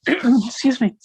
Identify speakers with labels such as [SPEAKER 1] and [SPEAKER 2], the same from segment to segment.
[SPEAKER 1] Excuse me.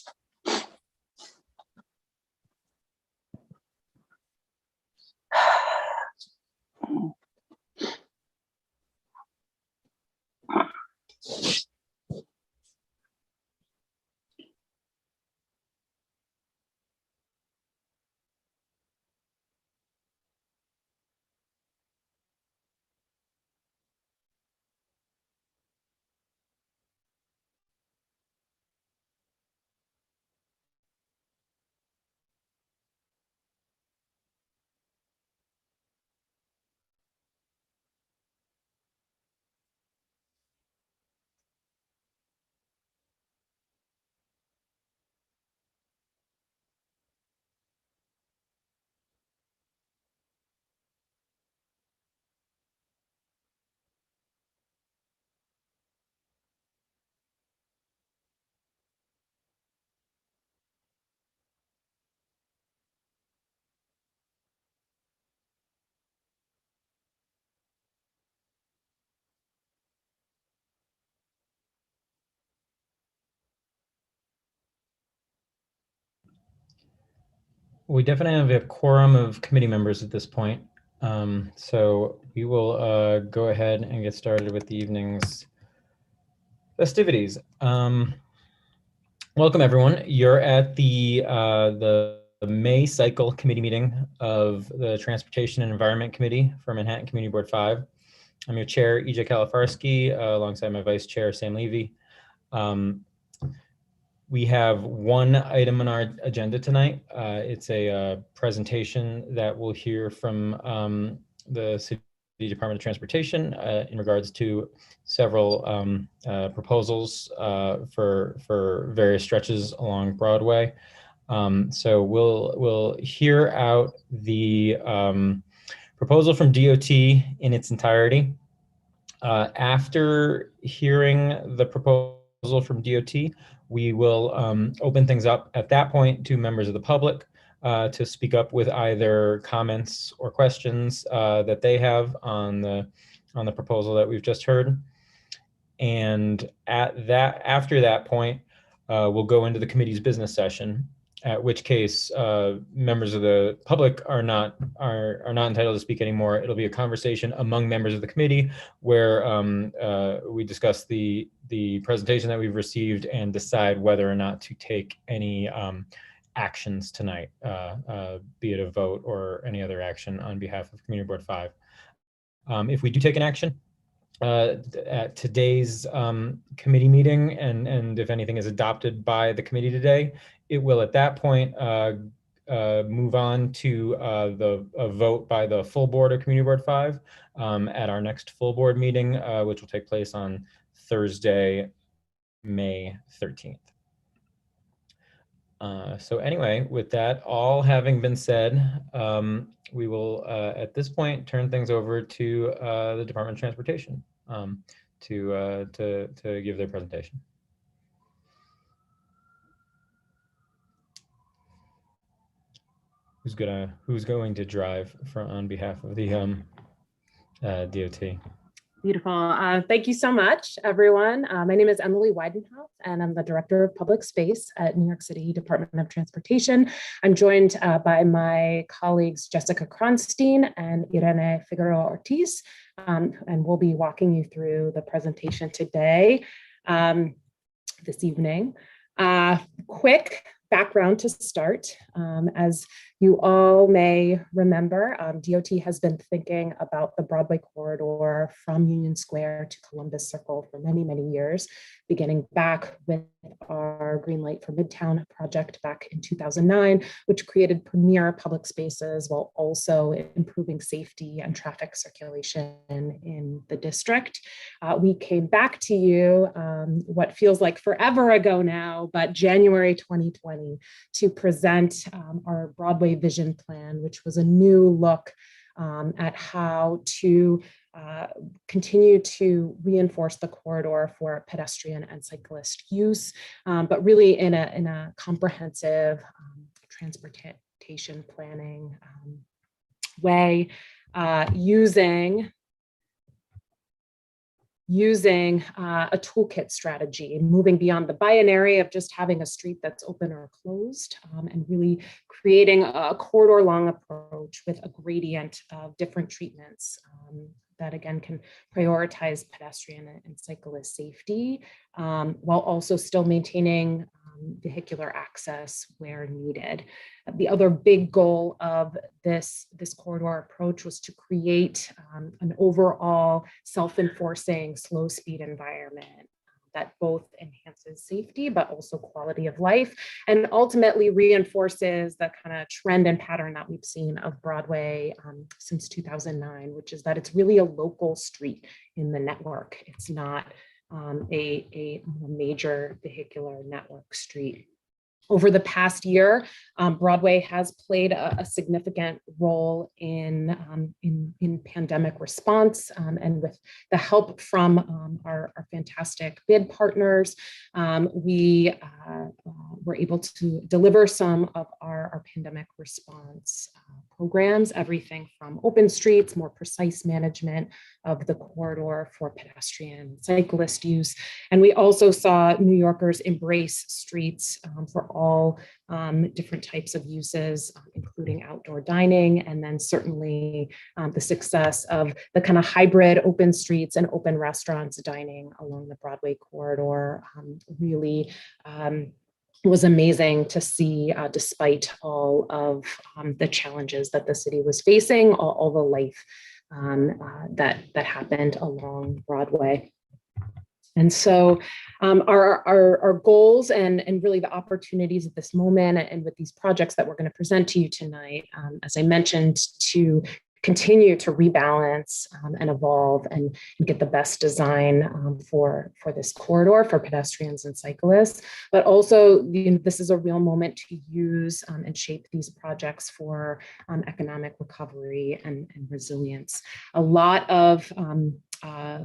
[SPEAKER 2] We definitely have a quorum of committee members at this point. So we will go ahead and get started with the evening's festivities. Welcome, everyone. You're at the May cycle committee meeting of the Transportation and Environment Committee for Manhattan Community Board 5. I'm your chair, EJ Kalifarski, alongside my vice chair, Sam Levy. We have one item on our agenda tonight. It's a presentation that we'll hear from the City Department of Transportation in regards to several proposals for various stretches along Broadway. So we'll hear out the proposal from DOT in its entirety. After hearing the proposal from DOT, we will open things up at that point to members of the public to speak up with either comments or questions that they have on the proposal that we've just heard. And after that point, we'll go into the committee's business session, at which case members of the public are not entitled to speak anymore. It'll be a conversation among members of the committee where we discuss the presentation that we've received and decide whether or not to take any actions tonight, be it a vote or any other action on behalf of Community Board 5. If we do take an action at today's committee meeting, and if anything is adopted by the committee today, it will at that point move on to a vote by the full board of Community Board 5 at our next full board meeting, which will take place on Thursday, May 13th. So anyway, with that all having been said, we will at this point turn things over to the Department of Transportation to give their presentation. Who's going to drive on behalf of the DOT?
[SPEAKER 3] Beautiful. Thank you so much, everyone. My name is Emily Weidenhoff, and I'm the Director of Public Space at New York City Department of Transportation. I'm joined by my colleagues, Jessica Kronstein and Irene Figueroa Ortiz, and we'll be walking you through the presentation today, this evening. Quick background to start. As you all may remember, DOT has been thinking about the Broadway corridor from Union Square to Columbus Circle for many, many years, beginning back with our Green Light for Midtown project back in 2009, which created premier public spaces while also improving safety and traffic circulation in the district. We came back to you what feels like forever ago now, but January 2020, to present our Broadway Vision Plan, which was a new look at how to continue to reinforce the corridor for pedestrian and cyclist use, but really in a comprehensive transportation planning way, using using a toolkit strategy, moving beyond the binary of just having a street that's open or closed, and really creating a corridor long approach with a gradient of different treatments that again can prioritize pedestrian and cyclist safety, while also still maintaining vehicular access where needed. The other big goal of this corridor approach was to create an overall self-enforcing slow speed environment that both enhances safety, but also quality of life, and ultimately reinforces the kind of trend and pattern that we've seen of Broadway since 2009, which is that it's really a local street in the network. It's not a major vehicular network street. Over the past year, Broadway has played a significant role in pandemic response, and with the help from our fantastic bid partners, we were able to deliver some of our pandemic response programs, everything from open streets, more precise management of the corridor for pedestrian and cyclist use. And we also saw New Yorkers embrace streets for all different types of uses, including outdoor dining, and then certainly the success of the kind of hybrid open streets and open restaurants dining along the Broadway corridor really was amazing to see, despite all of the challenges that the city was facing, all the life that happened along Broadway. And so our goals and really the opportunities at this moment and with these projects that we're going to present to you tonight, as I mentioned, to continue to rebalance and evolve and get the best design for this corridor for pedestrians and cyclists, but also this is a real moment to use and shape these projects for economic recovery and resilience. A lot of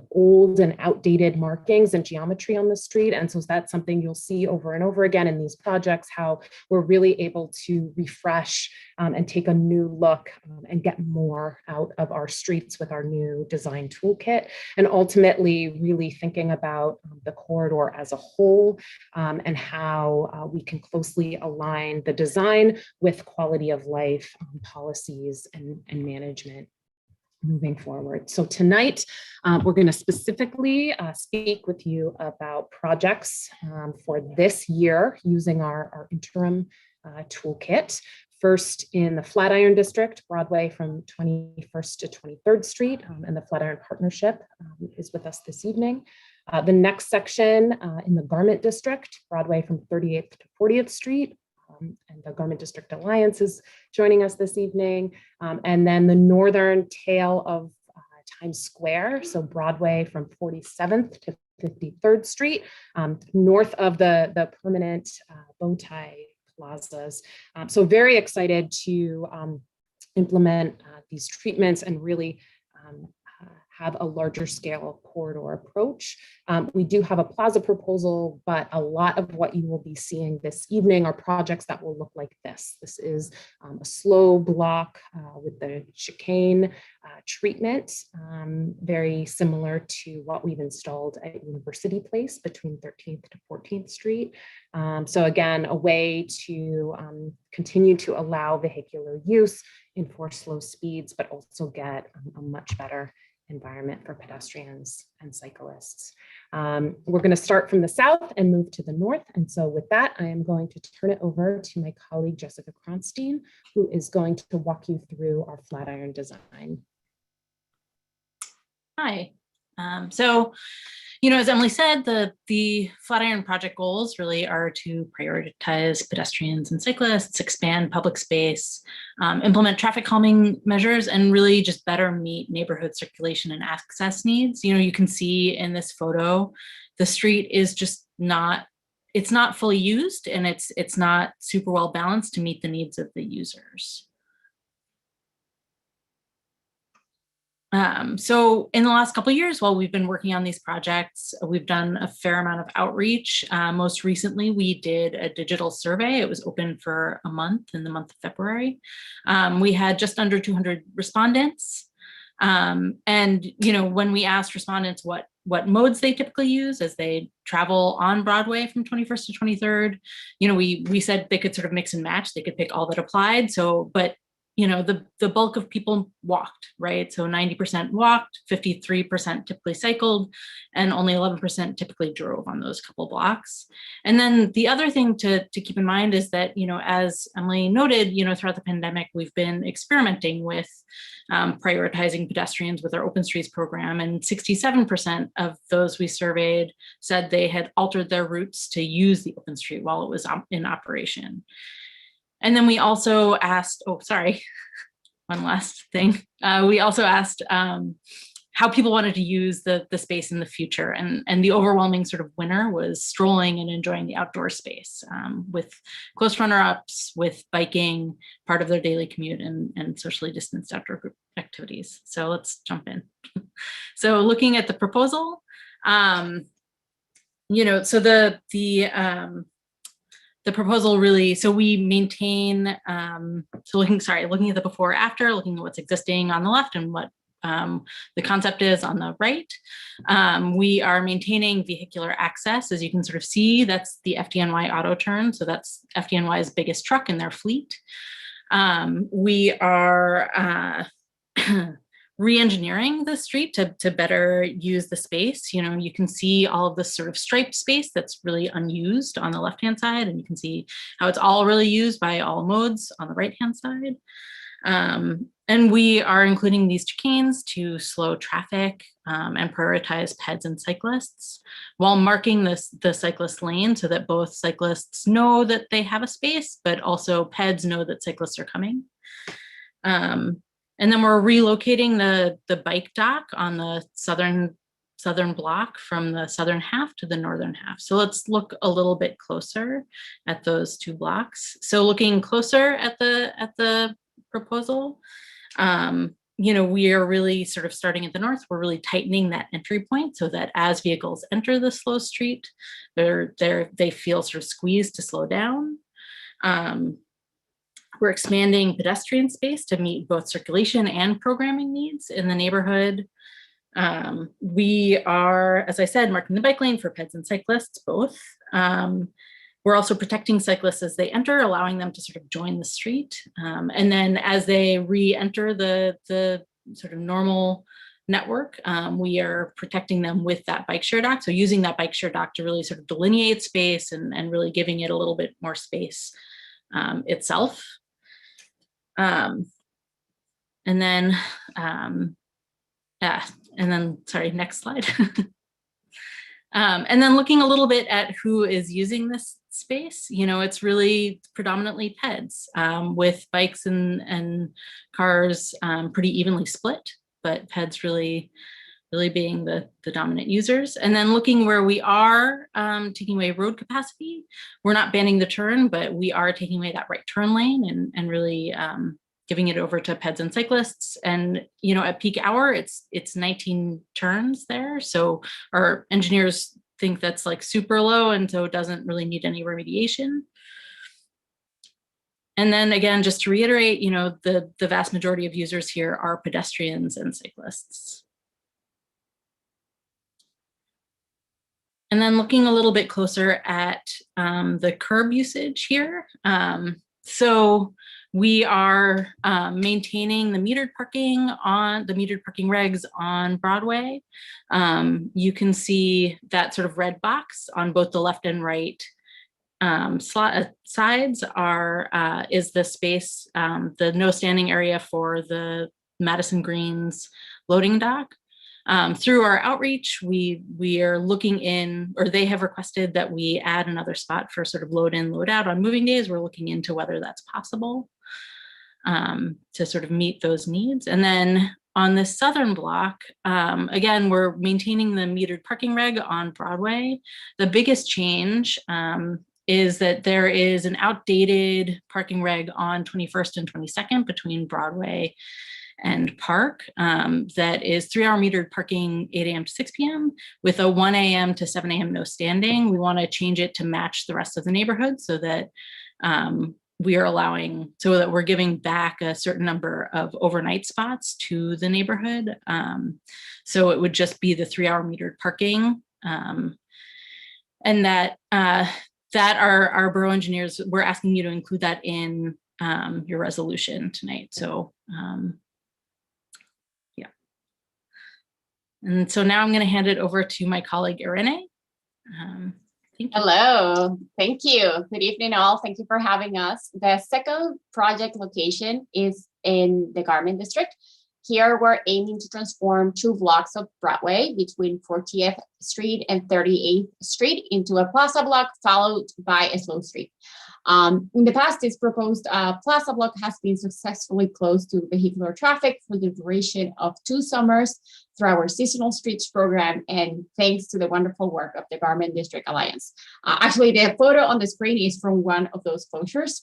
[SPEAKER 3] old and outdated markings and geometry on the street. And so that's something you'll see over and over again in these projects, how we're really able to refresh and take a new look and get more out of our streets with our new design toolkit. And ultimately really thinking about the corridor as a whole and how we can closely align the design with quality of life policies and management moving forward. So tonight, we're going to specifically speak with you about projects for this year using our interim toolkit. First in the Flatiron District, Broadway from 21st to 23rd Street, and the Flatiron Partnership is with us this evening. The next section in the Garment District, Broadway from 38th to 40th Street, and the Garment District Alliance is joining us this evening. And then the northern tail of Times Square, so Broadway from 47th to 53rd Street, north of the permanent bow tie plazas. So very excited to implement these treatments and really have a larger scale corridor approach. We do have a plaza proposal, but a lot of what you will be seeing this evening are projects that will look like this. This is a slow block with the chicane treatment, very similar to what we've installed at University Place between 13th to 14th Street. So again, a way to continue to allow vehicular use, enforce slow speeds, but also get a much better environment for pedestrians and cyclists. We're going to start from the south and move to the north. And so with that, I am going to turn it over to my colleague, Jessica Kronstein, who is going to walk you through our Flatiron design.
[SPEAKER 1] Hi. As Emily said, the Flatiron project goals really are to prioritize pedestrians and cyclists, expand public space, implement traffic calming measures, and really just better meet neighborhood circulation and access needs. You can see in this photo, the street is just it's not fully used, and it's not super well balanced to meet the needs of the users. So in the last couple of years, while we've been working on these projects, we've done a fair amount of outreach. Most recently, we did a digital survey. It was open for a month in the month of February. We had just under 200 respondents. And when we asked respondents what what modes they typically use as they travel on Broadway from 21st to 23rd. You know, we said they could sort of mix and match. They could pick all that applied. So, but you know, the bulk of people walked, right? So 90% walked, 53% typically cycled, and only 11% typically drove on those couple blocks. And then the other thing to keep in mind is that, you know, as Emily noted, you know, throughout the pandemic, we've been experimenting with prioritizing pedestrians with our Open Streets program, and 67% of those we surveyed said they had altered their routes to use the open street while it was in operation. And then we also asked, oh, sorry, one last thing. We also asked how people wanted to use the space in the future. And the overwhelming sort of winner was strolling and enjoying the outdoor space, with close runner-ups, with biking, part of their daily commute, and socially distanced outdoor group activities. So let's jump in. So looking at the proposal, you know, so the proposal really, so we maintain, so looking at the before after, looking at what's existing on the left and what the concept is on the right. We are maintaining vehicular access. As you can sort of see, that's the FDNY auto turn. So that's FDNY's biggest truck in their fleet. We are re-engineering the street to better use the space. You know, you can see all of this sort of striped space that's really unused on the left-hand side, and you can see how it's all really used by all modes on the right-hand side. And we are including these chicanes to slow traffic and prioritize peds and cyclists while marking the cyclist lane so that both cyclists know that they have a space, but also peds know that cyclists are coming. And then we're relocating the bike dock on the southern block from the southern half to the northern half. So let's look a little bit closer at those two blocks. So looking closer at the proposal, you know, we are really sort of starting at the north. We're really tightening that entry point so that as vehicles enter the slow street, they feel sort of squeezed to slow down. We're expanding pedestrian space to meet both circulation and programming needs in the neighborhood. We are, as I said, marking the bike lane for peds and cyclists, both. We're also protecting cyclists as they enter, allowing them to sort of join the street. And then as they re-enter the sort of normal network, we are protecting them with that bike share dock. So using that bike share dock to really sort of delineate space and really giving it a little bit more space itself. And then, sorry, next slide. And then looking a little bit at who is using this space, you know, it's really predominantly peds, with bikes and cars pretty evenly split, but peds really being the dominant users. And then looking where we are taking away road capacity, we're not banning the turn, but we are taking away that right turn lane and really giving it over to peds and cyclists. And, you know, at peak hour, it's 19 turns there. So our engineers think that's like super low, and so it doesn't really need any remediation. And then again, just to reiterate, you know, the vast majority of users here are pedestrians and cyclists. And then looking a little bit closer at the curb usage here. So we are maintaining the metered parking regs on Broadway. You can see that sort of red box on both the left and right sides is the space, the no standing area for the Madison Greens loading dock. Through our outreach, we are looking in, or they have requested that we add another spot for sort of load in, load out on moving days. We're looking into whether that's possible to sort of meet those needs. And then on this southern block, again, we're maintaining the metered parking reg on Broadway. The biggest change is that there is an outdated parking reg on 21st and 22nd between Broadway and Park that is 3-hour metered parking 8 a.m. to 6 p.m. with a 1 a.m. to 7 a.m. no standing. We want to change it to match the rest of the neighborhood so that we are allowing, so that we're giving back a certain number of overnight spots to the neighborhood. So it would just be the 3-hour metered parking. And that our borough engineers, we're asking you to include that in your resolution tonight. So yeah. And so now I'm going to hand it over to my colleague, Irene. Thank you.
[SPEAKER 4] Hello, thank you. Good evening all. Thank you for having us. The second project location is in the Garment District. Here we're aiming to transform 2 blocks of Broadway between 40th Street and 38th Street into a plaza block followed by a slow street. In the past, this proposed plaza block has been successfully closed to vehicular traffic for the duration of 2 summers through our seasonal streets program, and thanks to the wonderful work of the Garment District Alliance. Actually, the photo on the screen is from one of those closures.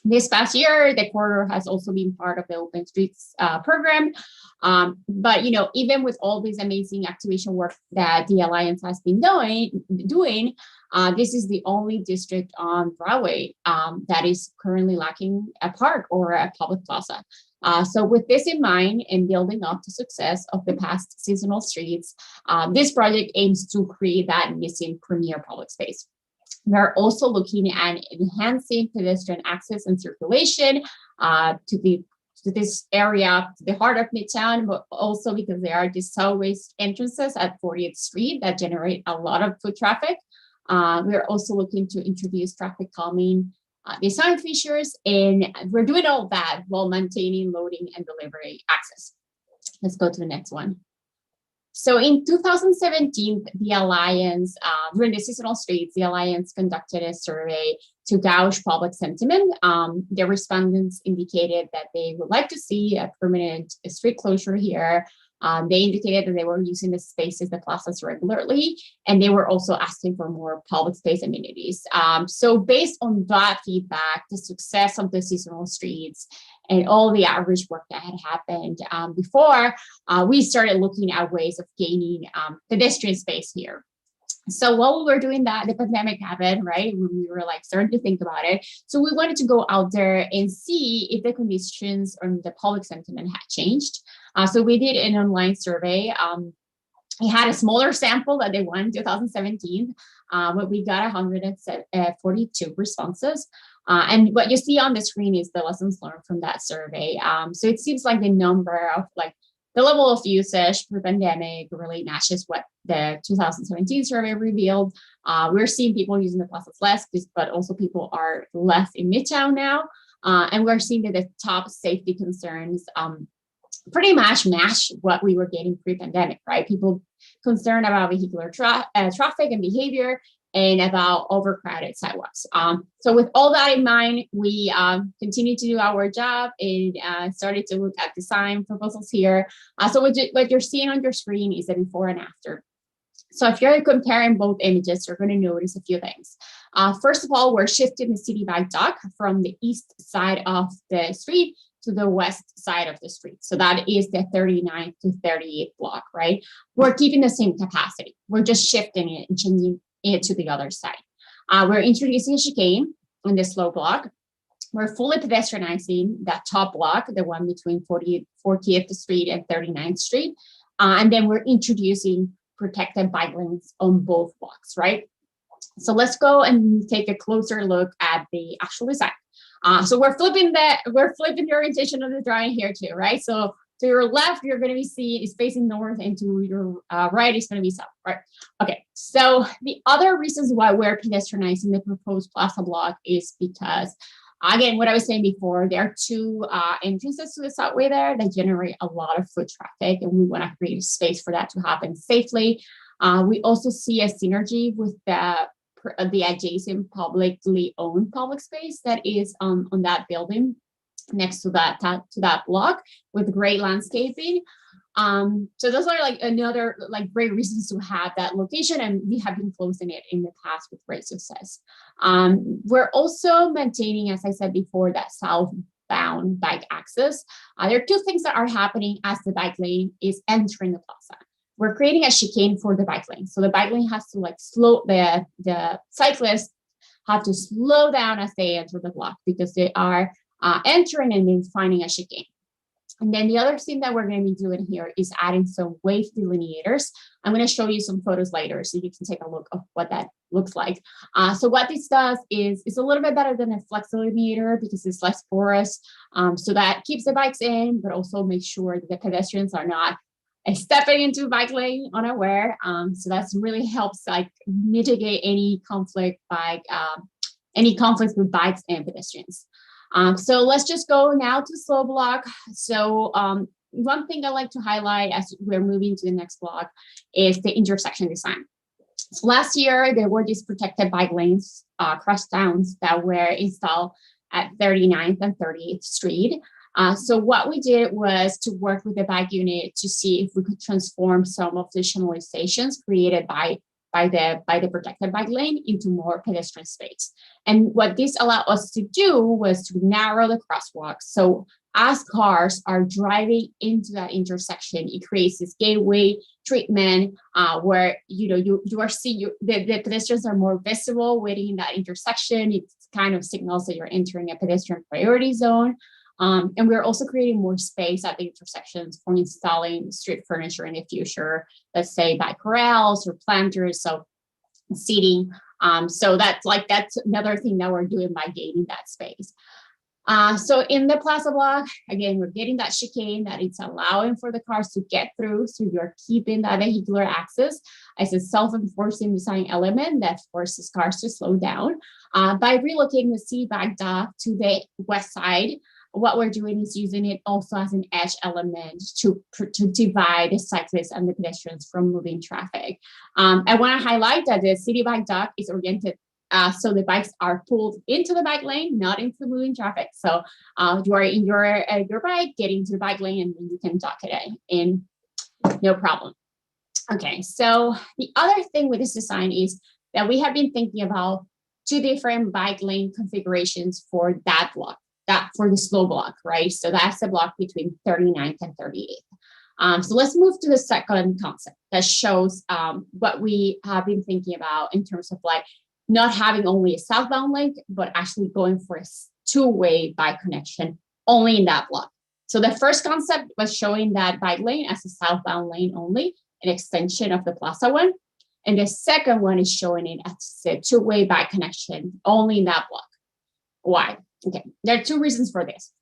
[SPEAKER 4] This past year, the corridor has also been part of the Open Streets program. But even with all this amazing activation work that the Alliance has been doing, this is the only district on Broadway that is currently lacking a park or a public plaza. So with this in mind and building up the success of the past seasonal streets, this project aims to create that missing premier public space. We're also looking at enhancing pedestrian access and circulation to this area, to the heart of Midtown, but also because there are these subways entrances at 40th Street that generate a lot of foot traffic. We're also looking to introduce traffic calming design features, and we're doing all that while maintaining loading and delivery access. Let's go to the next one. So in 2017, the Alliance, during the seasonal streets, the Alliance conducted a survey to gauge public sentiment. The respondents indicated that they would like to see a permanent street closure here. They indicated that they were using the spaces, the plazas regularly, and they were also asking for more public space amenities. So based on that feedback, the success of the seasonal streets, and all the outreach work that had happened before, we started looking at ways of gaining pedestrian space here. So while we were doing that, the pandemic happened, right? We were like starting to think about it. So we wanted to go out there and see if the conditions on the public sentiment had changed. So we did an online survey. It had a smaller sample that they won in 2017, but we got 142 responses. And what you see on the screen is the lessons learned from that survey. So it seems like the number of the level of usage pre-pandemic really matches what the 2017 survey revealed. We're seeing people using the plazas less, but also people are less in Midtown now. And we're seeing that the top safety concerns pretty much match what we were getting pre-pandemic, right? People concerned about vehicular traffic and behavior, and about overcrowded sidewalks. So with all that in mind, we continue to do our job and started to look at design proposals here. So what you're seeing on your screen is the before and after. So if you're comparing both images, you're going to notice a few things. First of all, we're shifting the city bike dock from the east side of the street to the west side of the street. So that is the 39th to 38th block, right? We're keeping the same capacity. We're just shifting it and changing it to the other side. We're introducing a chicane in the slow block. We're fully pedestrianizing that top block, the one between 40th Street and 39th Street. And then we're introducing protected bike lanes on both blocks, right? So let's go and take a closer look at the actual design. So we're flipping the orientation of the drawing here too, right? So to your left, you're going to be seeing is facing north, and to your right is going to be south, right? Okay, so the other reasons why we're pedestrianizing the proposed plaza block is because, again, what I was saying before, there are 2 entrances to the subway there that generate a lot of foot traffic, and we want to create a space for that to happen safely. We also see a synergy with the adjacent publicly owned public space that is on that building next to that block with great landscaping. So those are another great reasons to have that location, and we have been closing it in the past with great success. We're also maintaining, as I said before, that southbound bike access. There are 2 things that are happening as the bike lane is entering the plaza. We're creating a chicane for the bike lane. So the bike lane has to slow the cyclist have to slow down as they enter the block because they are entering and then finding a chicane. And then the other thing that we're going to be doing here is adding some wave delineators. I'm going to show you some photos later so you can take a look of what that looks like. So what this does is it's a little bit better than a flex delineator because it's less porous. So that keeps the bikes in, but also makes sure that the pedestrians are not stepping into bike lane unaware. So that's really helps like mitigate any conflict with bikes and pedestrians. So let's just go now to slow block. So one thing I like to highlight as we're moving to the next block is the intersection design. So last year, there were these protected bike lanes, cross downs that were installed at 39th and 30th Street. So what we did was to work with the bike unit to see if we could transform some of the channelizations created by the protected bike lane into more pedestrian space. And what this allowed us to do was to narrow the crosswalks. So as cars are driving into that intersection, it creates this gateway treatment where you are seeing the pedestrians are more visible waiting in that intersection. It kind of signals that you're entering a pedestrian priority zone. And we're also creating more space at the intersections for installing street furniture in the future, let's say bike corrals or planters, so seating. So that's another thing that we're doing by gaining that space. So in the plaza block, again, we're getting that chicane that it's allowing for the cars to get through. So you're keeping that vehicular access as a self-enforcing design element that forces cars to slow down. By relocating the city bike dock to the west side, what we're doing is using it also as an edge element to divide the cyclists and the pedestrians from moving traffic. I want to highlight that the city bike dock is oriented so the bikes are pulled into the bike lane, not into moving traffic. So you are in your bike, get into the bike lane, and then you can dock it in, no problem. Okay, so the other thing with this design is that we have been thinking about two different bike lane configurations for that block. For the slow block, right? So that's the block between 39th and 38th. So let's move to the second concept that shows what we have been thinking about in terms of like not having only a southbound lane, but actually going for a two-way bike connection only in that block. So the first concept was showing that bike lane as a southbound lane only, an extension of the plaza one. And the second one is showing it as a two-way bike connection only in that block. Why? Okay, there are two reasons for this.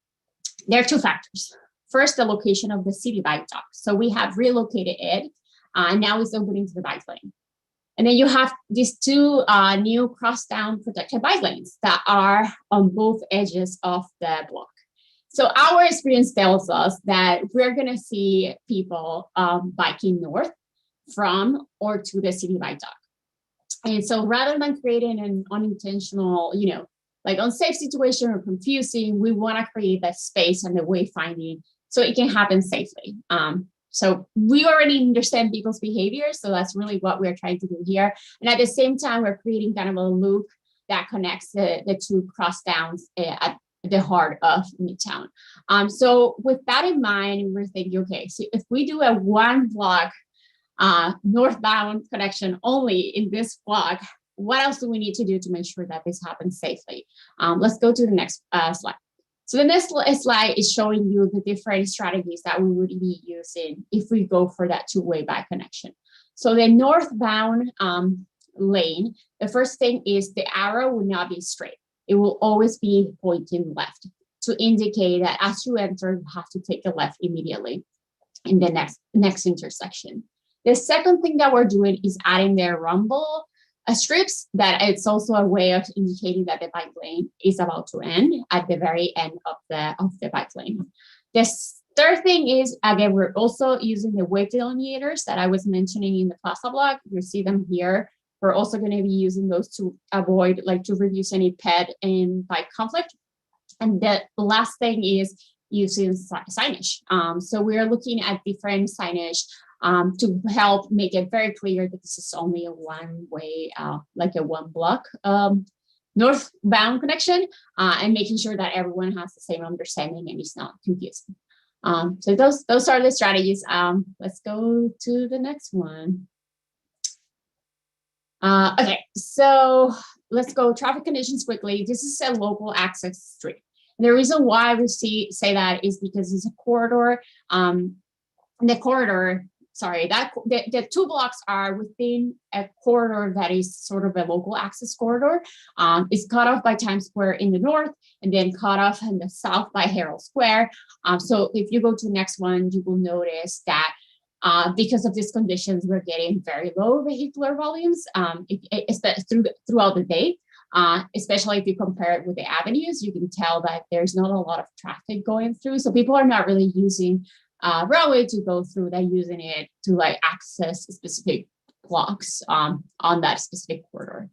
[SPEAKER 4] There are two factors. First, the location of the city bike dock. So we have relocated it, and now it's opening to the bike lane. And then you have these two new cross-down protected bike lanes that are on both edges of the block. So our experience tells us that we're going to see people biking north from or to the city bike dock. And so rather than creating an unintentional, like unsafe situation or confusing, we want to create that space and the wayfinding so it can happen safely. So we already understand people's behavior, so that's really what we're trying to do here. And at the same time, we're creating kind of a loop that connects the two cross downs at the heart of Midtown. So with that in mind, we're thinking, okay, so if we do a one block northbound connection only in this block, what else do we need to do to make sure that this happens safely? Let's go to the next slide. So the next slide is showing you the different strategies that we would be using if we go for that two-way bike connection. So the northbound lane, the first thing is the arrow will not be straight. It will always be pointing left to indicate that as you enter, you have to take a left immediately in the next intersection. The second thing that we're doing is adding the rumble strips that it's also a way of indicating that the bike lane is about to end at the very end of the bike lane. The third thing is, again, we're also using the wave delineators that I was mentioning in the plaza block. You see them here. We're also going to be using those to avoid, to reduce any ped and bike conflict. And the last thing is using signage. So we're looking at different signage to help make it very clear that this is only a one-way, like a one block northbound connection, and making sure that everyone has the same understanding and it's not confusing. So those are the strategies. Let's go to the next one. Okay, so let's go traffic conditions quickly. This is a local access street. And the reason why we say that is because it's a corridor. The 2 blocks are within a corridor that is sort of a local access corridor. It's cut off by Times Square in the north and then cut off in the south by Herald Square. So if you go to the next one, you will notice that because of these conditions, we're getting very low vehicular volumes throughout the day. Especially if you compare it with the avenues, you can tell that there's not a lot of traffic going through. So people are not really using Broadway to go through. They're using it to like access specific blocks on that specific corridor.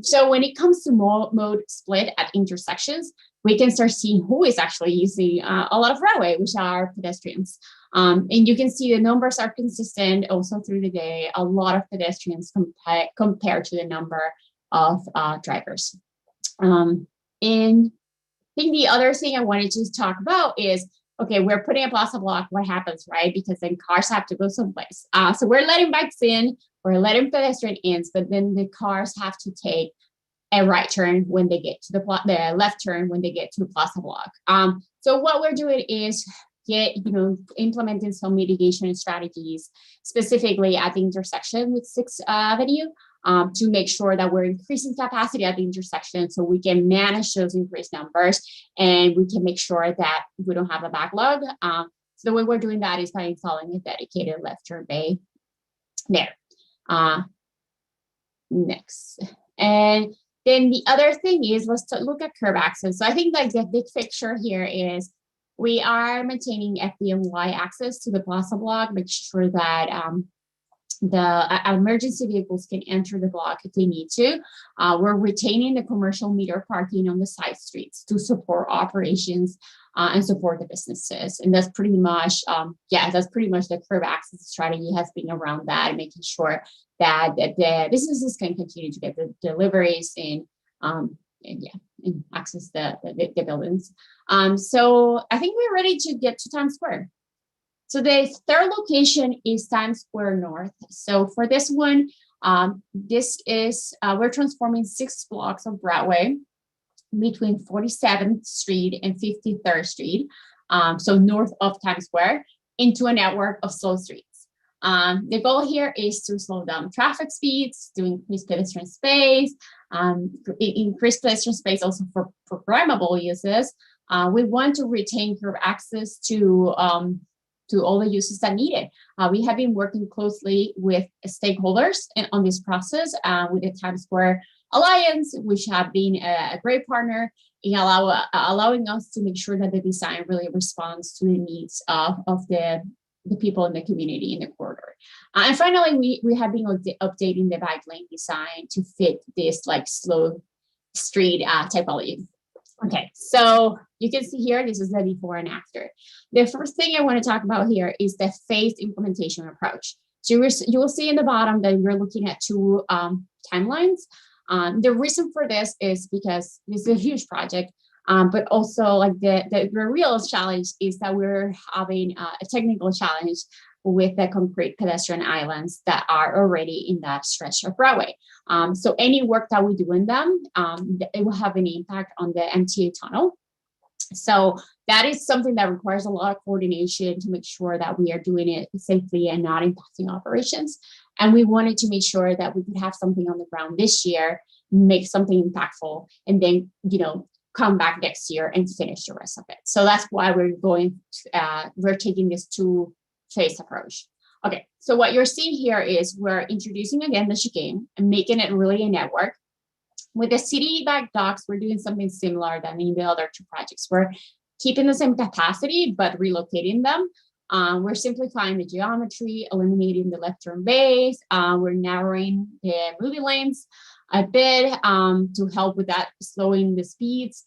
[SPEAKER 4] So when it comes to mode split at intersections, we can start seeing who is actually using a lot of Broadway, which are pedestrians. And you can see the numbers are consistent also through the day. A lot of pedestrians compared to the number of drivers. And I think the other thing I wanted to talk about is, okay, we're putting a plaza block, what happens, right? Because then cars have to go someplace. So we're letting bikes in, we're letting pedestrian in, but then the cars have to take a right turn when they get to the left turn when they get to the plaza block. So what we're doing is implementing some mitigation strategies, specifically at the intersection with 6th Avenue, to make sure that we're increasing capacity at the intersection so we can manage those increased numbers and we can make sure that we don't have a backlog. So the way we're doing that is by installing a dedicated left turn bay there. Next. And then the other thing is, let's look at curb access. So I think like the big picture here is we are maintaining FDNY access to the plaza block, make sure that the emergency vehicles can enter the block if they need to. We're retaining the commercial meter parking on the side streets to support operations and support the businesses. And that's pretty much, the curb access strategy has been around that and making sure that the businesses can continue to get the deliveries and access the buildings. So I think we're ready to get to Times Square. So the third location is Times Square North. So for this one, we're transforming 6 blocks of Broadway between 47th Street and 53rd Street, so north of Times Square, into a network of slow streets. The goal here is to slow down traffic speeds, to increase pedestrian space, increase pedestrian space also for programmable uses. We want to retain curb access to all the uses that need it. We have been working closely with stakeholders on this process with the Times Square Alliance, which have been a great partner in allowing us to make sure that the design really responds to the needs of the people in the community in the corridor. And finally, we have been updating the bike lane design to fit this like slow street typology. Okay, so you can see here, this is the before and after. The first thing I want to talk about here is the phased implementation approach. So you will see in the bottom that we're looking at 2 timelines. The reason for this is because this is a huge project, but also like the real challenge is that we're having a technical challenge with the concrete pedestrian islands that are already in that stretch of Broadway. So any work that we do in them, it will have an impact on the MTA tunnel. So that is something that requires a lot of coordination to make sure that we are doing it safely and not impacting operations. And we wanted to make sure that we could have something on the ground this year, make something impactful, and then, come back next year and finish the rest of it. So that's why we're taking this 2-phase approach. Okay, so what you're seeing here is we're introducing again the chicane and making it really a network. With the city back docks, we're doing something similar than in the other 2 projects. We're keeping the same capacity, but relocating them. We're simplifying the geometry, eliminating the left turn bays. We're narrowing the moving lanes a bit to help with that, slowing the speeds.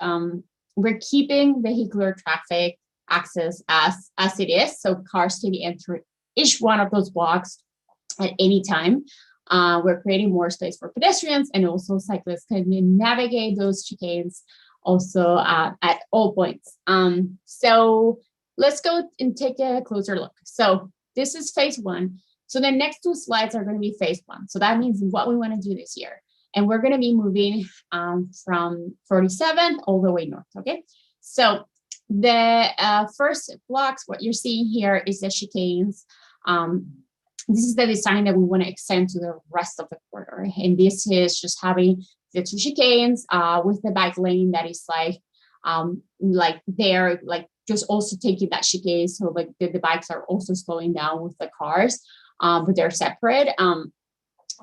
[SPEAKER 4] We're keeping vehicular traffic access as it is, so cars can enter each one of those blocks at any time. We're creating more space for pedestrians, and also cyclists can navigate those chicanes also at all points. So let's go and take a closer look. So this is phase 1. So the next 2 slides are going to be phase 1. So that means what we want to do this year. And we're going to be moving from 47th all the way north, okay? So the first blocks, what you're seeing here is the chicanes. This is the design that we want to extend to the rest of the corridor. And this is just having the 2 chicanes with the bike lane that is like they're like just also taking that chicane. So like the bikes are also slowing down with the cars, but they're separate.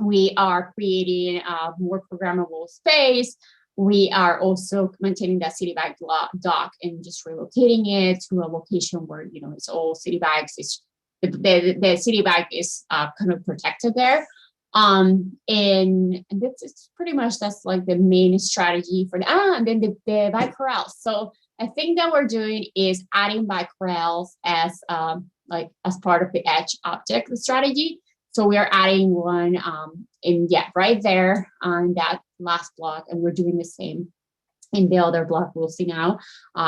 [SPEAKER 4] We are creating more programmable space. We are also maintaining that city bike dock and just relocating it to a location where, you know, it's all city bikes. It's the city bike is kind of protected there. And that's pretty much, that's like the main strategy for and then the bike corrals. So I think that we're doing is adding bike corrals as part of the edge object strategy. So we are adding one right there on that last block, and we're doing the same in the other block we'll see now.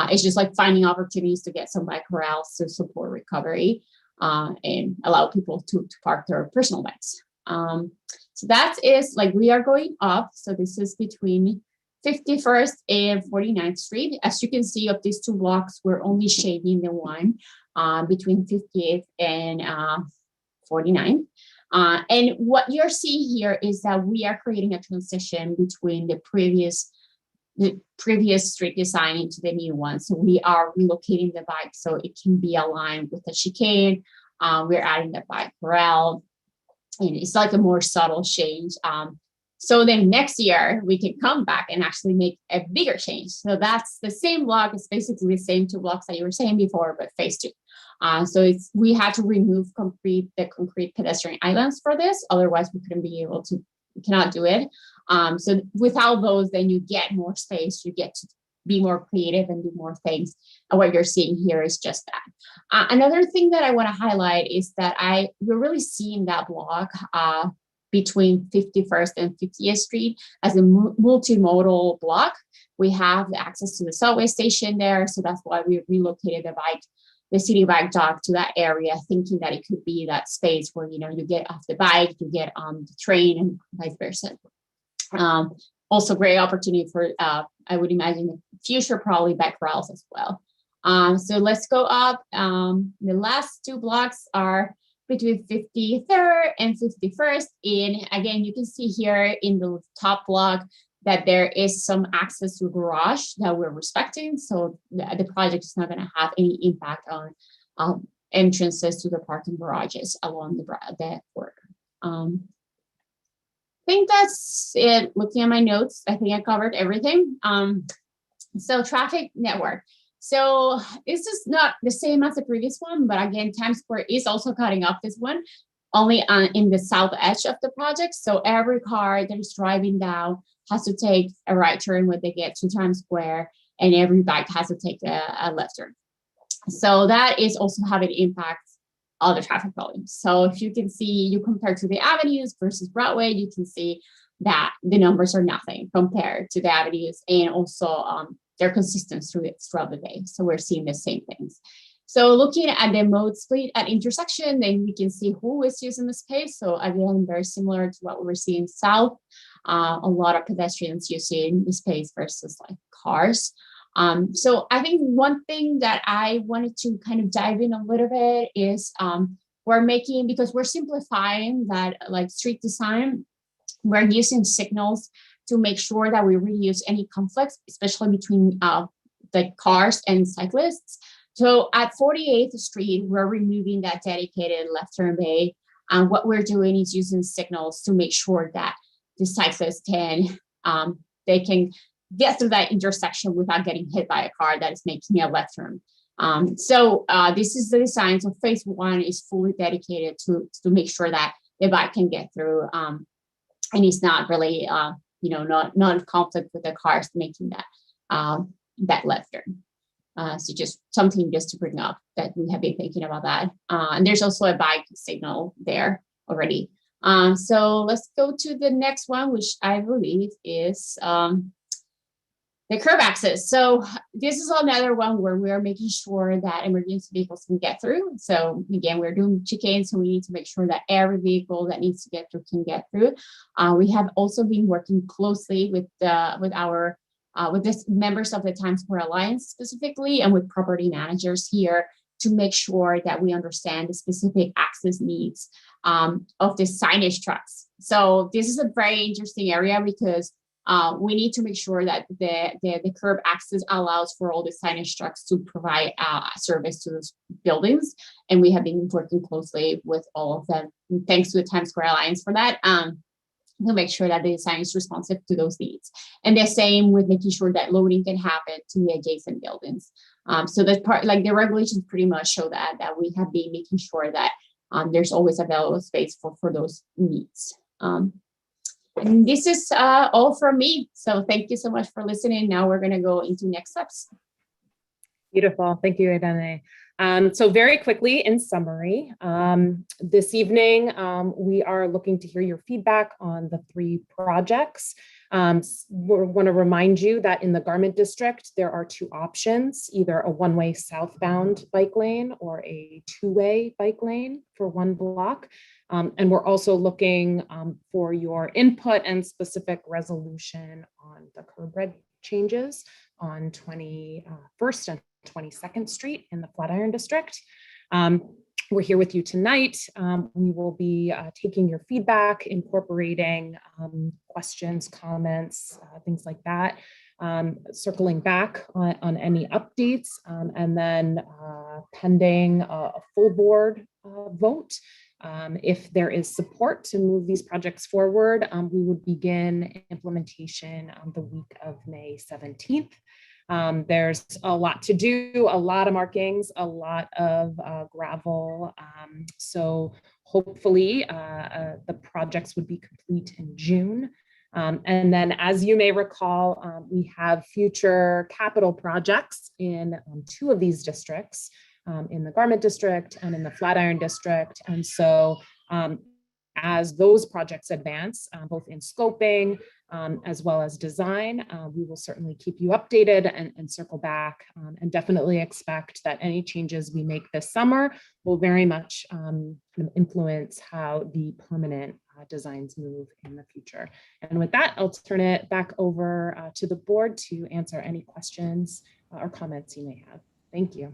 [SPEAKER 4] It's just like finding opportunities to get some bike corrals to support recovery and allow people to park their personal bikes. So that is like we are going up. So this is between 51st and 49th Street. As you can see, of these 2 blocks, we're only shading the one between 58th and 49th. And what you're seeing here is that we are creating a transition between the previous street design into the new one. So we are relocating the bike so it can be aligned with the chicane. We're adding the bike corral, and it's like a more subtle change. So then next year we can come back and actually make a bigger change. So that's the same block. It's basically the same 2 blocks that you were saying before, but phase 2. So we had to remove the concrete pedestrian islands for this. Otherwise, we cannot do it. So without those, then you get more space. You get to be more creative and do more things. And what you're seeing here is just that. Another thing that I want to highlight is that we're really seeing that block between 51st and 50th Street as a multimodal block. We have the access to the subway station there. So that's why we relocated the city bike dock to that area, thinking that it could be that space where, you know, you get off the bike, you get on the train, and vice versa. Also great opportunity for, I would imagine, future probably bike corrals as well. So let's go up. The last 2 blocks are between 53rd and 51st. And again, you can see here in the top block that there is some access to garage that we're respecting. So the project is not going to have any impact on entrances to the parking garages along the corridor. I think that's it. Looking at my notes, I think I covered everything. So traffic network. So this is not the same as the previous one, but again, Times Square is also cutting off this one, only in the south edge of the project. So every car that is driving down has to take a right turn when they get to Times Square, and every bike has to take a left turn. So that is also having impact on the traffic volume. So if you can see, you compare to the avenues versus Broadway, you can see that the numbers are nothing compared to the avenues, and also they're consistent throughout the day. So we're seeing the same things. So looking at the mode split at intersection, then we can see who is using the space. So again, very similar to what we were seeing south. A lot of pedestrians using the space versus like cars. So I think one thing that I wanted to kind of dive in a little bit is because we're simplifying that like street design, we're using signals to make sure that we reduce any conflicts, especially between the cars and cyclists. So at 48th Street, we're removing that dedicated left turn bay. And what we're doing is using signals to make sure that the cyclists can get through that intersection without getting hit by a car that is making a left turn. So this is the design. So phase 1 is fully dedicated to make sure that the bike can get through, and it's not really not in conflict with the cars making that left turn. So just something just to bring up that we have been thinking about that. And there's also a bike signal there already. So let's go to the next one, which I believe is the curb access. So this is another one where we're making sure that emergency vehicles can get through. So again, we're doing chicanes, so we need to make sure that every vehicle that needs to get through can get through. We have also been working closely with this members of the Times Square Alliance specifically, and with property managers here to make sure that we understand the specific access needs of the signage trucks. So this is a very interesting area because we need to make sure that the curb access allows for all the signage trucks to provide service to those buildings. And we have been working closely with all of them. And thanks to the Times Square Alliance for that. To make sure that the design is responsive to those needs. And the same with making sure that loading can happen to the adjacent buildings. So that part, like the regulations pretty much show that we have been making sure that there's always available space for those needs. And this is all from me. So thank you so much for listening. Now we're gonna go into next steps.
[SPEAKER 3] Beautiful, thank you, Irene. So very quickly, in summary, this evening, we are looking to hear your feedback on the 3 projects. We want to remind you that in the Garment District, there are 2 options, either a one-way southbound bike lane or a 2-way bike lane for 1 block. And we're also looking for your input and specific resolution on the curb red changes on 21st and 22nd Street in the Flatiron District. We're here with you tonight. We will be taking your feedback, incorporating questions, comments, things like that, circling back on any updates, and then pending a full board vote. If there is support to move these projects forward, we would begin implementation on the week of May 17th. There's a lot to do, a lot of markings, a lot of gravel. So hopefully the projects would be complete in June. And then, as you may recall, we have future capital projects in 2 of these districts, in the Garment District and in the Flatiron District. And so as those projects advance, both in scoping as well as design, we will certainly keep you updated and circle back, and definitely expect that any changes we make this summer will very much influence how the permanent designs move in the future. And with that, I'll turn it back over to the board to answer any questions or comments you may have. Thank you.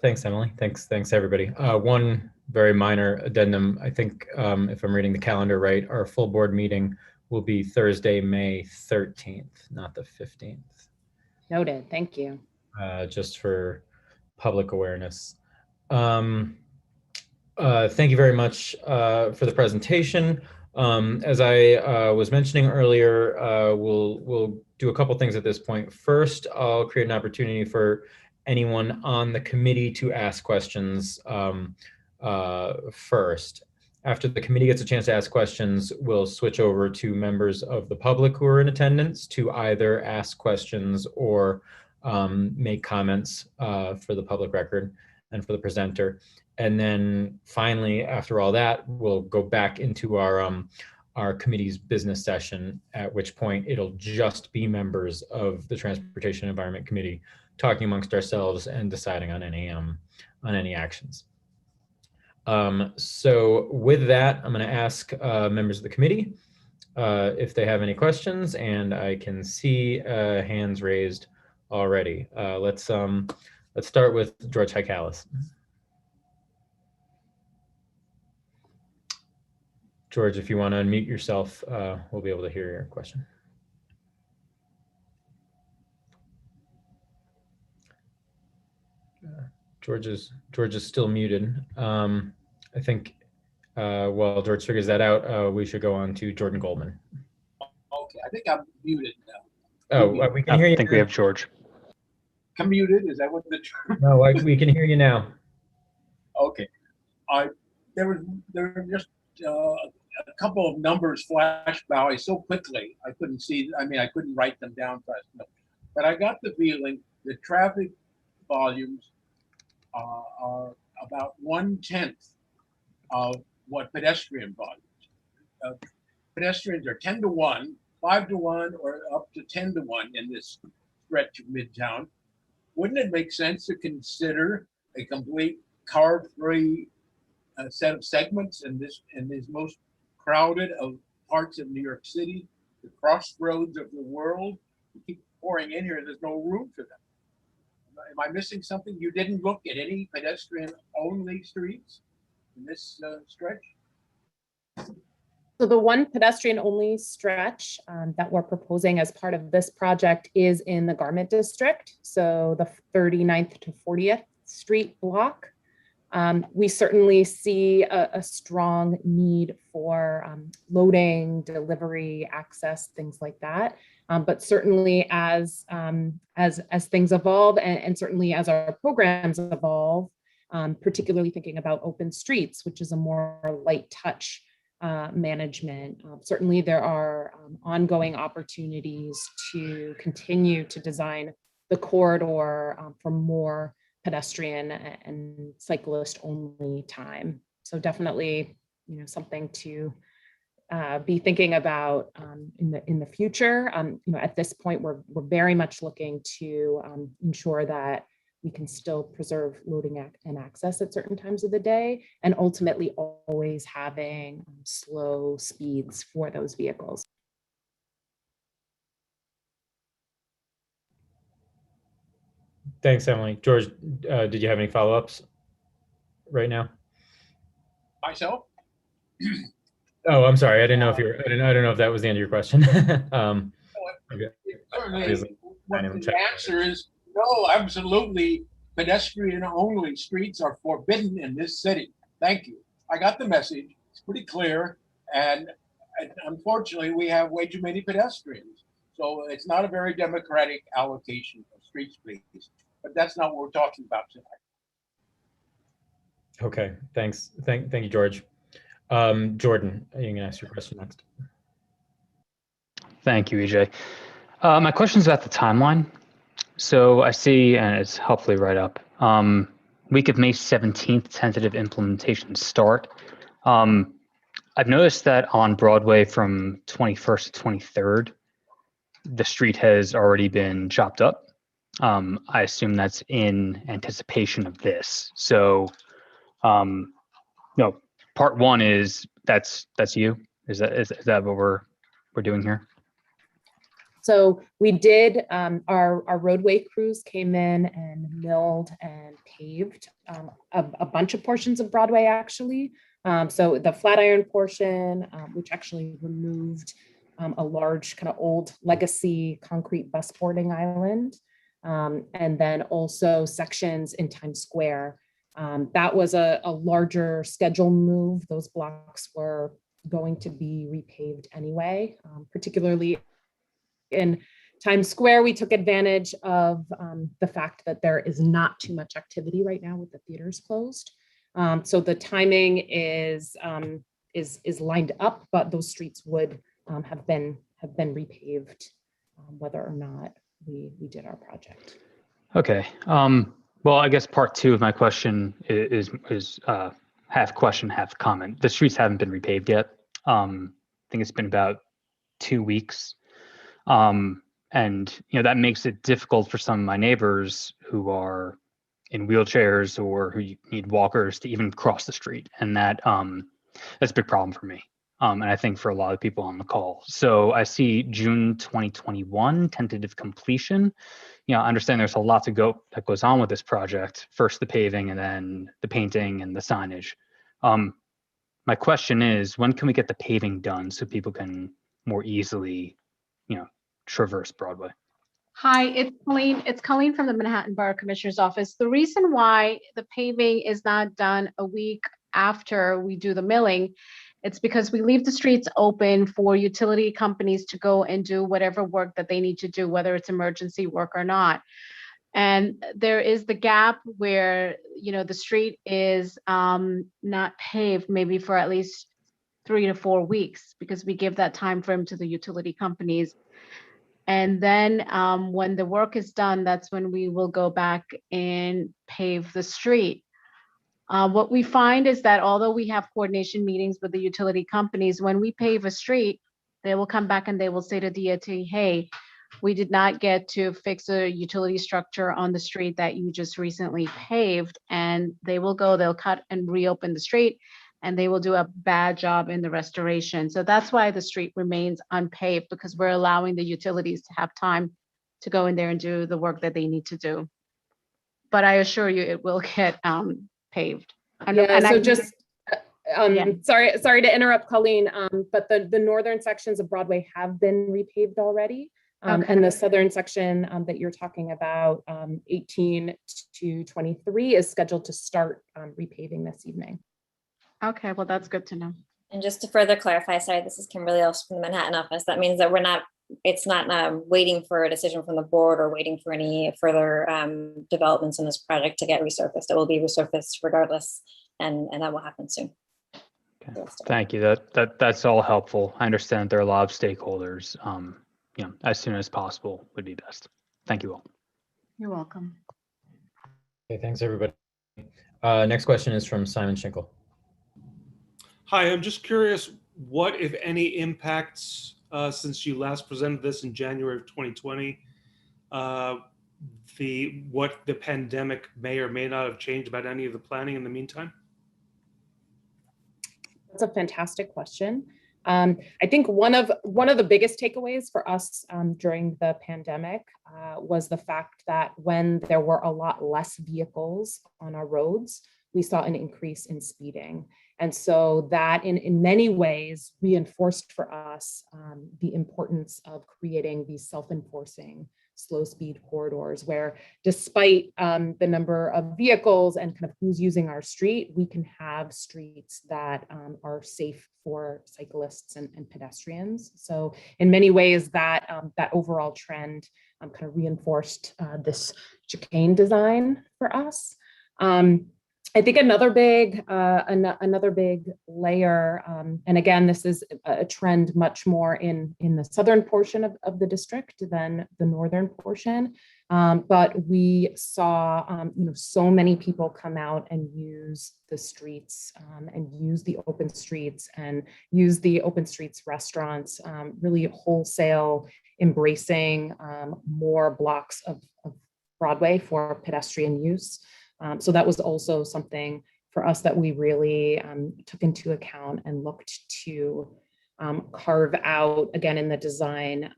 [SPEAKER 2] Thanks, Emily. Thanks everybody. One very minor addendum. I think if I'm reading the calendar right, our full board meeting will be Thursday, May 13th, not the 15th.
[SPEAKER 3] Noted. Thank you.
[SPEAKER 2] Just for public awareness. Thank you very much for the presentation. As I was mentioning earlier, we'll do a couple things at this point. First, I'll create an opportunity for anyone on the committee to ask questions first. After the committee gets a chance to ask questions, we'll switch over to members of the public who are in attendance to either ask questions or make comments for the public record and for the presenter. And then finally, after all that, we'll go back into our committee's business session, at which point it'll just be members of the Transportation and Environment Committee talking amongst ourselves and deciding on any actions. So with that, I'm going to ask members of the committee if they have any questions, and I can see hands raised already. Let's start with George Hykalis. George, if you want to unmute yourself, we'll be able to hear your question. George is still muted. I think while George figures that out, we should go on to Jordan Goldman.
[SPEAKER 5] Okay, I think I'm muted now.
[SPEAKER 2] Oh, we can hear you.
[SPEAKER 6] I think we have George.
[SPEAKER 5] I'm muted. Is that what the term?
[SPEAKER 2] No, we can hear you now.
[SPEAKER 5] Okay. There were just a couple of numbers flashed by so quickly I couldn't see. I mean, I couldn't write them down fast enough. But I got the feeling the traffic volumes are about 1/10 of what pedestrian volumes. Pedestrians are 10 to 1 5-to-1 or up to 10-to-1 in this stretch of Midtown, wouldn't it make sense to consider a complete car-free set of segments in these most crowded of parts of New York City, the crossroads of the world? You keep pouring in here, there's no room for them. Am I missing something? You didn't look at any pedestrian-only streets in this stretch?
[SPEAKER 3] So the one pedestrian-only stretch that we're proposing as part of this project is in the Garment District, so the 39th to 40th Street block. We certainly see a strong need for loading, delivery, access, things like that. But certainly as things evolve and certainly as our programs evolve, particularly thinking about open streets, which is a more light touch management. Certainly there are ongoing opportunities to continue to design the corridor for more pedestrian and cyclist only time. So definitely, something to be thinking about in the future. At this point, we're very much looking to ensure that we can still preserve loading and access at certain times of the day, and ultimately always having slow speeds for those vehicles.
[SPEAKER 2] Thanks, Emily. George, did you have any follow-ups right now?
[SPEAKER 5] Myself?
[SPEAKER 2] Oh, I'm sorry. I didn't know if you're. I don't know if that was the end of your question. Okay.
[SPEAKER 5] Certainly, the answer is no. Absolutely, pedestrian-only streets are forbidden in this city. Thank you. I got the message. It's pretty clear, and unfortunately, we have way too many pedestrians. So it's not a very democratic allocation of street space. But that's not what we're talking about tonight.
[SPEAKER 2] Okay. Thanks. Thank you, George. Jordan, you can ask your question next.
[SPEAKER 6] Thank you, EJ. My question is about the timeline. So I see, and it's hopefully right up, week of May 17th, tentative implementation start. I've noticed that on Broadway from 21st to 23rd, the street has already been chopped up. I assume that's in anticipation of this. So, no, part one is that's you. Is that what we're doing here?
[SPEAKER 3] So we did, our roadway crews came in and milled and paved a bunch of portions of Broadway, actually. So the Flatiron portion, which actually removed a large kind of old legacy concrete bus boarding island. And then also sections in Times Square. That was a larger schedule move. Those blocks were going to be repaved anyway, particularly in Times Square. We took advantage of the fact that there is not too much activity right now with the theaters closed. So the timing is lined up, but those streets would have been repaved whether or not we did our project.
[SPEAKER 6] Okay. Well, I guess part two of my question is half question, half comment. The streets haven't been repaved yet. I think it's been about 2 weeks. And that makes it difficult for some of my neighbors who are in wheelchairs or who need walkers to even cross the street. And that's a big problem for me. And I think for a lot of people on the call. So I see June 2021 tentative completion. I understand there's a lot that goes on with this project. First the paving and then the painting and the signage. My question is, when can we get the paving done so people can more easily, traverse Broadway?
[SPEAKER 7] Hi, it's Colleen. It's Colleen from the Manhattan Borough Commissioner's Office. The reason why the paving is not done a week after we do the milling, it's because we leave the streets open for utility companies to go and do whatever work that they need to do, whether it's emergency work or not. And there is the gap where, the street is not paved maybe for at least 3 to 4 weeks, because we give that time frame to the utility companies. And then when the work is done, that's when we will go back and pave the street. What we find is that although we have coordination meetings with the utility companies, when we pave a street, they will come back and they will say to DOT, hey, we did not get to fix a utility structure on the street that you just recently paved. And they will go, they'll cut and reopen the street, and they will do a bad job in the restoration. So that's why the street remains unpaved, because we're allowing the utilities to have time to go in there and do the work that they need to do. But I assure you, it will get paved.
[SPEAKER 3] Sorry to interrupt, Colleen, but the northern sections of Broadway have been repaved already. And the southern section that you're talking about, 18 to 23, is scheduled to start repaving this evening.
[SPEAKER 7] Okay, well, that's good to know.
[SPEAKER 8] And just to further clarify, sorry, this is Kimberly Elsh from the Manhattan office. That means that it's not waiting for a decision from the board or waiting for any further developments in this project to get resurfaced. It will be resurfaced regardless, and that will happen soon.
[SPEAKER 6] Okay. Thank you. That's all helpful. I understand there are a lot of stakeholders. As soon as possible would be best. Thank you all.
[SPEAKER 7] You're welcome.
[SPEAKER 2] Okay, thanks everybody. Next question is from Simon Schinkel.
[SPEAKER 9] Hi, I'm just curious, what, if any, impacts since you last presented this in January of 2020, what the pandemic may or may not have changed about any of the planning in the meantime?
[SPEAKER 3] That's a fantastic question. I think one of the biggest takeaways for us during the pandemic was the fact that when there were a lot less vehicles on our roads, we saw an increase in speeding. And so that in many ways reinforced for us the importance of creating these self-enforcing slow speed corridors where, despite the number of vehicles and kind of who's using our street, we can have streets that are safe for cyclists and pedestrians. So in many ways that overall trend kind of reinforced this chicane design for us. I think another big layer, and again, this is a trend much more in the southern portion of the district than the northern portion, but we saw so many people come out and use the streets and use the open streets restaurants, really wholesale embracing more blocks of Broadway for pedestrian use. So that was also something for us that we really took into account and looked to carve out, again, in the design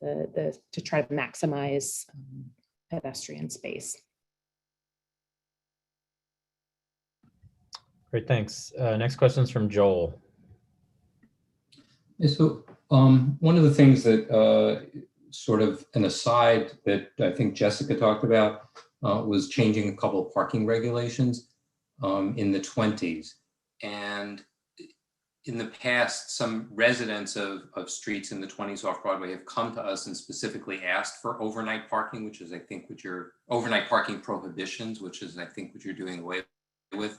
[SPEAKER 3] to try to maximize pedestrian space.
[SPEAKER 2] Great, thanks. Next question is from Joel.
[SPEAKER 10] Yeah, so one of the things that sort of an aside that I think Jessica talked about was changing a couple of parking regulations in the 20s. And in the past, some residents of streets in the 20s off Broadway have come to us and specifically asked for overnight parking, which is, I think, overnight parking prohibitions, which is, I think, what you're doing away with.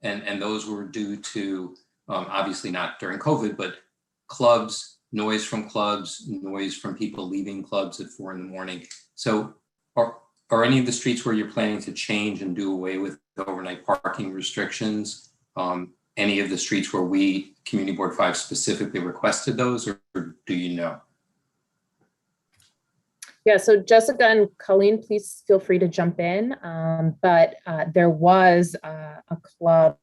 [SPEAKER 10] And those were due to, obviously not during COVID, but clubs, noise from clubs, noise from people leaving clubs at 4 a.m. So are any of the streets where you're planning to change and do away with overnight parking restrictions, any of the streets where we, Community Board 5, specifically requested those, or do you know?
[SPEAKER 3] Yeah, so Jessica and Colleen, please feel free to jump in. But there was a club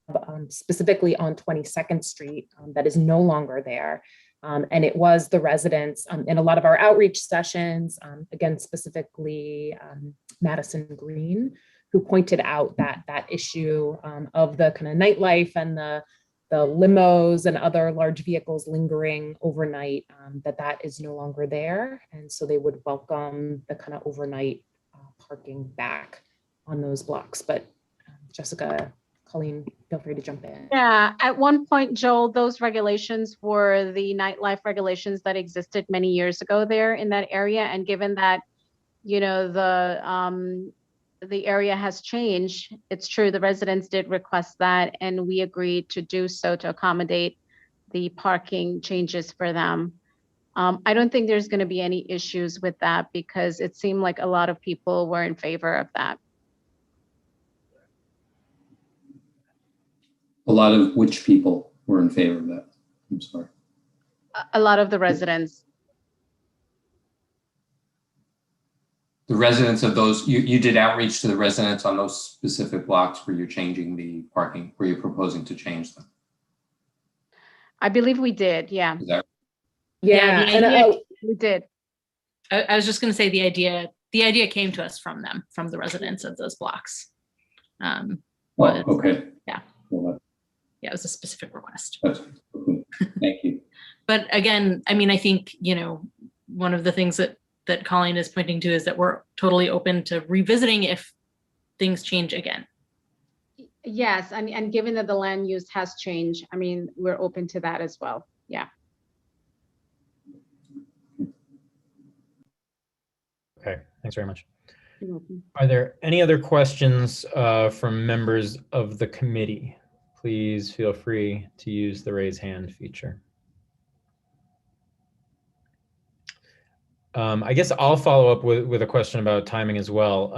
[SPEAKER 3] specifically on 22nd Street that is no longer there. And it was the residents in a lot of our outreach sessions, again, specifically Madison Green, who pointed out that issue of the kind of nightlife and the limos and other large vehicles lingering overnight, that is no longer there. And so they would welcome the kind of overnight parking back on those blocks. But Jessica, Colleen, feel free to jump in.
[SPEAKER 7] Yeah, at one point, Joel, those regulations were the nightlife regulations that existed many years ago there in that area. And given that, the area has changed, it's true, the residents did request that, and we agreed to do so to accommodate the parking changes for them. I don't think there's going to be any issues with that because it seemed like a lot of people were in favor of that.
[SPEAKER 10] A lot of which people were in favor of that? I'm sorry.
[SPEAKER 7] A lot of the residents.
[SPEAKER 10] The residents of those, you did outreach to the residents on those specific blocks where you're changing the parking, where you're proposing to change them.
[SPEAKER 7] I believe we did, yeah.
[SPEAKER 10] Is that
[SPEAKER 3] Yeah,
[SPEAKER 1] the
[SPEAKER 3] and
[SPEAKER 1] idea-
[SPEAKER 7] We did.
[SPEAKER 1] I was just going to say the idea came to us from them, from the residents of those blocks.
[SPEAKER 10] well, okay.
[SPEAKER 1] Yeah.
[SPEAKER 10] Well,
[SPEAKER 1] Yeah, it was a specific request.
[SPEAKER 10] that's okay. Thank you.
[SPEAKER 1] But again, I mean, I think, you know, one of the things that Colleen is pointing to is that we're totally open to revisiting if things change again.
[SPEAKER 7] Yes, and given that the land use has changed, I mean, we're open to that as well. Yeah.
[SPEAKER 2] Okay, thanks very much.
[SPEAKER 7] You're welcome.
[SPEAKER 2] Are there any other questions from members of the committee? Please feel free to use the raise hand feature. I guess I'll follow up with a question about timing as well.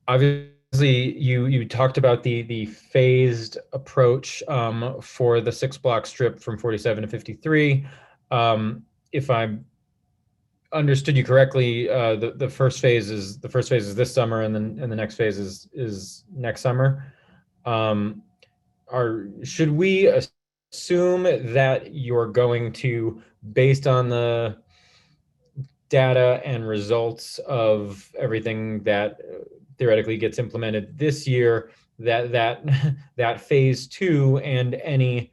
[SPEAKER 2] Obviously, you talked about the phased approach for the 6-block strip from 47 to 53. If I understood you correctly, the first phase is this summer, and then the next phase is next summer. Should we assume that you're going to, based on the data and results of everything that theoretically gets implemented this year, that phase 2 and any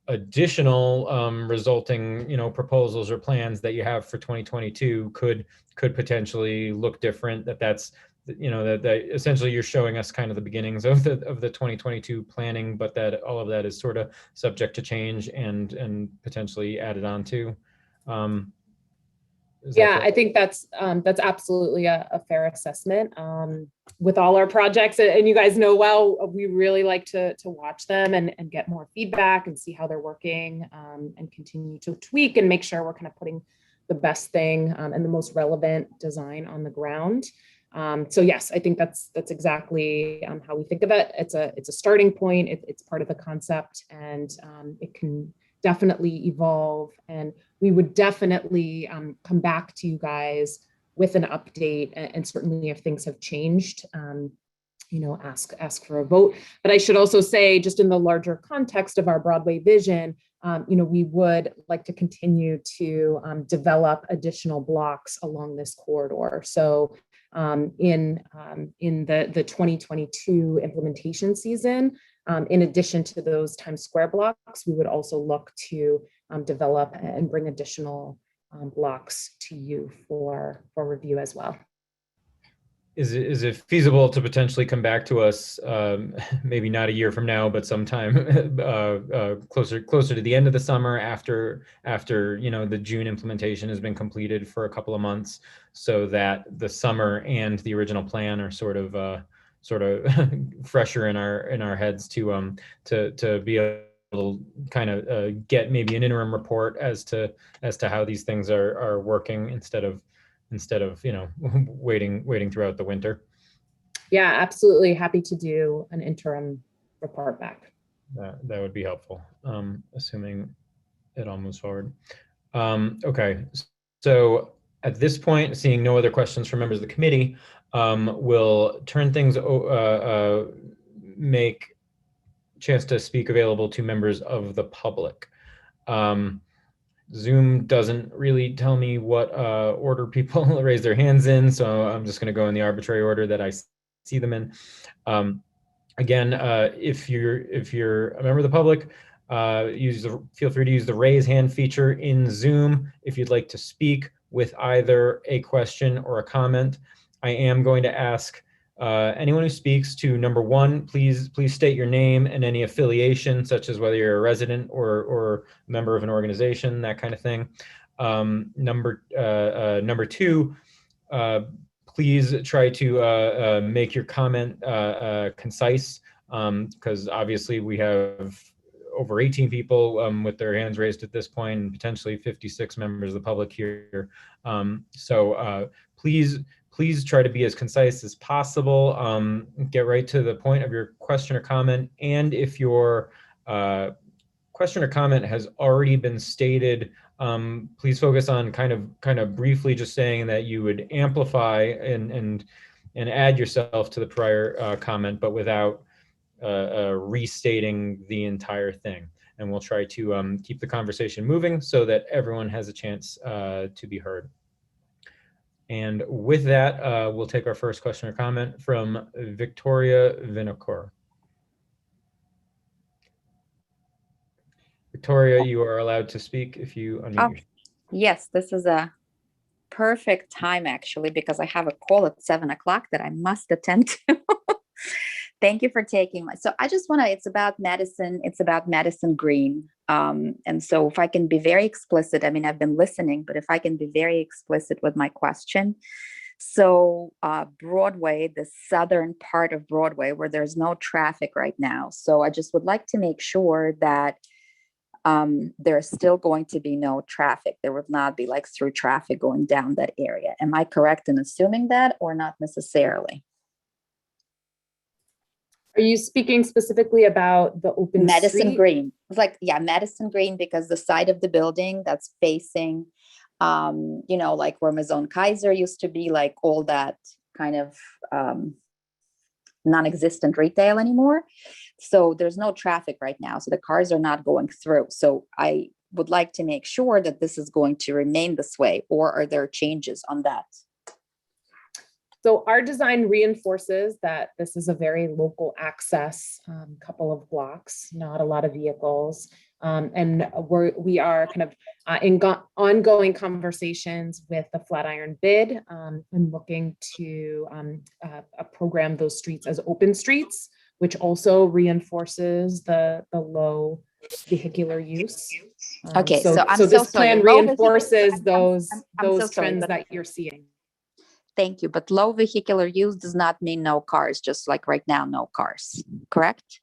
[SPEAKER 2] additional resulting, you know, proposals or plans that you have for 2022 could potentially look different? That's, you know, that essentially you're showing us kind of the beginnings of the 2022 planning, but that all of that is sort of subject to change and potentially added on to.
[SPEAKER 3] Yeah, I think that's absolutely a fair assessment. With all our projects, and you guys know well, we really like to watch them and get more feedback and see how they're working, and continue to tweak and make sure we're kind of putting the best thing and the most relevant design on the ground. So yes, I think that's exactly how we think of it. It's a starting point. It's part of the concept, and it can definitely evolve. And we would definitely come back to you guys with an update, and certainly if things have changed, you know, ask for a vote. But I should also say, just in the larger context of our Broadway vision, you know, we would like to continue to develop additional blocks along this corridor. So in the 2022 implementation season, in addition to those Times Square blocks, we would also look to develop and bring additional blocks to you for review as well.
[SPEAKER 2] Is it feasible to potentially come back to us, maybe not a year from now, but sometime closer to the end of the summer, after you know, the June implementation has been completed for a couple of months, so that the summer and the original plan are sort of fresher in our heads to be able to kind of get maybe an interim report as to how these things are working, instead of you know, waiting throughout the winter?
[SPEAKER 3] Yeah, absolutely. Happy to do an interim report back.
[SPEAKER 2] That would be helpful, assuming it all moves forward. Okay, so at this point, seeing no other questions from members of the committee, we'll turn things, make chance to speak available to members of the public. Zoom doesn't really tell me what order people raise their hands in, so I'm just going to go in the arbitrary order that I see them in. Again, if you're a member of the public, feel free to use the raise hand feature in Zoom if you'd like to speak with either a question or a comment. I am going to ask anyone who speaks to, number one, please state your name and any affiliation, such as whether you're a resident or member of an organization, that kind of thing. Number two, please try to make your comment concise, because obviously we have over 18 people with their hands raised at this point, and potentially 56 members of the public here. So please try to be as concise as possible. Get right to the point of your question or comment. And if you're question or comment has already been stated, please focus on kind of briefly just saying that you would amplify and add yourself to the prior comment, but without restating the entire thing. And we'll try to keep the conversation moving so that everyone has a chance to be heard. And with that, we'll take our first question or comment from Victoria Vinokur. Victoria, you are allowed to speak if you unmute yourself.
[SPEAKER 11] Yes, this is a perfect time actually, because I have a call at 7 o'clock that I must attend to. Thank you for taking my, so I just want to, it's about Madison Green. And so if I can be very explicit, I mean, I've been listening, but if I can be very explicit with my question. So Broadway, the southern part of Broadway where there's no traffic right now. So I just would like to make sure that there's still going to be no traffic. There would not be like through traffic going down that area. Am I correct in assuming that or not necessarily?
[SPEAKER 3] Are you speaking specifically about the open
[SPEAKER 11] Madison
[SPEAKER 3] street?
[SPEAKER 11] Green. It's like, yeah, Madison Green, because the side of the building that's facing, you know, like where Maison Kaiser used to be, like all that kind of non-existent retail anymore. So there's no traffic right now. So the cars are not going through. So I would like to make sure that this is going to remain this way, or are there changes on that?
[SPEAKER 3] So our design reinforces that this is a very local access, couple of blocks, not a lot of vehicles. And we are kind of in ongoing conversations with the Flatiron bid and looking to program those streets as open streets, which also reinforces the low vehicular use.
[SPEAKER 11] Okay, so I'm
[SPEAKER 3] so this
[SPEAKER 11] so sorry.
[SPEAKER 3] plan
[SPEAKER 11] Low
[SPEAKER 3] reinforces
[SPEAKER 11] vehicular- I'm so
[SPEAKER 3] those
[SPEAKER 11] sorry,
[SPEAKER 3] trends
[SPEAKER 11] but-
[SPEAKER 3] that you're seeing.
[SPEAKER 11] Thank you. But low vehicular use does not mean no cars, just like right now, no cars, correct?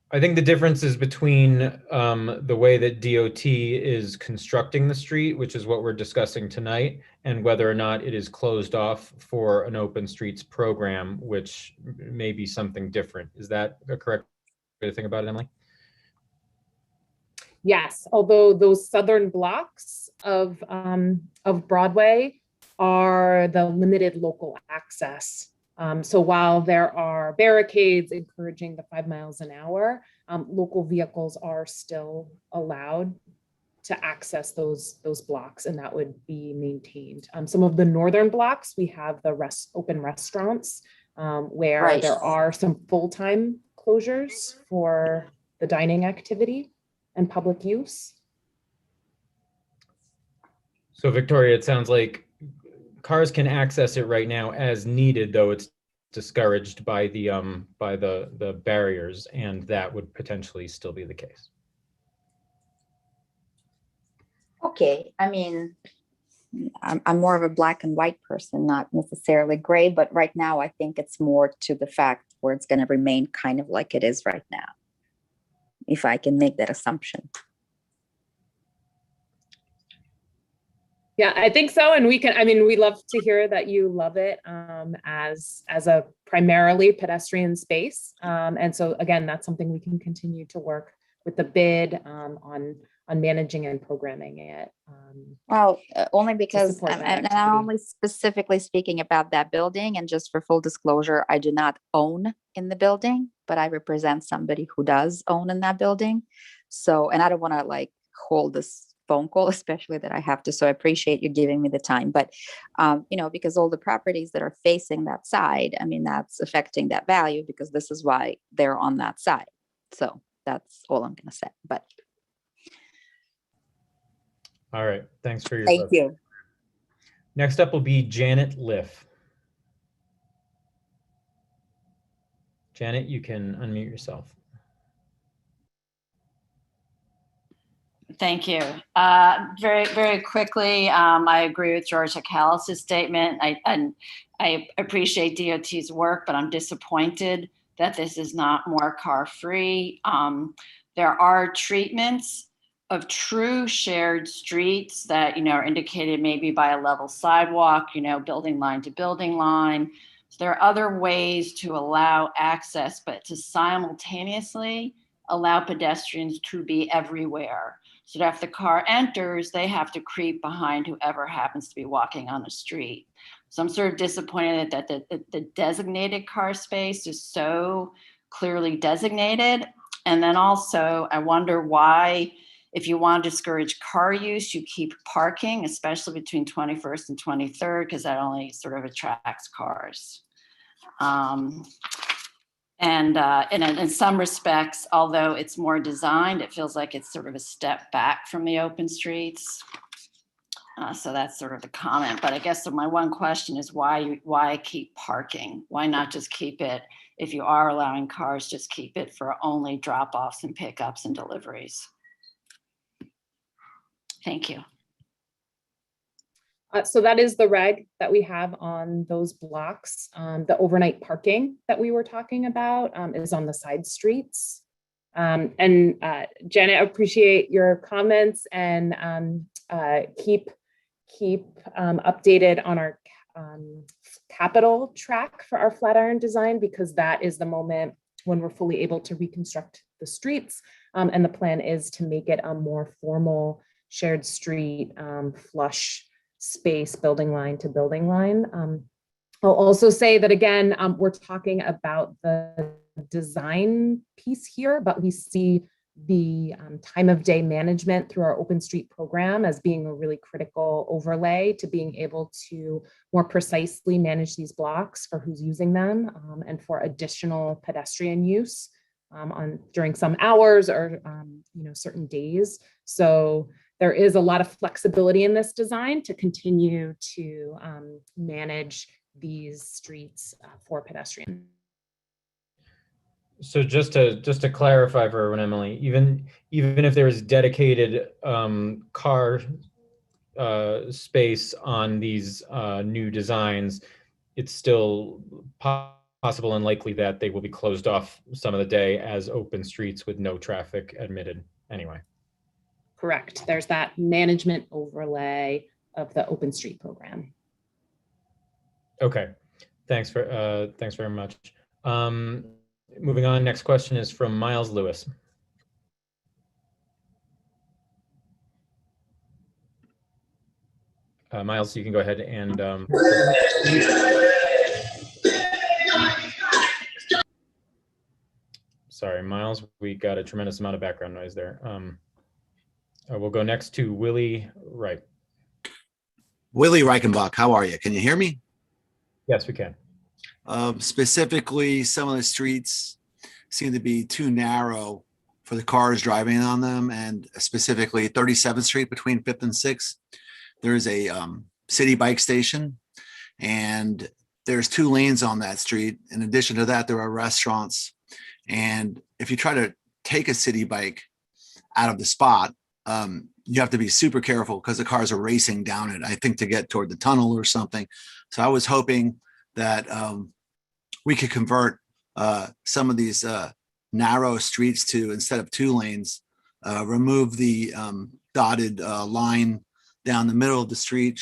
[SPEAKER 2] I think the difference is between the way that DOT is constructing the street, which is what we're discussing tonight, and whether or not it is closed off for an open streets program, which may be something different. Is that a correct way to think about it, Emily?
[SPEAKER 3] Yes, although those southern blocks of Broadway are the limited local access. So while there are barricades encouraging the 5 miles an hour, local vehicles are still allowed to access those blocks, and that would be maintained. Some of the northern blocks, we have the open restaurants where
[SPEAKER 11] Right.
[SPEAKER 3] there are some full-time closures for the dining activity and public use.
[SPEAKER 2] So Victoria, it sounds like cars can access it right now as needed, though it's discouraged by the barriers, and that would potentially still be the case.
[SPEAKER 11] Okay, I mean, I'm more of a black and white person, not necessarily gray, but right now I think it's more to the fact where it's going to remain kind of like it is right now, if I can make that assumption.
[SPEAKER 3] Yeah, I think so. And we love to hear that you love it as a primarily pedestrian space. And so again, that's something we can continue to work with the bid on managing and programming it.
[SPEAKER 11] Well, only because
[SPEAKER 3] support that
[SPEAKER 11] I'm
[SPEAKER 3] activity.
[SPEAKER 11] only specifically speaking about that building, and just for full disclosure, I do not own in the building, but I represent somebody who does own in that building. So, and I don't want to like hold this phone call, especially that I have to. So I appreciate you giving me the time, but because all the properties that are facing that side, I mean, that's affecting that value because this is why they're on that side. So that's all I'm going to say, but.
[SPEAKER 2] All right, thanks for your
[SPEAKER 11] Thank you.
[SPEAKER 2] Next up will be Janet Liff. Janet, you can unmute yourself.
[SPEAKER 12] Thank you. Very, very quickly, I agree with Georgia Callis's statement. I appreciate DOT's work, but I'm disappointed that this is not more car-free. There are treatments of true shared streets that, are indicated maybe by a level sidewalk, building line to building line. So there are other ways to allow access, but to simultaneously allow pedestrians to be everywhere. So that if the car enters, they have to creep behind whoever happens to be walking on the street. So I'm sort of disappointed that the designated car space is so clearly designated. And then also, I wonder why, if you want to discourage car use, you keep parking, especially between 21st and 23rd, because that only sort of attracts cars. And in some respects, although it's more designed, it feels like it's sort of a step back from the open streets. So that's sort of the comment. But I guess my one question is why keep parking? Why not just keep it, if you are allowing cars, just keep it for only drop-offs and pickups and deliveries? Thank you.
[SPEAKER 3] So that is the reg that we have on those blocks. The overnight parking that we were talking about is on the side streets. And Janet, I appreciate your comments, and keep updated on our capital track for our Flatiron design, because that is the moment when we're fully able to reconstruct the streets. And the plan is to make it a more formal shared street, flush space, building line to building line. I'll also say that, again, we're talking about the design piece here, but we see the time of day management through our open street program as being a really critical overlay to being able to more precisely manage these blocks for who's using them, and for additional pedestrian use during some hours or certain days. So there is a lot of flexibility in this design to continue to manage these streets for pedestrians.
[SPEAKER 2] So just to clarify for everyone, Emily, even if there's dedicated car space on these new designs, it's still possible and likely that they will be closed off some of the day as open streets with no traffic admitted anyway.
[SPEAKER 3] Correct. There's that management overlay of the open street program.
[SPEAKER 2] Okay, thanks very much. Moving on, next question is from Miles Lewis. Miles, you can go ahead and sorry, Miles, we got a tremendous amount of background noise there. We'll go next to Willie Wright.
[SPEAKER 13] Willie Reichenbach, how are you? Can you hear me?
[SPEAKER 2] Yes, we can.
[SPEAKER 13] Specifically, some of the streets seem to be too narrow for the cars driving on them, and specifically 37th Street between 5th and 6th. There's a city bike station, and there's 2 lanes on that street. In addition to that, there are restaurants. And if you try to take a city bike out of the spot, you have to be super careful because the cars are racing down it, I think, to get toward the tunnel or something. So I was hoping that we could convert some of these narrow streets to, instead of 2 lanes, remove the dotted line down the middle of the street,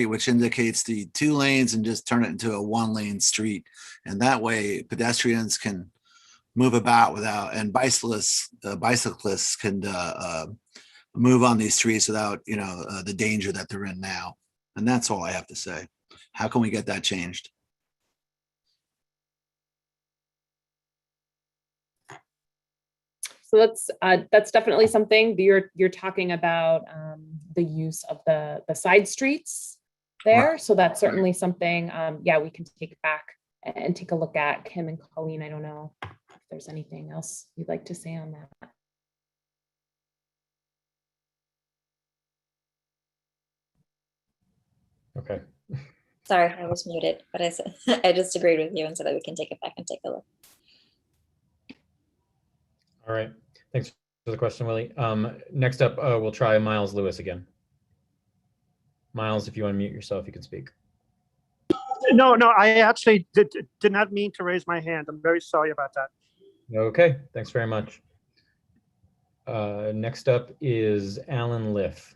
[SPEAKER 13] which indicates the 2 lanes, and just turn it into a 1-lane street. And that way pedestrians can move about without, and bicyclists can move on these streets without, the danger that they're in now. And that's all I have to say. How can we get that changed?
[SPEAKER 3] So that's definitely something. You're talking about the use of the side streets there. Right. So that's certainly something, we can take back and take a look at. Kim and Colleen, I don't know if there's anything else you'd like to say on that.
[SPEAKER 2] Okay.
[SPEAKER 8] Sorry, I was muted, but I just agreed with you and said that we can take it back and take a look.
[SPEAKER 2] All right, thanks for the question, Willie. Next up, we'll try Miles Lewis again. Miles, if you want to mute yourself, you can speak.
[SPEAKER 14] No, I actually did not mean to raise my hand. I'm very sorry about that.
[SPEAKER 2] Okay, thanks very much. Next up is Alan Liff.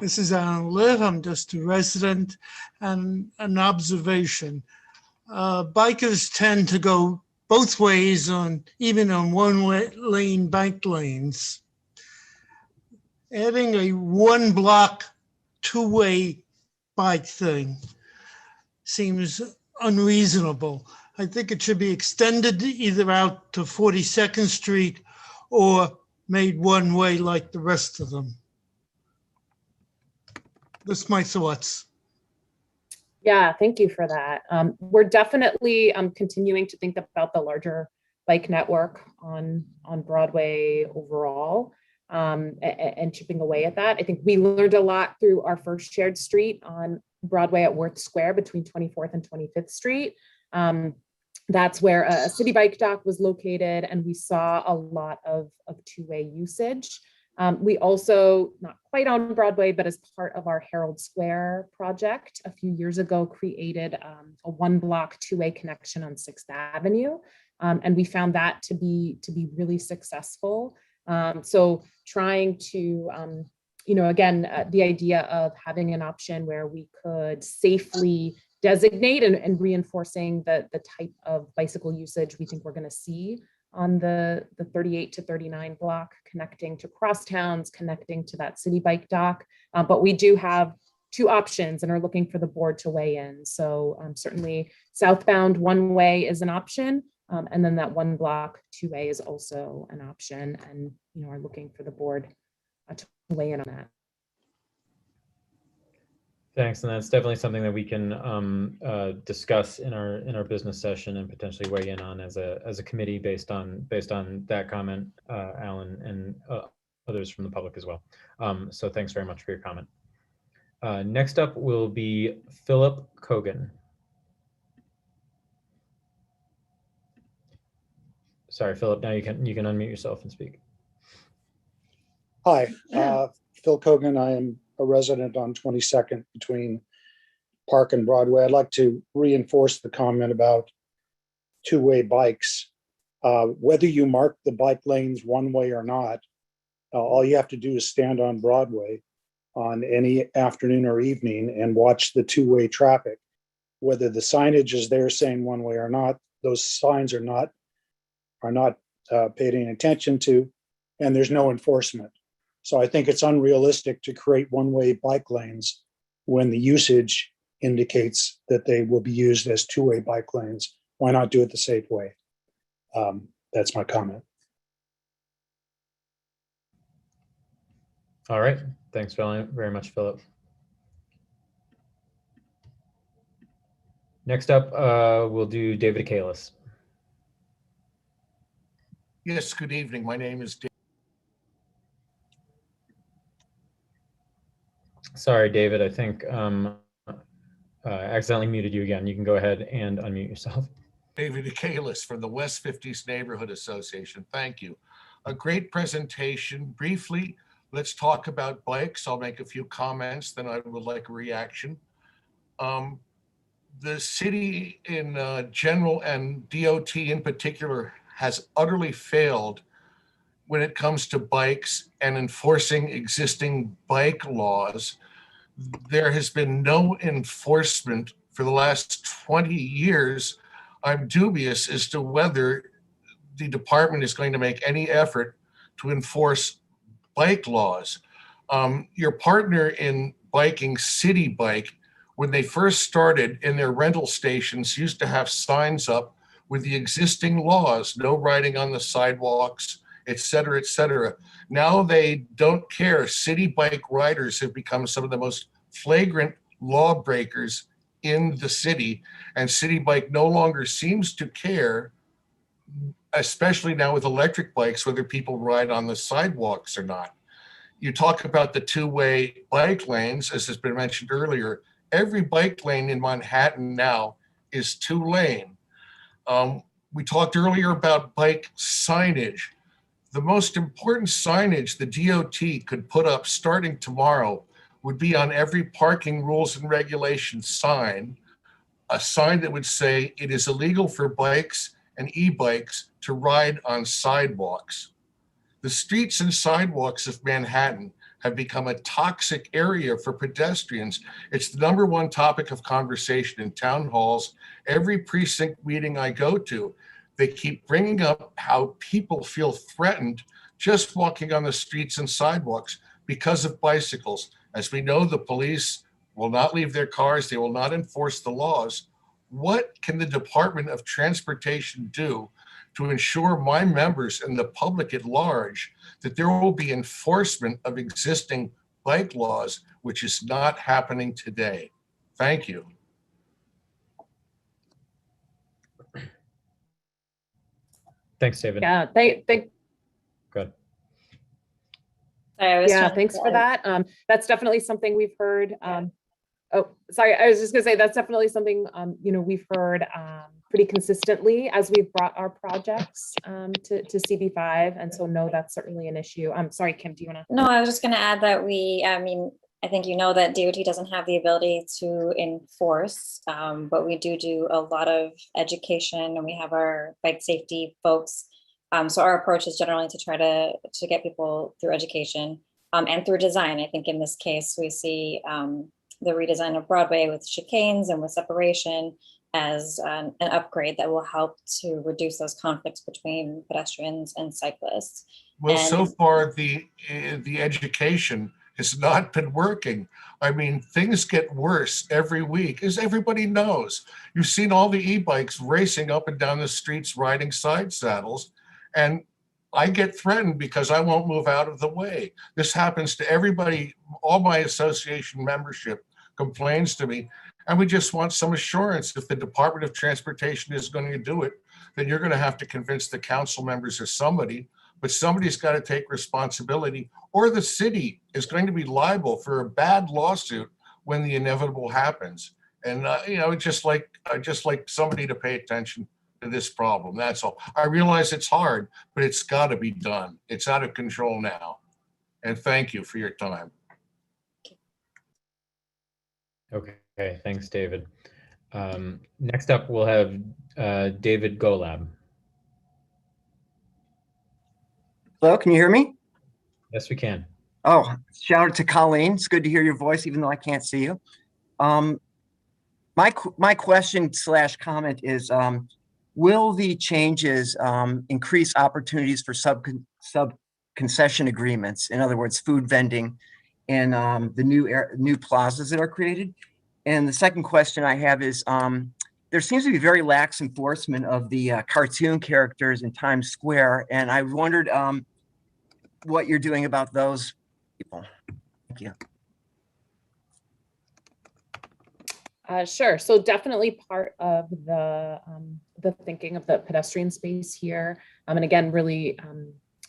[SPEAKER 15] This is Alan Liff. I'm just a resident, and an observation. bikers tend to go both ways even on one-lane bike lanes. Adding a one-block, two-way bike thing seems unreasonable. I think it should be extended either out to 42nd Street or made one way like the rest of them. That's my thoughts.
[SPEAKER 3] Yeah, thank you for that. We're definitely continuing to think about the larger bike network on Broadway overall, and chipping away at that. I think we learned a lot through our first shared street on Broadway at Worth Square between 24th and 25th Street. That's where a city bike dock was located, and we saw a lot of two-way usage. We also, not quite on Broadway, but as part of our Herald Square project a few years ago, created a one-block two-way connection on 6th Avenue. And we found that to be really successful. So trying to, again, the idea of having an option where we could safely designate and reinforcing the type of bicycle usage we think we're going to see on the 38 to 39 block, connecting to crosstowns, connecting to that city bike dock. But we do have two options and are looking for the board to weigh in. So certainly southbound one way is an option. And then that one block two way is also an option, and are looking for the board to weigh in on that.
[SPEAKER 2] Thanks, and that's definitely something that we can discuss in our business session and potentially weigh in on as a committee based on that comment, Alan, and others from the public as well. So thanks very much for your comment. Next up will be Philip Kogan. Sorry, Philip. Now you can unmute yourself and speak.
[SPEAKER 16] Hi, Phil Kogan. I am a resident on 22nd between Park and Broadway. I'd like to reinforce the comment about two-way bikes. Whether you mark the bike lanes one way or not, all you have to do is stand on Broadway on any afternoon or evening and watch the two-way traffic. Whether the signage is there saying one way or not, those signs are not paid any attention to, and there's no enforcement. So I think it's unrealistic to create one-way bike lanes when the usage indicates that they will be used as two-way bike lanes. Why not do it the safe way? That's my comment.
[SPEAKER 2] All right. Thanks very much, Philip. Next up, we'll do David Kalis.
[SPEAKER 17] Yes, good evening. My name is David.
[SPEAKER 2] Sorry, David, I think accidentally muted you again. You can go ahead and unmute yourself.
[SPEAKER 17] David Kalis from the West 50s Neighborhood Association. Thank you. A great presentation. Briefly, let's talk about bikes. I'll make a few comments, then I would like a reaction. The city in general and DOT in particular has utterly failed when it comes to bikes and enforcing existing bike laws. There has been no enforcement for the last 20 years. I'm dubious as to whether the department is going to make any effort to enforce bike laws. Your partner in biking, City Bike, when they first started in their rental stations, used to have signs up with the existing laws, no riding on the sidewalks, et cetera, et cetera. Now they don't care. City bike riders have become some of the most flagrant lawbreakers in the city, and City Bike no longer seems to care, especially now with electric bikes, whether people ride on the sidewalks or not. You talk about the two-way bike lanes, as has been mentioned earlier. Every bike lane in Manhattan now is two-lane. We talked earlier about bike signage. The most important signage the DOT could put up starting tomorrow would be on every parking rules and regulations sign, a sign that would say it is illegal for bikes and e-bikes to ride on sidewalks. The streets and sidewalks of Manhattan have become a toxic area for pedestrians. It's the #1 topic of conversation in town halls. Every precinct meeting I go to, they keep bringing up how people feel threatened just walking on the streets and sidewalks because of bicycles. As we know, the police will not leave their cars. They will not enforce the laws. What can the Department of Transportation do to ensure my members and the public at large that there will be enforcement of existing bike laws, which is not happening today? Thank you.
[SPEAKER 2] Thanks, David.
[SPEAKER 3] Yeah,
[SPEAKER 2] Good.
[SPEAKER 3] Yeah, thanks for that. That's definitely something we've heard. Oh, sorry, I was just gonna say that's definitely something we've heard pretty consistently as we've brought our projects to CB5, and so no, that's certainly an issue. I'm sorry, Kim, do you want to?
[SPEAKER 8] No, I was just going to add that I think you know that DOT doesn't have the ability to enforce, but we do a lot of education, and we have our bike safety folks. So our approach is generally to try to get people through education and through design. I think in this case, we see the redesign of Broadway with chicanes and with separation as an upgrade that will help to reduce those conflicts between pedestrians and cyclists.
[SPEAKER 17] Well, so far the education has not been working. I mean, things get worse every week, as everybody knows. You've seen all the e-bikes racing up and down the streets, riding side saddles, and I get threatened because I won't move out of the way. This happens to everybody. All my association membership complains to me, and we just want some assurance. If the Department of Transportation is going to do it, then you're going to have to convince the council members or somebody, but somebody's got to take responsibility, or the city is going to be liable for a bad lawsuit when the inevitable happens. And I'd just like somebody to pay attention to this problem. That's all. I realize it's hard, but it's got to be done. It's out of control now. And thank you for your time.
[SPEAKER 2] Okay, thanks, David. Next up, we'll have David Golab.
[SPEAKER 18] Hello, can you hear me?
[SPEAKER 2] Yes, we can.
[SPEAKER 18] Oh, shout out to Colleen. It's good to hear your voice, even though I can't see you. My question / comment is, will the changes increase opportunities for sub concession agreements? In other words, food vending in the new plazas that are created? And the second question I have is, there seems to be very lax enforcement of the cartoon characters in Times Square, and I wondered what you're doing about those people. Thank you.
[SPEAKER 3] Sure. So definitely part of the thinking of the pedestrian space here, and again, really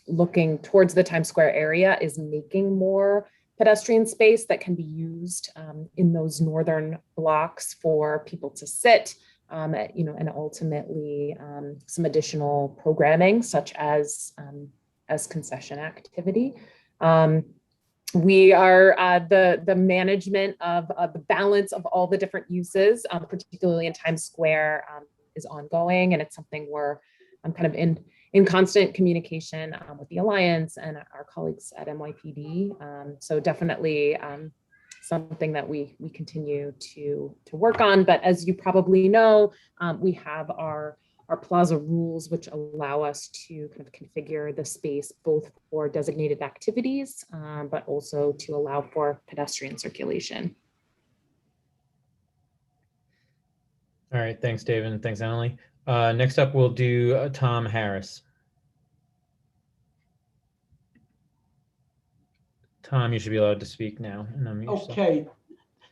[SPEAKER 3] looking towards the Times Square area, is making more pedestrian space that can be used in those northern blocks for people to sit, and ultimately some additional programming such as concession activity. We are the management of the balance of all the different uses, particularly in Times Square, is ongoing, and it's something I'm kind of in constant communication with the Alliance and our colleagues at NYPD. So definitely something that we continue to work on. But as you probably know, we have our plaza rules, which allow us to kind of configure the space both for designated activities, but also to allow for pedestrian circulation.
[SPEAKER 2] All right, thanks, David, and thanks, Emily. Next up, we'll do Tom Harris. Tom, you should be allowed to speak now. And
[SPEAKER 19] okay.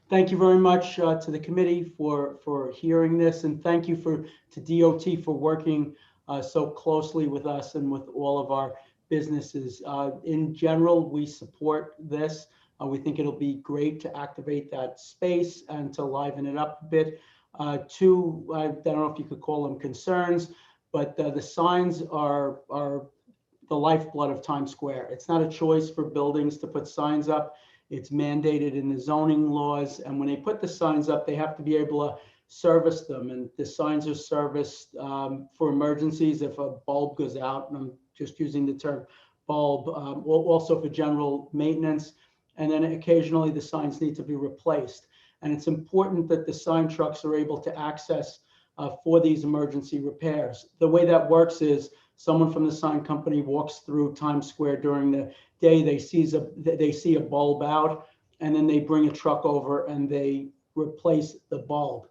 [SPEAKER 19] Thank you very much to the committee for hearing this, and thank you to DOT for working so closely with us and with all of our businesses. In general, we support this. We think it'll be great to activate that space and to liven it up a bit. Two, I don't know if you could call them concerns, but the signs are the lifeblood of Times Square. It's not a choice for buildings to put signs up. It's mandated in the zoning laws. And when they put the signs up, they have to be able to service them. And the signs are serviced for emergencies if a bulb goes out, and I'm just using the term bulb, also for general maintenance. And then occasionally the signs need to be replaced. And it's important that the sign trucks are able to access for these emergency repairs. The way that works is someone from the sign company walks through Times Square during the day, they see a bulb out, and then they bring a truck over and they replace the bulb.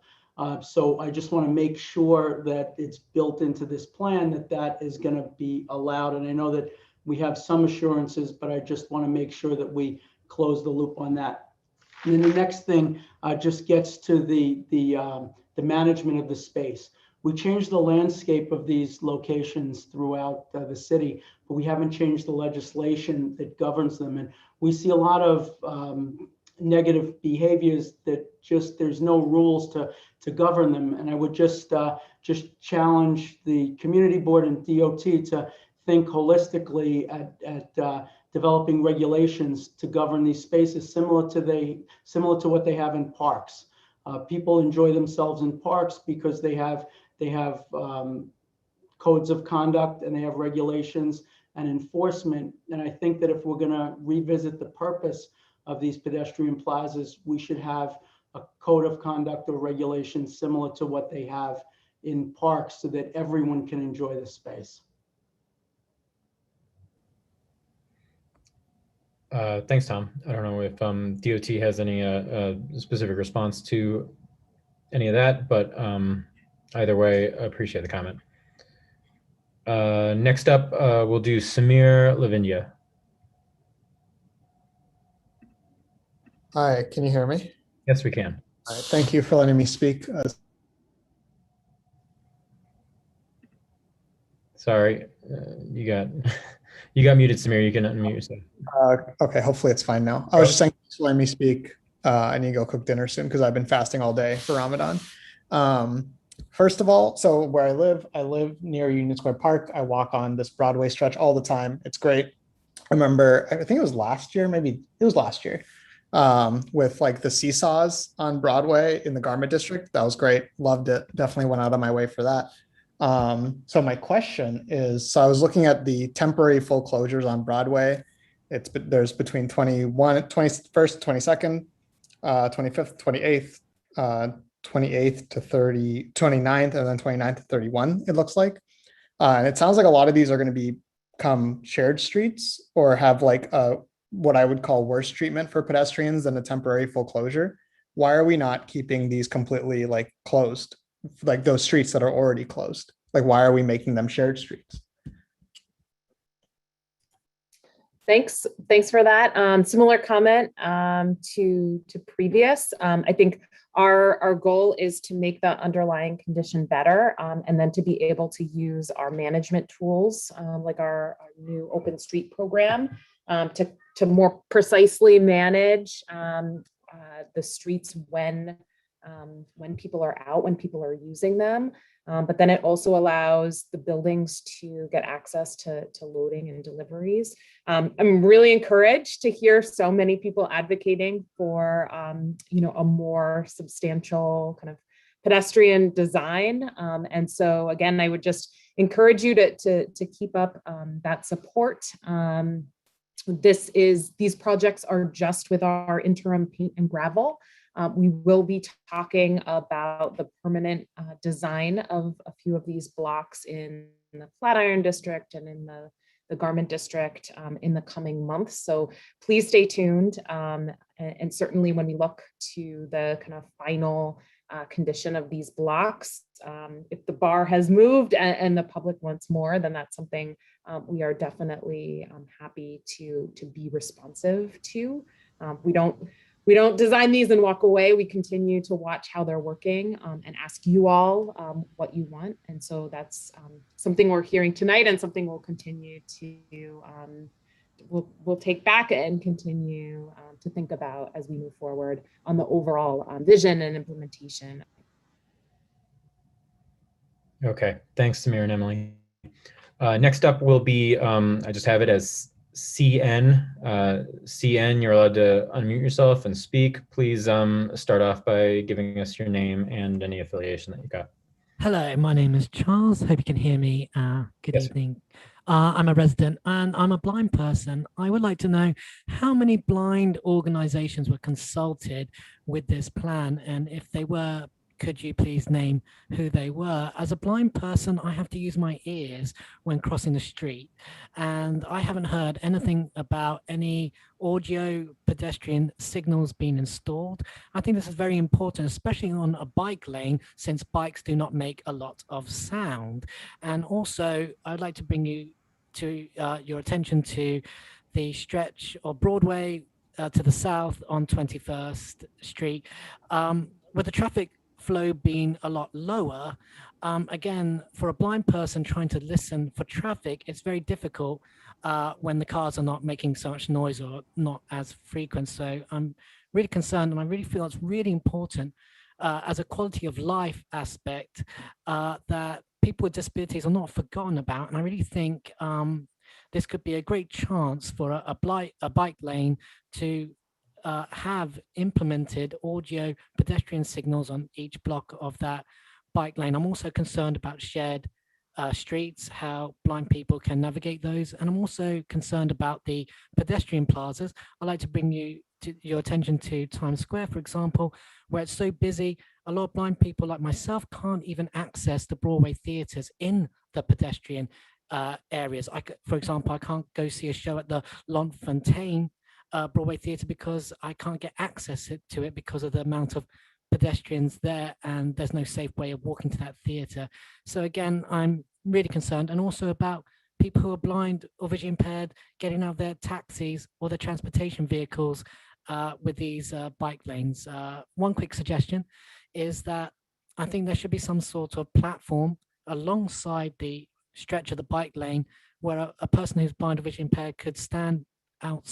[SPEAKER 19] So I just want to make sure that it's built into this plan that that is going to be allowed. And I know that we have some assurances, but I just want to make sure that we close the loop on that. And then the next thing just gets to the management of the space. We changed the landscape of these locations throughout the city, but we haven't changed the legislation that governs them. And we see a lot of negative behaviors that just there's no rules to govern them. And I would just challenge the community board and DOT to think holistically at developing regulations to govern these spaces similar to what they have in parks. People enjoy themselves in parks because they have codes of conduct and they have regulations and enforcement. And I think that if we're going to revisit the purpose of these pedestrian plazas, we should have a code of conduct or regulations similar to what they have in parks so that everyone can enjoy the space.
[SPEAKER 2] Thanks, Tom. I don't know if DOT has any specific response to any of that, but either way, I appreciate the comment. Next up, we'll do Samir Lavinia.
[SPEAKER 20] Hi, can you hear me?
[SPEAKER 2] Yes, we can.
[SPEAKER 20] All right, thank you for letting me speak.
[SPEAKER 2] Sorry, you got you got muted, Samir. You can unmute yourself.
[SPEAKER 20] Okay, hopefully it's fine now. I was just saying, thanks for letting me speak. I need to go cook dinner soon because I've been fasting all day for Ramadan. First of all, so where I live near Union Square Park. I walk on this Broadway stretch all the time. It's great. I remember, I think it was last year, maybe it was last year, with like the seesaws on Broadway in the Garment District. That was great. Loved it. Definitely went out of my way for that. So my question is, so I was looking at the temporary full closures on Broadway. There's between 21st, 22nd, 25th, 28th, 28th to 29th, and then 29th to 31, it looks like. And it sounds like a lot of these are going to become shared streets or have like what I would call worse treatment for pedestrians than a temporary full closure. Why are we not keeping these completely like closed, like those streets that are already closed? Like, why are we making them shared streets?
[SPEAKER 3] Thanks for that. Similar comment to previous. I think our goal is to make the underlying condition better, and then to be able to use our management tools, like our new open street program, to more precisely manage the streets when people are out, when people are using them. But then it also allows the buildings to get access to loading and deliveries. I'm really encouraged to hear so many people advocating for a more substantial kind of pedestrian design. And so again, I would just encourage you to keep up that support. These projects are just with our interim paint and gravel. We will be talking about the permanent design of a few of these blocks in the Flatiron district and in the Garment district in the coming months. So please stay tuned. And certainly when we look to the kind of final condition of these blocks, if the bar has moved and the public wants more, then that's something we are definitely happy to be responsive to. We don't design these and walk away. We continue to watch how they're working and ask you all what you want. And so that's something we're hearing tonight and something we'll continue to, we'll take back and continue to think about as we move forward on the overall vision and implementation.
[SPEAKER 2] Okay, thanks, Samir and Emily. Next up will be, I just have it as CN. CN, you're allowed to unmute yourself and speak. Please start off by giving us your name and any affiliation that you got.
[SPEAKER 21] Hello, my name is Charles. Hope you can hear me. Good
[SPEAKER 2] Yes,
[SPEAKER 21] evening.
[SPEAKER 19] I'm a resident and I'm a blind person. I would like to know how many blind organizations were consulted with this plan, and if they were, could you please name who they were? As a blind person, I have to use my ears when crossing the street, and I haven't heard anything about any audio pedestrian signals being installed. I think this is very important, especially on a bike lane, since bikes do not make a lot of sound. And also, I'd like to bring you to your attention to the stretch of Broadway to the south on 21st Street, with the traffic flow being a lot lower. Again, for a blind person trying to listen for traffic, it's very difficult when the cars are not making so much noise or not as frequent. So I'm really concerned, and I really feel it's really important as a quality of life aspect that people with disabilities are not forgotten about. And I really think this could be a great chance for a bike lane to have implemented audio pedestrian signals on each block of that bike lane. I'm also concerned about shared streets, how blind people can navigate those. And I'm also concerned about the pedestrian plazas. I'd like to bring your attention to Times Square, for example, where it's so busy. A lot of blind people like myself can't even access the Broadway theaters in the pedestrian areas. For example, I can't go see a show at the L'Enfontaine Broadway theater because I can't get access to it because of the amount of pedestrians there, and there's no safe way of walking to that theater. So again, I'm really concerned, and also about people who are blind or visually impaired getting out of their taxis or their transportation vehicles with these bike lanes. One quick suggestion is that I think there should be some sort of platform alongside the stretch of the bike lane where a person who's blind or visually impaired could stand out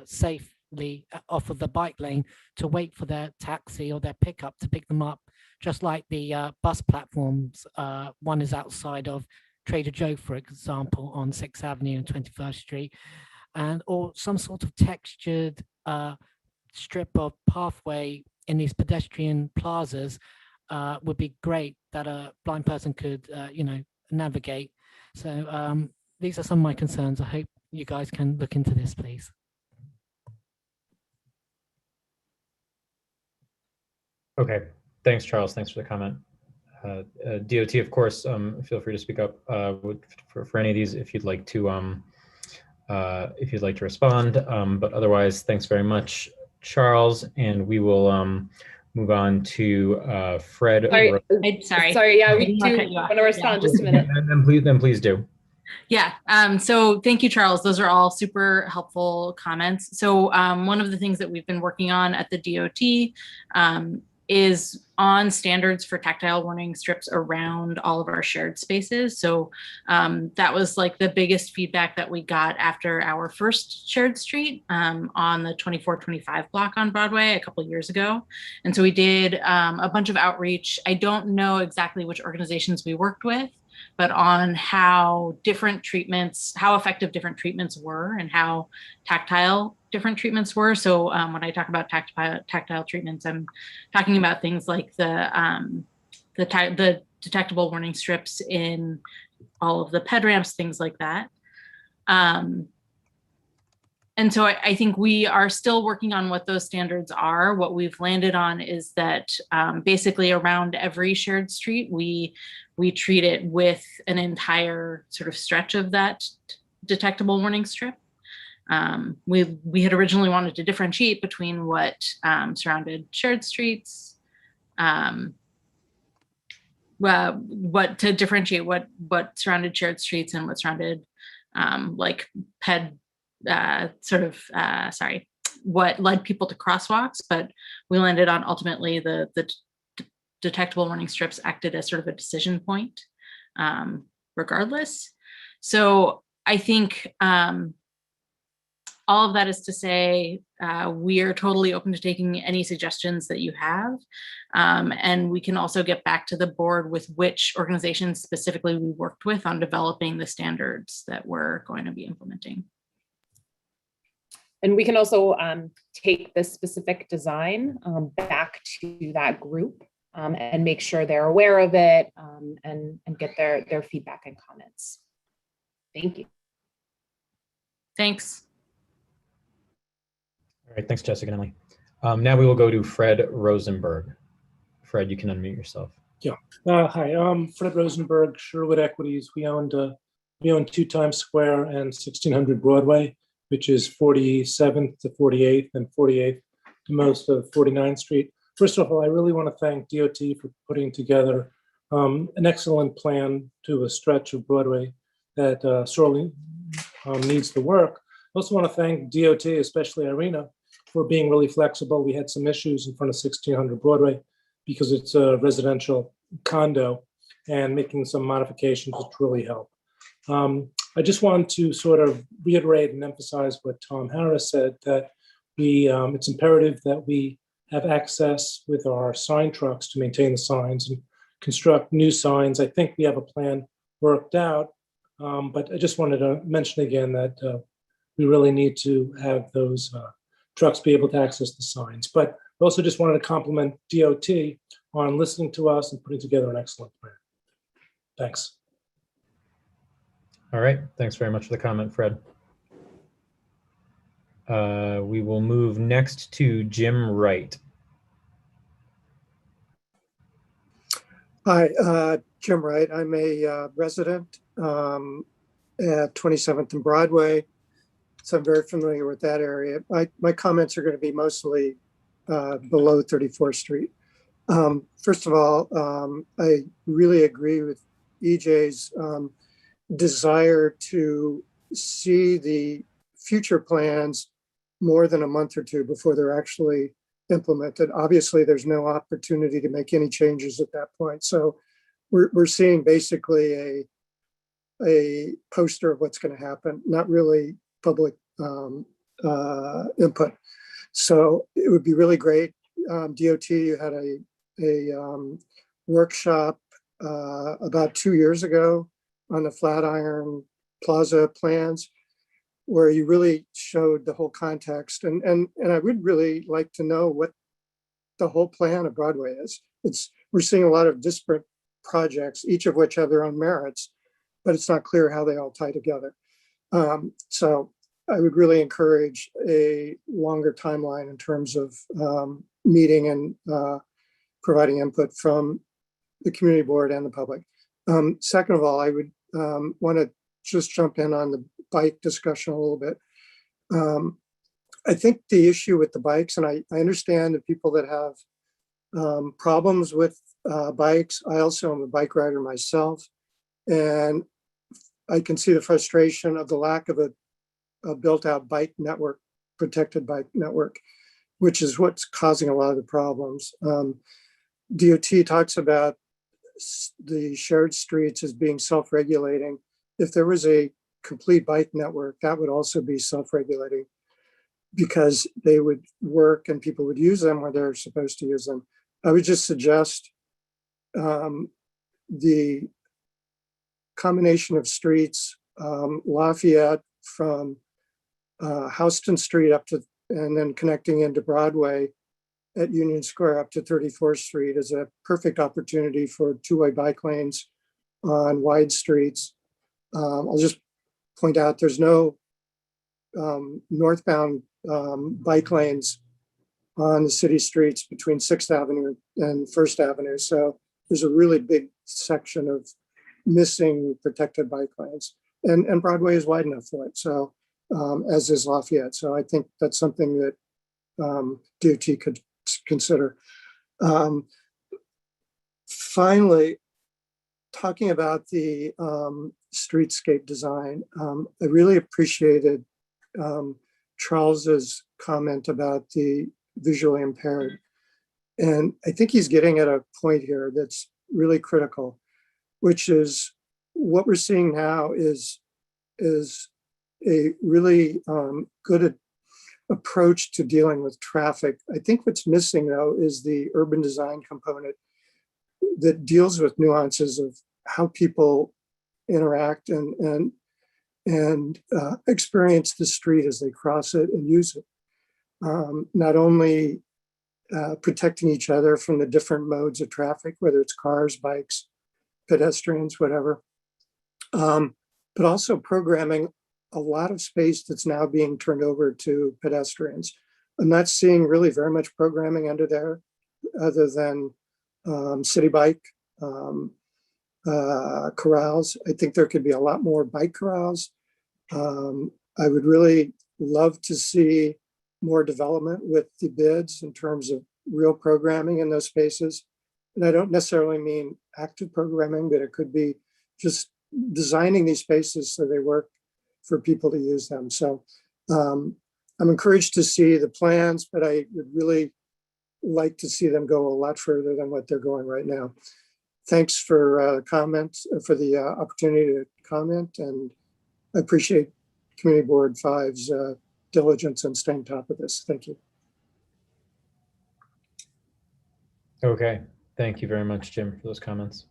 [SPEAKER 19] safely off of the bike lane to wait for their taxi or their pickup to pick them up, just like the bus platforms. One is outside of Trader Joe, for example, on 6th Avenue and 21st Street, or some sort of textured strip of pathway in these pedestrian plazas would be great, that a blind person could navigate. So these are some of my concerns. I hope you guys can look into this, please.
[SPEAKER 2] Okay, thanks, Charles. Thanks for the comment. DOT, of course, feel free to speak up for any of these if you'd like to respond. But otherwise, thanks very much, Charles. And we will move on to Fred.
[SPEAKER 3] Sorry. Yeah, we do want to respond. Just a minute.
[SPEAKER 2] Then please do.
[SPEAKER 1] Yeah, so thank you, Charles. Those are all super helpful comments. So one of the things that we've been working on at the DOT is on standards for tactile warning strips around all of our shared spaces. So that was like the biggest feedback that we got after our first shared street on the 24-25 block on Broadway a couple of years ago. And so we did a bunch of outreach. I don't know exactly which organizations we worked with, but on how effective different treatments were and how tactile different treatments were. So when I talk about tactile treatments, I'm talking about things like the detectable warning strips in all of the ped ramps, things like that. And so I think we are still working on what those standards are. What we've landed on is that basically around every shared street, we treat it with an entire sort of stretch of that detectable warning strip. We had originally wanted to differentiate between what surrounded shared streets, what surrounded shared streets and what surrounded like ped what led people to crosswalks, but we landed on ultimately the detectable warning strips acted as sort of a decision point regardless. So I think all of that is to say, we are totally open to taking any suggestions that you have. And we can also get back to the board with which organizations specifically we worked with on developing the standards that we're going to be implementing.
[SPEAKER 3] And we can also take this specific design back to that group and make sure they're aware of it and get their feedback and comments. Thank you.
[SPEAKER 1] Thanks.
[SPEAKER 2] All right, thanks, Jessica and Emily. Now we will go to Fred Rosenberg. Fred, you can unmute yourself.
[SPEAKER 21] Yeah. Hi, I'm Fred Rosenberg, Sherwood Equities. We own 2 Times Square and 1600 Broadway, which is 47th to 48th and 48th to most of 49th Street. First of all, I really want to thank DOT for putting together an excellent plan to a stretch of Broadway that sorely needs the work. I also want to thank DOT, especially Irina, for being really flexible. We had some issues in front of 1600 Broadway because it's a residential condo, and making some modifications which really help. I just want to sort of reiterate and emphasize what Tom Harris said, that it's imperative that we have access with our sign trucks to maintain the signs and construct new signs. I think we have a plan worked out, but I just wanted to mention again that we really need to have those trucks be able to access the signs. But I also just wanted to compliment DOT on listening to us and putting together an excellent plan. Thanks.
[SPEAKER 2] All right, thanks very much for the comment, Fred. We will move next to Jim Wright.
[SPEAKER 22] Hi, Jim Wright. I'm a resident at 27th and Broadway, so I'm very familiar with that area. My comments are going to be mostly below 34th Street. First of all, I really agree with EJ's desire to see the future plans more than a month or two before they're actually implemented. Obviously, there's no opportunity to make any changes at that point. So we're seeing basically a poster of what's going to happen, not really public input. So it would be really great. DOT had a workshop about 2 years ago on the Flatiron Plaza plans, where you really showed the whole context. And I would really like to know what the whole plan of Broadway is. We're seeing a lot of disparate projects, each of which have their own merits, but it's not clear how they all tie together. So I would really encourage a longer timeline in terms of meeting and providing input from the community board and the public. Second of all, I would want to just jump in on the bike discussion a little bit. I think the issue with the bikes, and I understand the people that have problems with bikes. I also am a bike rider myself, and I can see the frustration of the lack of a built-out bike network, protected bike network, which is what's causing a lot of the problems. DOT talks about the shared streets as being self-regulating. If there was a complete bike network, that would also be self-regulating, because they would work and people would use them where they're supposed to use them. I would just suggest the combination of streets, Lafayette from Houston Street up to, and then connecting into Broadway at Union Square up to 34th Street is a perfect opportunity for two-way bike lanes on wide streets. I'll just point out there's no northbound bike lanes on the city streets between 6th Avenue and 1st Avenue. So there's a really big section of missing protected bike lanes. And Broadway is wide enough for it, so as is Lafayette. So I think that's something that DOT could consider. Finally, talking about the streetscape design, I really appreciated Charles's comment about the visually impaired. And I think he's getting at a point here that's really critical, which is what we're seeing now is a really good approach to dealing with traffic. I think what's missing, though, is the urban design component that deals with nuances of how people interact and experience the street as they cross it and use it. Not only protecting each other from the different modes of traffic, whether it's cars, bikes, pedestrians, whatever, but also programming a lot of space that's now being turned over to pedestrians. I'm not seeing really very much programming under there other than city bike corrals. I think there could be a lot more bike corrals. I would really love to see more development with the bids in terms of real programming in those spaces. And I don't necessarily mean active programming, but it could be just designing these spaces so they work for people to use them. So I'm encouraged to see the plans, but I would really like to see them go a lot further than what they're going right now. Thanks for comments, for the opportunity to comment, and I appreciate Community Board 5's diligence and staying top of this. Thank you.
[SPEAKER 2] Okay, thank you very much, Jim, for those comments.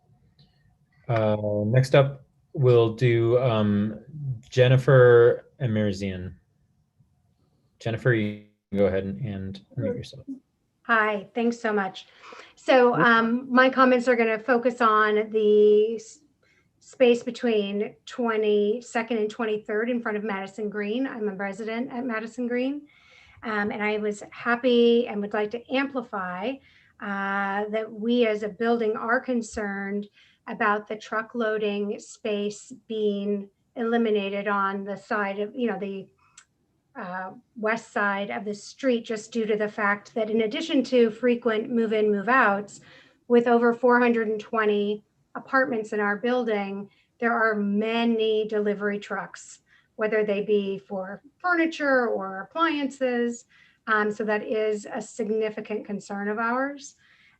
[SPEAKER 2] Next up, we'll do Jennifer Emerzian. Jennifer, you can go ahead and unmute yourself.
[SPEAKER 4] Hi, thanks so much. So my comments are going to focus on the space between 22nd and 23rd in front of Madison Green. I'm a resident at Madison Green, and I was happy and would like to amplify that we as a building are concerned about the truck loading space being eliminated on the side of, the west side of the street, just due to the fact that in addition to frequent move-in, move-outs, with over 420 apartments in our building, there are many delivery trucks, whether they be for furniture or appliances. So that is a significant concern of ours.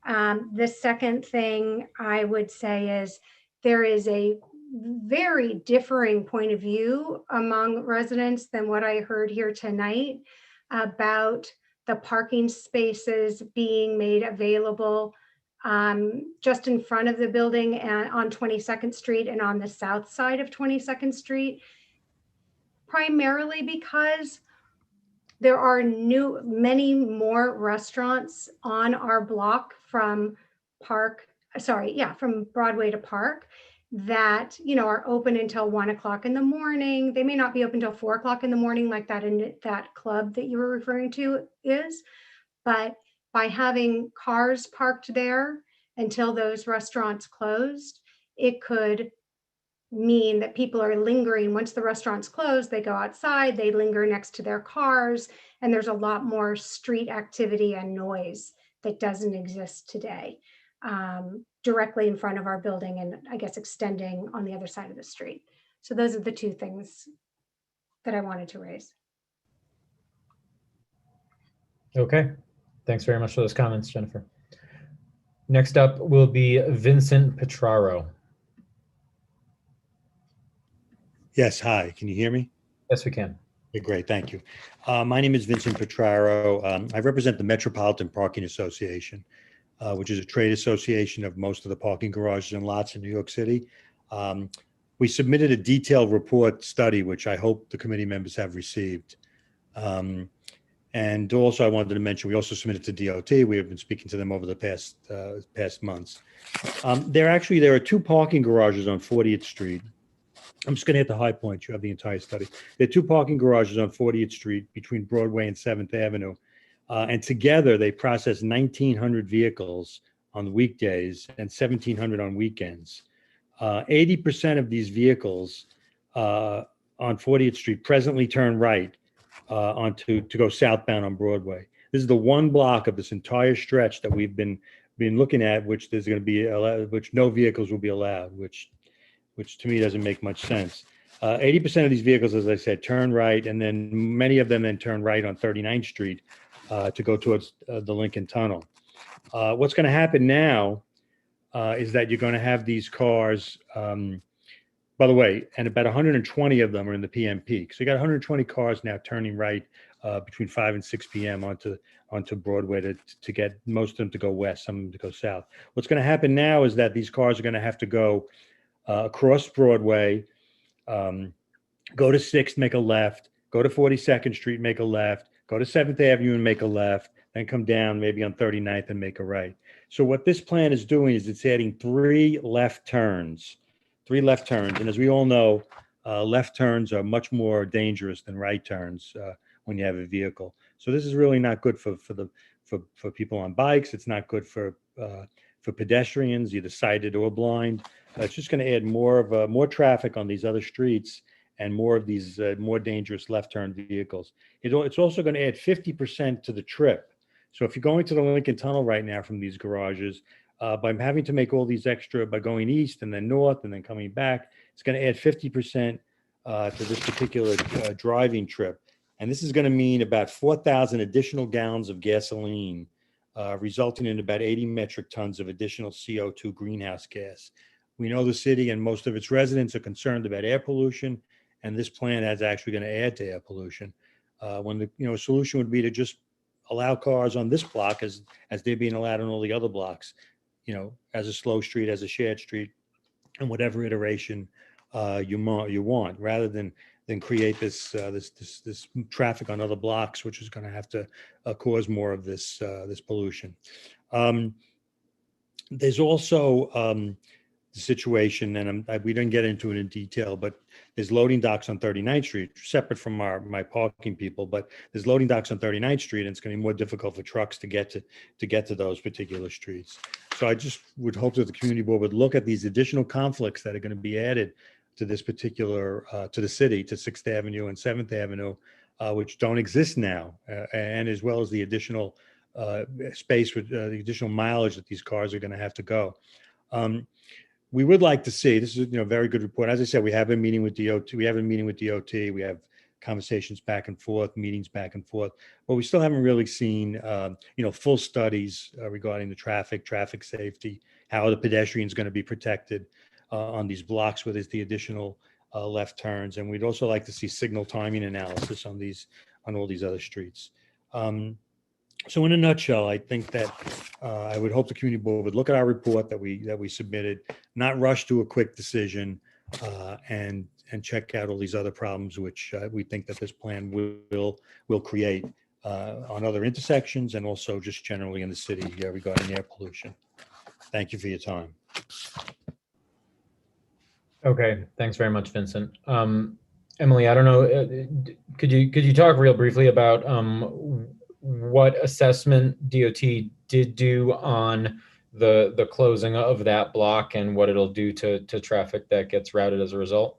[SPEAKER 4] The second thing I would say is there is a very differing point of view among residents than what I heard here tonight about the parking spaces being made available just in front of the building and on 22nd Street and on the south side of 22nd Street, primarily because there are many more restaurants on our block from Broadway to Park that, are open until 1 o'clock in the morning. They may not be open until 4 o'clock in the morning, like that in that club that you were referring to is, but by having cars parked there until those restaurants closed, it could mean that people are lingering. Once the restaurants close, they go outside, they linger next to their cars, and there's a lot more street activity and noise that doesn't exist today. Directly in front of our building and I guess extending on the other side of the street. So those are the two things that I wanted to raise.
[SPEAKER 2] Okay, thanks very much for those comments, Jennifer. Next up will be Vincent Petraro.
[SPEAKER 5] Yes, hi, can you hear me?
[SPEAKER 2] Yes, we can.
[SPEAKER 5] Okay, great, thank you. My name is Vincent Petraro. I represent the Metropolitan Parking Association, which is a trade association of most of the parking garages and lots in New York City. We submitted a detailed report study, which I hope the committee members have received. And also I wanted to mention, we also submitted to DOT. We have been speaking to them over the past months. There are two parking garages on 40th Street. I'm just going to hit the high points. You have the entire study. There are two parking garages on 40th Street between Broadway and 7th Avenue. And together they process 1,900 vehicles on weekdays and 1,700 on weekends. 80% of these vehicles on 40th Street presently turn right to go southbound on Broadway. This is the one block of this entire stretch that we've been looking at, which there's going to be which no vehicles will be allowed, which to me doesn't make much sense. 80% of these vehicles, as I said, turn right, and then many of them then turn right on 39th Street to go towards the Lincoln Tunnel. What's going to happen now is that you're going to have these cars, by the way, and about 120 of them are in the PM peak. So you got 120 cars now turning right between 5 and 6 p.m. onto Broadway to get most of them to go west, some of them to go south. What's going to happen now is that these cars are going to have to go across Broadway, go to 6th, make a left, go to 42nd Street, make a left, go to 7th Avenue and make a left, then come down maybe on 39th and make a right. So what this plan is doing is it's adding three left turns. And as we all know, left turns are much more dangerous than right turns when you have a vehicle. So this is really not good for people on bikes. It's not good for pedestrians, either sighted or blind. It's just going to add more traffic on these other streets and more of these more dangerous left turn vehicles. It's also going to add 50% to the trip. So if you're going to the Lincoln Tunnel right now from these garages, by having to make all these extra, by going east and then north and then coming back, it's going to add 50% to this particular driving trip. And this is going to mean about 4,000 additional gallons of gasoline, resulting in about 80 metric tons of additional CO2 greenhouse gas. We know the city and most of its residents are concerned about air pollution, and this plan is actually going to add to air pollution. When the solution would be to just allow cars on this block as they're being allowed on all the other blocks, as a slow street, as a shared street, and whatever iteration you want, rather than create this traffic on other blocks, which is going to have to cause more of this pollution. There's also the situation, and we didn't get into it in detail, but there's loading docks on 39th Street, separate from my parking people, but there's loading docks on 39th Street, and it's going to be more difficult for trucks to get to those particular streets. So I just would hope that the community board would look at these additional conflicts that are going to be added to this particular, to the city, to 6th Avenue and 7th Avenue, which don't exist now, and as well as the additional space with the additional mileage that these cars are going to have to go. We would like to see, this is a very good report. As I said, we have been meeting with DOT. We have a meeting with DOT. We have conversations back and forth, meetings back and forth, but we still haven't really seen, full studies regarding the traffic safety, how the pedestrians going to be protected on these blocks where there's the additional left turns. And we'd also like to see signal timing analysis on all these other streets. So in a nutshell, I think that I would hope the community board would look at our report that we submitted, not rush to a quick decision, and check out all these other problems which we think that this plan will create on other intersections and also just generally in the city regarding air pollution. Thank you for your time.
[SPEAKER 2] Okay, thanks very much, Vincent. Emily, I don't know, could you talk real briefly about what assessment DOT did do on the closing of that block and what it'll do to traffic that gets routed as a result?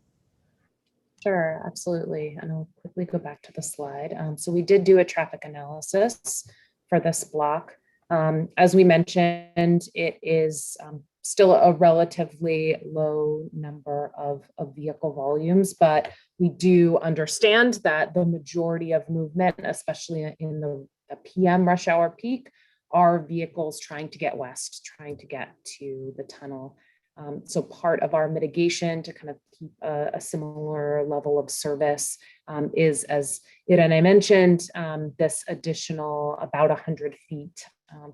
[SPEAKER 3] Sure, absolutely. And I'll quickly go back to the slide. So we did do a traffic analysis for this block. As we mentioned, it is still a relatively low number of vehicle volumes, but we do understand that the majority of movement, especially in the PM rush hour peak, are vehicles trying to get west, trying to get to the tunnel. So part of our mitigation to kind of keep a similar level of service is, as Irene mentioned, this additional about 100 feet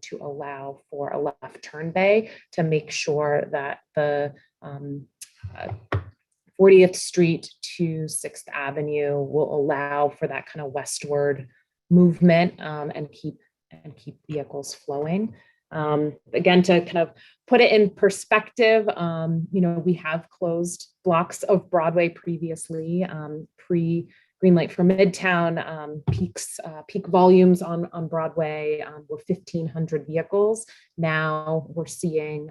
[SPEAKER 3] to allow for a left turn bay to make sure that the 40th Street to 6th Avenue will allow for that kind of westward movement and keep vehicles flowing. Again, to kind of put it in perspective, we have closed blocks of Broadway previously, pre-Green Light for Midtown. Peak volumes on Broadway were 1,500 vehicles. Now we're seeing,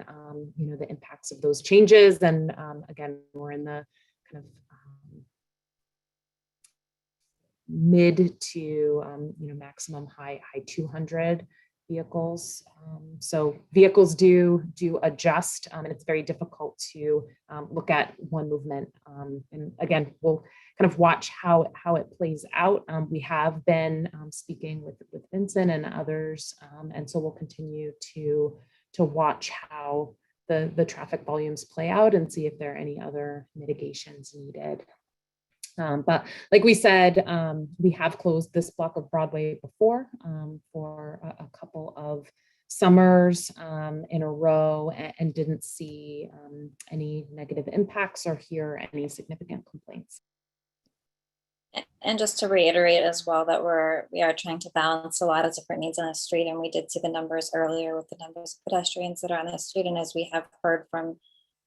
[SPEAKER 3] the impacts of those changes. And again, we're in the kind of mid to, maximum high 200 vehicles. So vehicles do adjust, and it's very difficult to look at one movement. And again, we'll kind of watch how it plays out. We have been speaking with Vincent and others, and so we'll continue to watch how the traffic volumes play out and see if there are any other mitigations needed. But like we said, we have closed this block of Broadway before for a couple of summers in a row and didn't see any negative impacts or hear any significant complaints.
[SPEAKER 8] And just to reiterate as well that we are trying to balance a lot of different needs on the street, and we did see the numbers earlier with the numbers of pedestrians that are on the street. And as we have heard from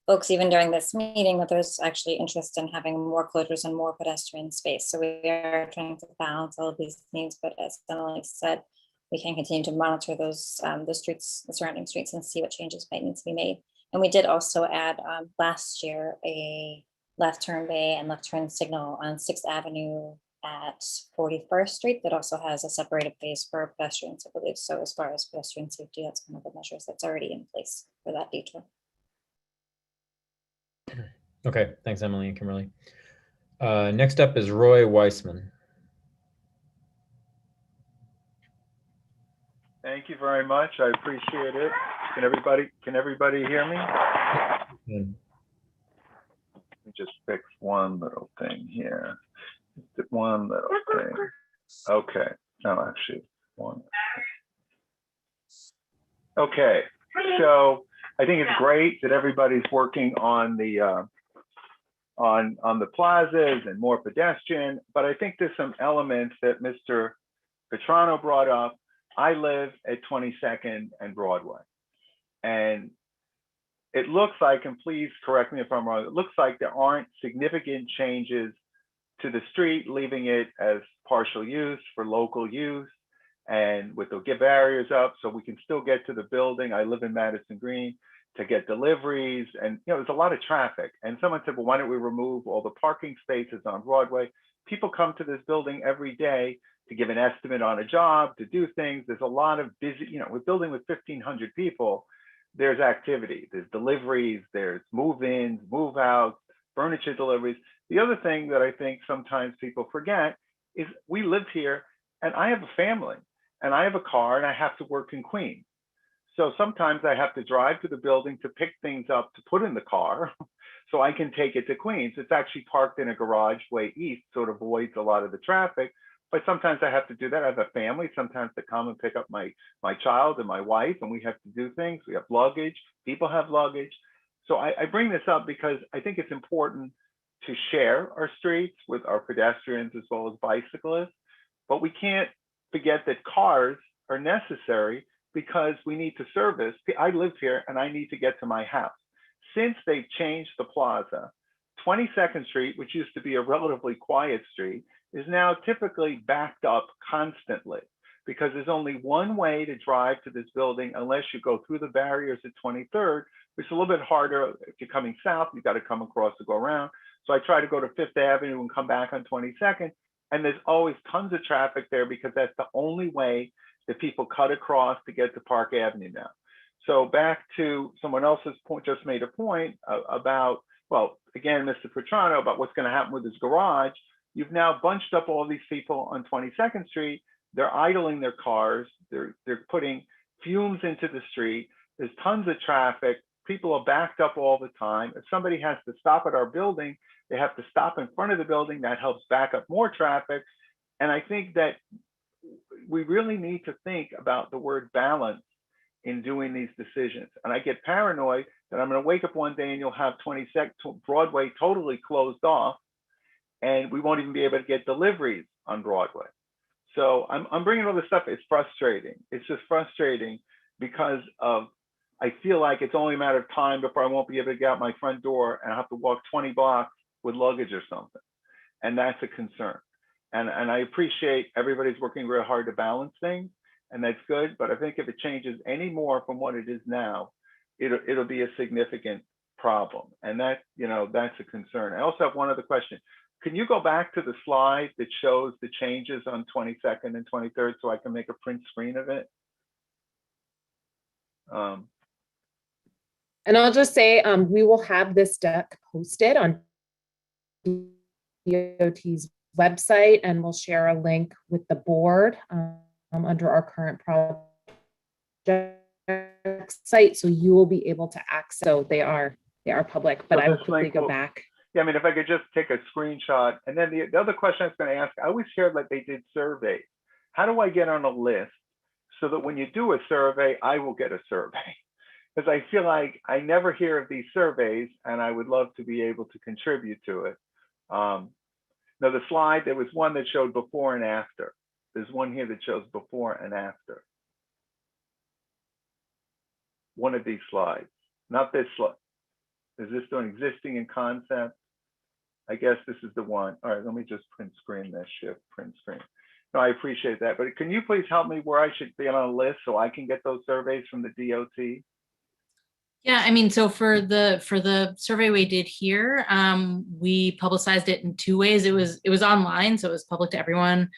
[SPEAKER 8] folks even during this meeting that there's actually interest in having more closures and more pedestrian space. So we are trying to balance all of these needs, but as Emily said, we can continue to monitor those the streets, the surrounding streets, and see what changes might need to be made. And we did also add last year a left turn bay and left turn signal on 6th Avenue at 41st Street that also has a separated phase for pedestrians, I believe. So as far as pedestrian safety, that's one of the measures that's already in place for that detour.
[SPEAKER 2] Okay, thanks, Emily and Kimberly. Next up is Roy Weissman.
[SPEAKER 6] Thank you very much. I appreciate it. Can everybody hear me? Let me just fix one little thing here. One little thing. Okay. No, actually, one. Okay. So I think it's great that everybody's working on the plazas and more pedestrian, but I think there's some elements that Mr. Petraro brought up. I live at 22nd and Broadway, and it looks like, and please correct me if I'm wrong, it looks like there aren't significant changes to the street, leaving it as partial use for local use, and with the barriers up so we can still get to the building. I live in Madison Green to get deliveries, and there's a lot of traffic. And someone said, well, why don't we remove all the parking spaces on Broadway? People come to this building every day to give an estimate on a job, to do things. There's a lot of busy, we're building with 1,500 people. There's activity, there's deliveries, there's move-ins, move-outs, furniture deliveries. The other thing that I think sometimes people forget is we live here, and I have a family, and I have a car, and I have to work in Queens. So sometimes I have to drive to the building to pick things up to put in the car so I can take it to Queens. It's actually parked in a garage way east, so it avoids a lot of the traffic. But sometimes I have to do that. I have a family, sometimes to come and pick up my child and my wife, and we have to do things. We have luggage, people have luggage. So I bring this up because I think it's important to share our streets with our pedestrians as well as bicyclists, but we can't forget that cars are necessary because we need to service. I live here and I need to get to my house. Since they've changed the plaza, 22nd Street, which used to be a relatively quiet street, is now typically backed up constantly because there's only one way to drive to this building unless you go through the barriers at 23rd, which is a little bit harder. If you're coming south, you've got to come across to go around. So I try to go to 5th Avenue and come back on 22nd. And there's always tons of traffic there because that's the only way that people cut across to get to Park Avenue now. So back to someone else's point, just made a point about, well, again, Mr. Petraro, about what's going to happen with his garage. You've now bunched up all these people on 22nd Street. They're idling their cars. They're putting fumes into the street. There's tons of traffic. People are backed up all the time. If somebody has to stop at our building, they have to stop in front of the building. That helps back up more traffic. And I think that we really need to think about the word balance in doing these decisions. And I get paranoid that I'm going to wake up one day and you'll have 22nd Broadway totally closed off, and we won't even be able to get deliveries on Broadway. So I'm bringing all this stuff. It's frustrating. It's just frustrating because of, I feel like it's only a matter of time before I won't be able to get out my front door and I have to walk 20 blocks with luggage or something. And that's a concern. And I appreciate everybody's working real hard to balance things, and that's good. But I think if it changes any more from what it is now, it'll be a significant problem. And that, that's a concern. I also have one other question. Can you go back to the slide that shows the changes on 22nd and 23rd so I can make a print screen of it?
[SPEAKER 3] And I'll just say, we will have this deck posted on DOT's website, and we'll share a link with the board under our current project site, so you will be able to access. So they are public, but I will quickly go back.
[SPEAKER 6] Yeah, I mean, if I could just take a screenshot. And then the other question I was going to ask, I always heard that they did surveys. How do I get on a list so that when you do a survey, I will get a survey? Because I feel like I never hear of these surveys, and I would love to be able to contribute to it. Now, the slide, there was one that showed before and after. There's one here that shows before and after. One of these slides, not this slide. Is this an existing in concept? I guess this is the one. All right, let me just print screen this, shift print screen. No, I appreciate that, but can you please help me where I should be on a list so I can get those surveys from the DOT?
[SPEAKER 1] Yeah, I mean, so for the survey we did here, we publicized it in two ways. It was online, so it was public to everyone.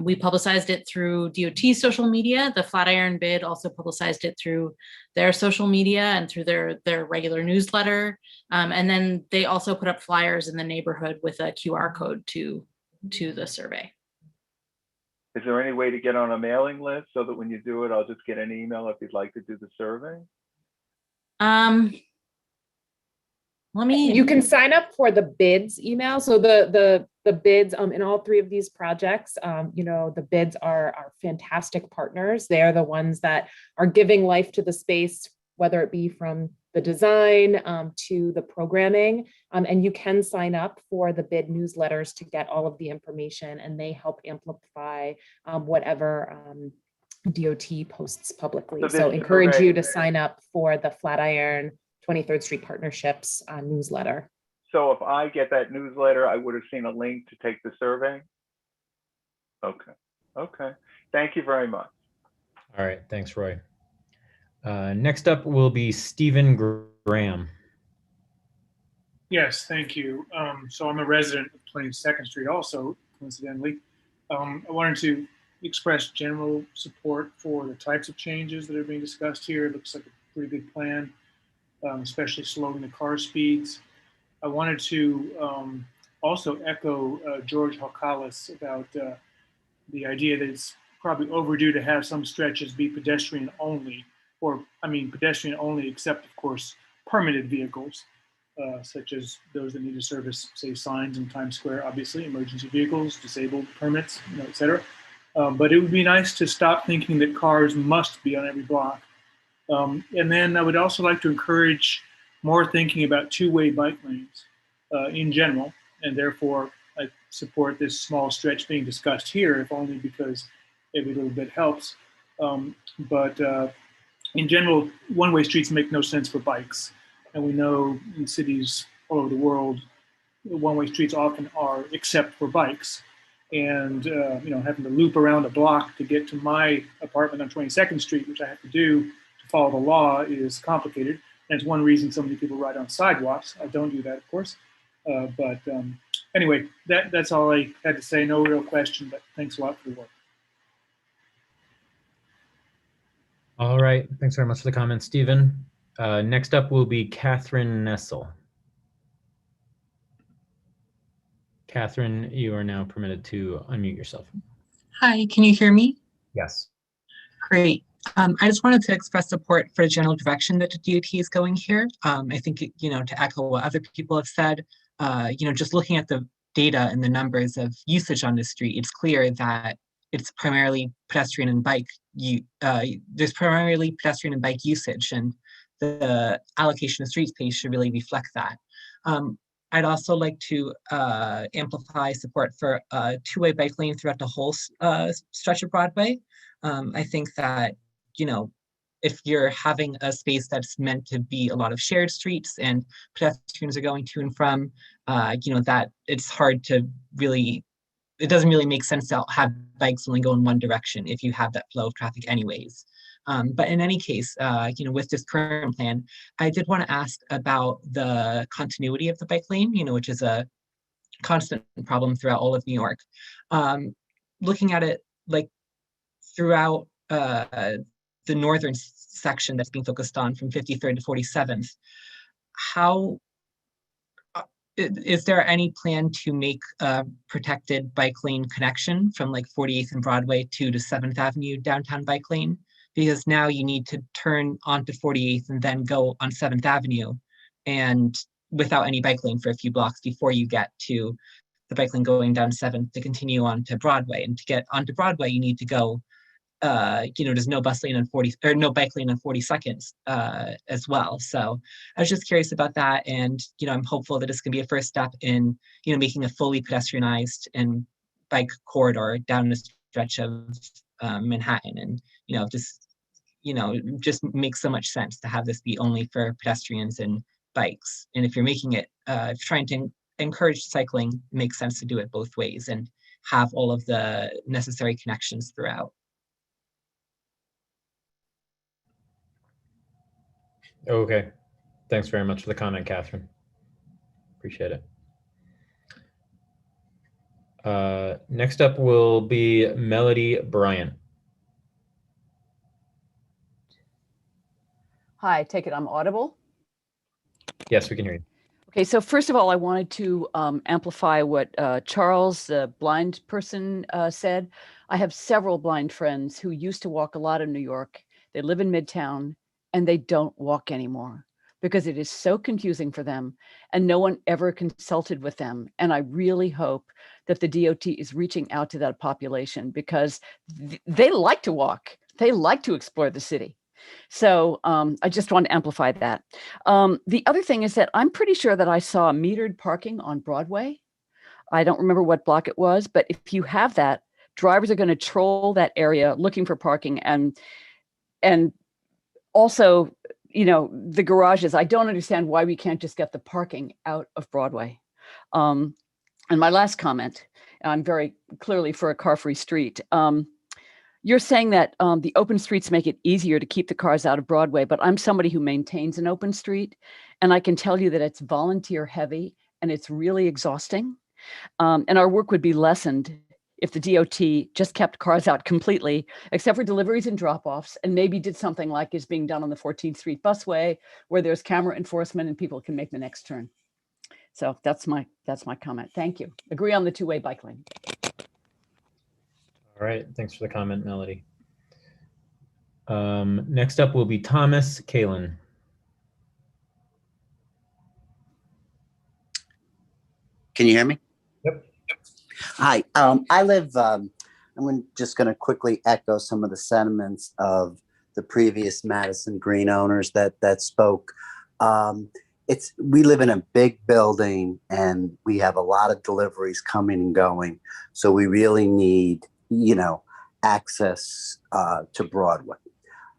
[SPEAKER 1] We publicized it through DOT social media. The Flatiron bid also publicized it through their social media and through their regular newsletter. And then they also put up flyers in the neighborhood with a QR code to the survey.
[SPEAKER 6] Is there any way to get on a mailing list so that when you do it, I'll just get an email if you'd like to do the survey?
[SPEAKER 3] You can sign up for the bids email. So the bids in all three of these projects, the bids are fantastic partners. They are the ones that are giving life to the space, whether it be from the design to the programming. And you can sign up for the bid newsletters to get all of the information, and they help amplify whatever DOT posts publicly. So encourage you to sign up for the Flatiron 23rd Street Partnerships newsletter.
[SPEAKER 6] So if I get that newsletter, I would have seen a link to take the survey? Okay. Okay. Thank you very much.
[SPEAKER 2] All right. Thanks, Roy. Next up will be Stephen Graham.
[SPEAKER 9] Yes, thank you. So I'm a resident of 22nd Street also, coincidentally. I wanted to express general support for the types of changes that are being discussed here. It looks like a pretty good plan, especially slowing the car speeds. I wanted to also echo George Halkalis about the idea that it's probably overdue to have some stretches be pedestrian only, or I mean pedestrian only except of course permitted vehicles, such as those that need to service, say, signs in Times Square, obviously, emergency vehicles, disabled permits, et cetera. But it would be nice to stop thinking that cars must be on every block. And then I would also like to encourage more thinking about two-way bike lanes in general, and therefore I support this small stretch being discussed here, if only because every little bit helps. But in general, one-way streets make no sense for bikes. And we know in cities all over the world, one-way streets often are except for bikes. And having to loop around a block to get to my apartment on 22nd Street, which I have to do to follow the law, is complicated. And it's one reason so many people ride on sidewalks. I don't do that, of course. Anyway, that's all I had to say. No real question, but thanks a lot for the work.
[SPEAKER 2] All right. Thanks very much for the comment, Stephen. Next up will be Catherine Nessel. Catherine, you are now permitted to unmute yourself.
[SPEAKER 10] Hi, can you hear me?
[SPEAKER 2] Yes.
[SPEAKER 10] Great. I just wanted to express support for the general direction that the DOT is going here. I think, to echo what other people have said, just looking at the data and the numbers of usage on the street, it's clear that it's primarily pedestrian and bike. There's primarily pedestrian and bike usage, and the allocation of street space should really reflect that. I'd also like to amplify support for a two-way bike lane throughout the whole stretch of Broadway. I think that, if you're having a space that's meant to be a lot of shared streets and pedestrians are going to and from, that it's hard to really, it doesn't really make sense to have bikes only go in one direction if you have that flow of traffic anyways. But in any case, with this current plan, I did want to ask about the continuity of the bike lane, which is a constant problem throughout all of New York. Looking at it like throughout the northern section that's being focused on from 53rd to 47th, how is there any plan to make a protected bike lane connection from like 48th and Broadway to the 7th Avenue downtown bike lane? Because now you need to turn onto 48th and then go on 7th Avenue, and without any bike lane for a few blocks before you get to the bike lane going down 7th to continue on to Broadway. And to get onto Broadway, you need to go, there's no bus lane on 40, or no bike lane on 42nd as well. So I was just curious about that. And, I'm hopeful that it's gonna be a first step in, making a fully pedestrianized and bike corridor down the stretch of Manhattan. And, just makes so much sense to have this be only for pedestrians and bikes. And if you're making it, trying to encourage cycling, it makes sense to do it both ways and have all of the necessary connections throughout.
[SPEAKER 2] Okay. Thanks very much for the comment, Catherine. Appreciate it. Next up will be Melody Bryant.
[SPEAKER 7] Hi, take it I'm audible.
[SPEAKER 2] Yes, we can hear you.
[SPEAKER 7] Okay, so first of all, I wanted to amplify what Charles, the blind person, said. I have several blind friends who used to walk a lot in New York. They live in Midtown and they don't walk anymore because it is so confusing for them and no one ever consulted with them. And I really hope that the DOT is reaching out to that population because they like to walk. They like to explore the city. So I just want to amplify that. The other thing is that I'm pretty sure that I saw metered parking on Broadway. I don't remember what block it was, but if you have that, drivers are going to troll that area looking for parking. And also, you know, the garages. I don't understand why we can't just get the parking out of Broadway. And my last comment, I'm very clearly for a car-free street. You're saying that the open streets make it easier to keep the cars out of Broadway, but I'm somebody who maintains an open street, and I can tell you that it's volunteer heavy and it's really exhausting. And our work would be lessened if the DOT just kept cars out completely, except for deliveries and drop-offs, and maybe did something like is being done on the 14th Street busway, where there's camera enforcement and people can make the next turn. So that's my comment. Thank you. Agree on the two-way bike lane.
[SPEAKER 2] All right, thanks for the comment, Melody. Next up will be Thomas Kalin.
[SPEAKER 11] Can you hear me?
[SPEAKER 2] Yep.
[SPEAKER 11] Hi, I live, just going to quickly echo some of the sentiments of the previous Madison Green owners that spoke. We live in a big building and we have a lot of deliveries coming and going. So we really need, you know, access to Broadway.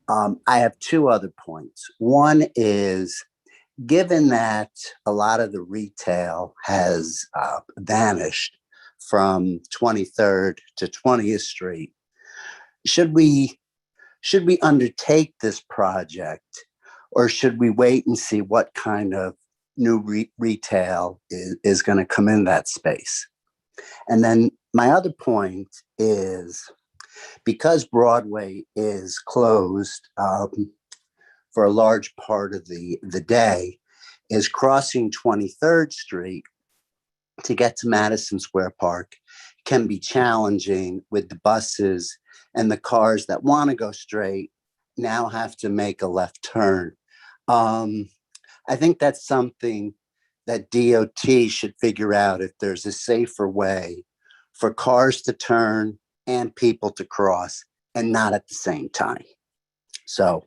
[SPEAKER 11] I have two other points. One is, given that a lot of the retail has vanished from 23rd to 20th Street, should we undertake this project, or should we wait and see what kind of new retail is going to come in that space? And then my other point is, because Broadway is closed for a large part of the day, is crossing 23rd Street to get to Madison Square Park can be challenging with the buses, and the cars that want to go straight now have to make a left turn. I think that's something that DOT should figure out, if there's a safer way for cars to turn and people to cross, and not at the same time. So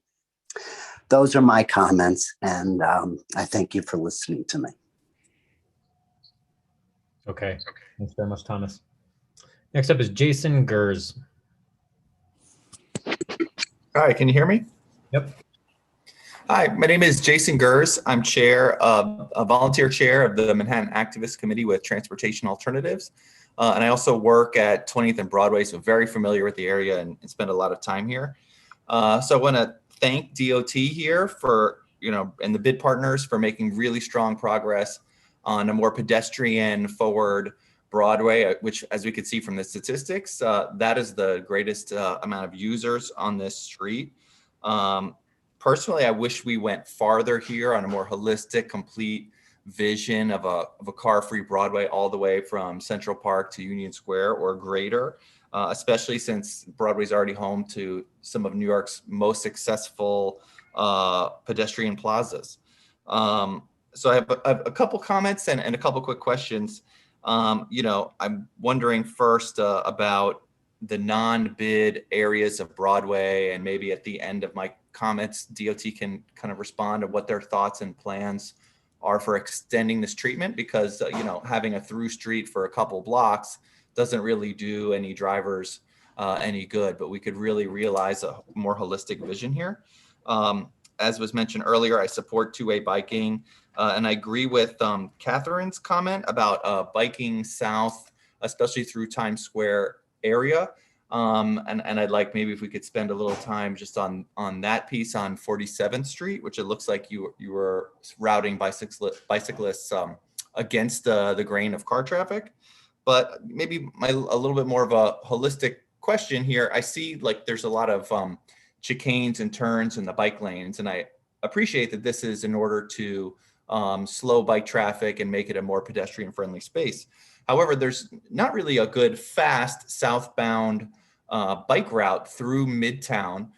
[SPEAKER 11] those are my comments, and I thank you for listening to me.
[SPEAKER 2] Okay, thanks very much, Thomas. Next up is Jason Gurz.
[SPEAKER 23] Hi, can you hear me?
[SPEAKER 2] Yep.
[SPEAKER 23] Hi, my name is Jason Gurz. I'm a volunteer chair of the Manhattan Activist Committee with Transportation Alternatives. And I also work at 20th and Broadway, so very familiar with the area and spend a lot of time here. So I want to thank DOT here for, and the bid partners for making really strong progress on a more pedestrian forward Broadway, which, as we could see from the statistics, that is the greatest amount of users on this street. Personally, I wish we went farther here on a more holistic, complete vision of a car-free Broadway all the way from Central Park to Union Square or greater, especially since Broadway's already home to some of New York's most successful pedestrian plazas. So I have a couple comments and a couple quick questions. I'm wondering first about the non-bid areas of Broadway, and maybe at the end of my comments, DOT can kind of respond to what their thoughts and plans are for extending this treatment, because having a through street for a couple blocks doesn't really do any drivers any good, but we could really realize a more holistic vision here. as was mentioned earlier, I support two-way biking. And I agree with Catherine's comment about biking south, especially through Times Square area. And I'd like maybe if we could spend a little time just on that piece on 47th Street, which it looks like you were routing bicyclists against the grain of car traffic. But maybe a little bit more of a holistic question here. I see like there's a lot of chicanes and turns in the bike lanes, and I appreciate that this is in order to slow bike traffic and make it a more pedestrian friendly space. However, there's not really a good fast southbound bike route through Midtown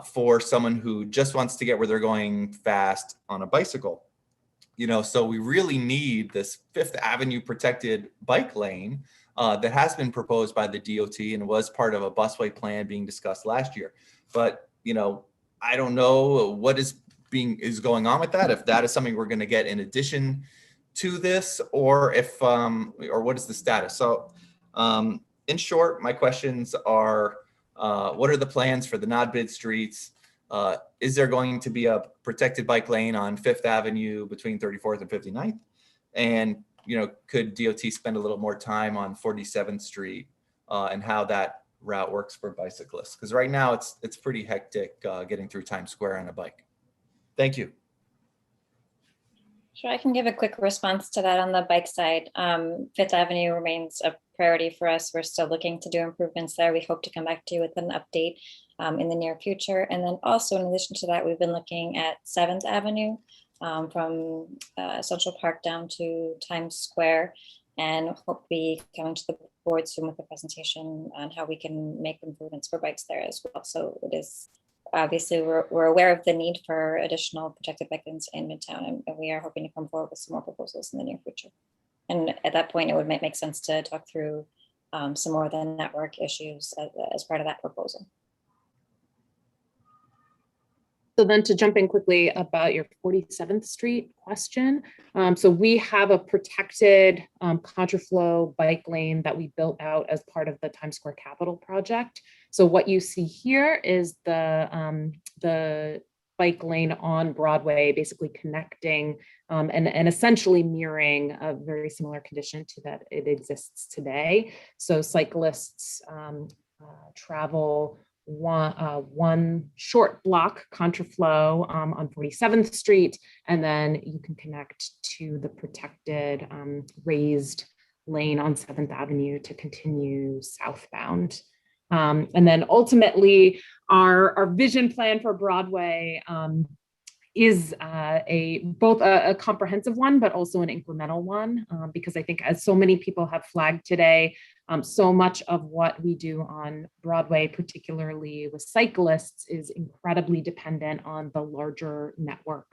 [SPEAKER 23] for someone who just wants to get where they're going fast on a bicycle. You know, so we really need this Fifth Avenue protected bike lane that has been proposed by the DOT and was part of a busway plan being discussed last year. But, you know, I don't know what is going on with that, if that is something we're going to get in addition to this, or if or what is the status. So in short, my questions are what are the plans for the not bid streets? Is there going to be a protected bike lane on Fifth Avenue between 34th and 59th? And, you know, could DOT spend a little more time on 47th Street and how that route works for bicyclists? Because right now it's pretty hectic getting through Times Square on a bike. Thank you.
[SPEAKER 8] Sure, I can give a quick response to that on the bike side. Fifth Avenue remains a priority for us. We're still looking to do improvements there. We hope to come back to you with an update in the near future. And then also in addition to that, we've been looking at 7th Avenue from Central Park down to Times Square, and hope to be coming to the board soon with a presentation on how we can make improvements for bikes there as well. So it is obviously we're aware of the need for additional protected bike lanes in Midtown, and we are hoping to come forward with some more proposals in the near future. And at that point, it would make sense to talk through some more of the network issues as part of that proposal.
[SPEAKER 3] So then to jump in quickly about your 47th Street question. So we have a protected contraflow bike lane that we built out as part of the Times Square Capital project. So what you see here is the bike lane on Broadway, basically connecting and essentially mirroring a very similar condition to that it exists today. So cyclists travel one short block contraflow on 47th Street, and then you can connect to the protected raised lane on 7th Avenue to continue southbound. And then ultimately, our vision plan for Broadway is both a comprehensive one, but also an incremental one, because I think as so many people have flagged today, so much of what we do on Broadway, particularly with cyclists, is incredibly dependent on the larger network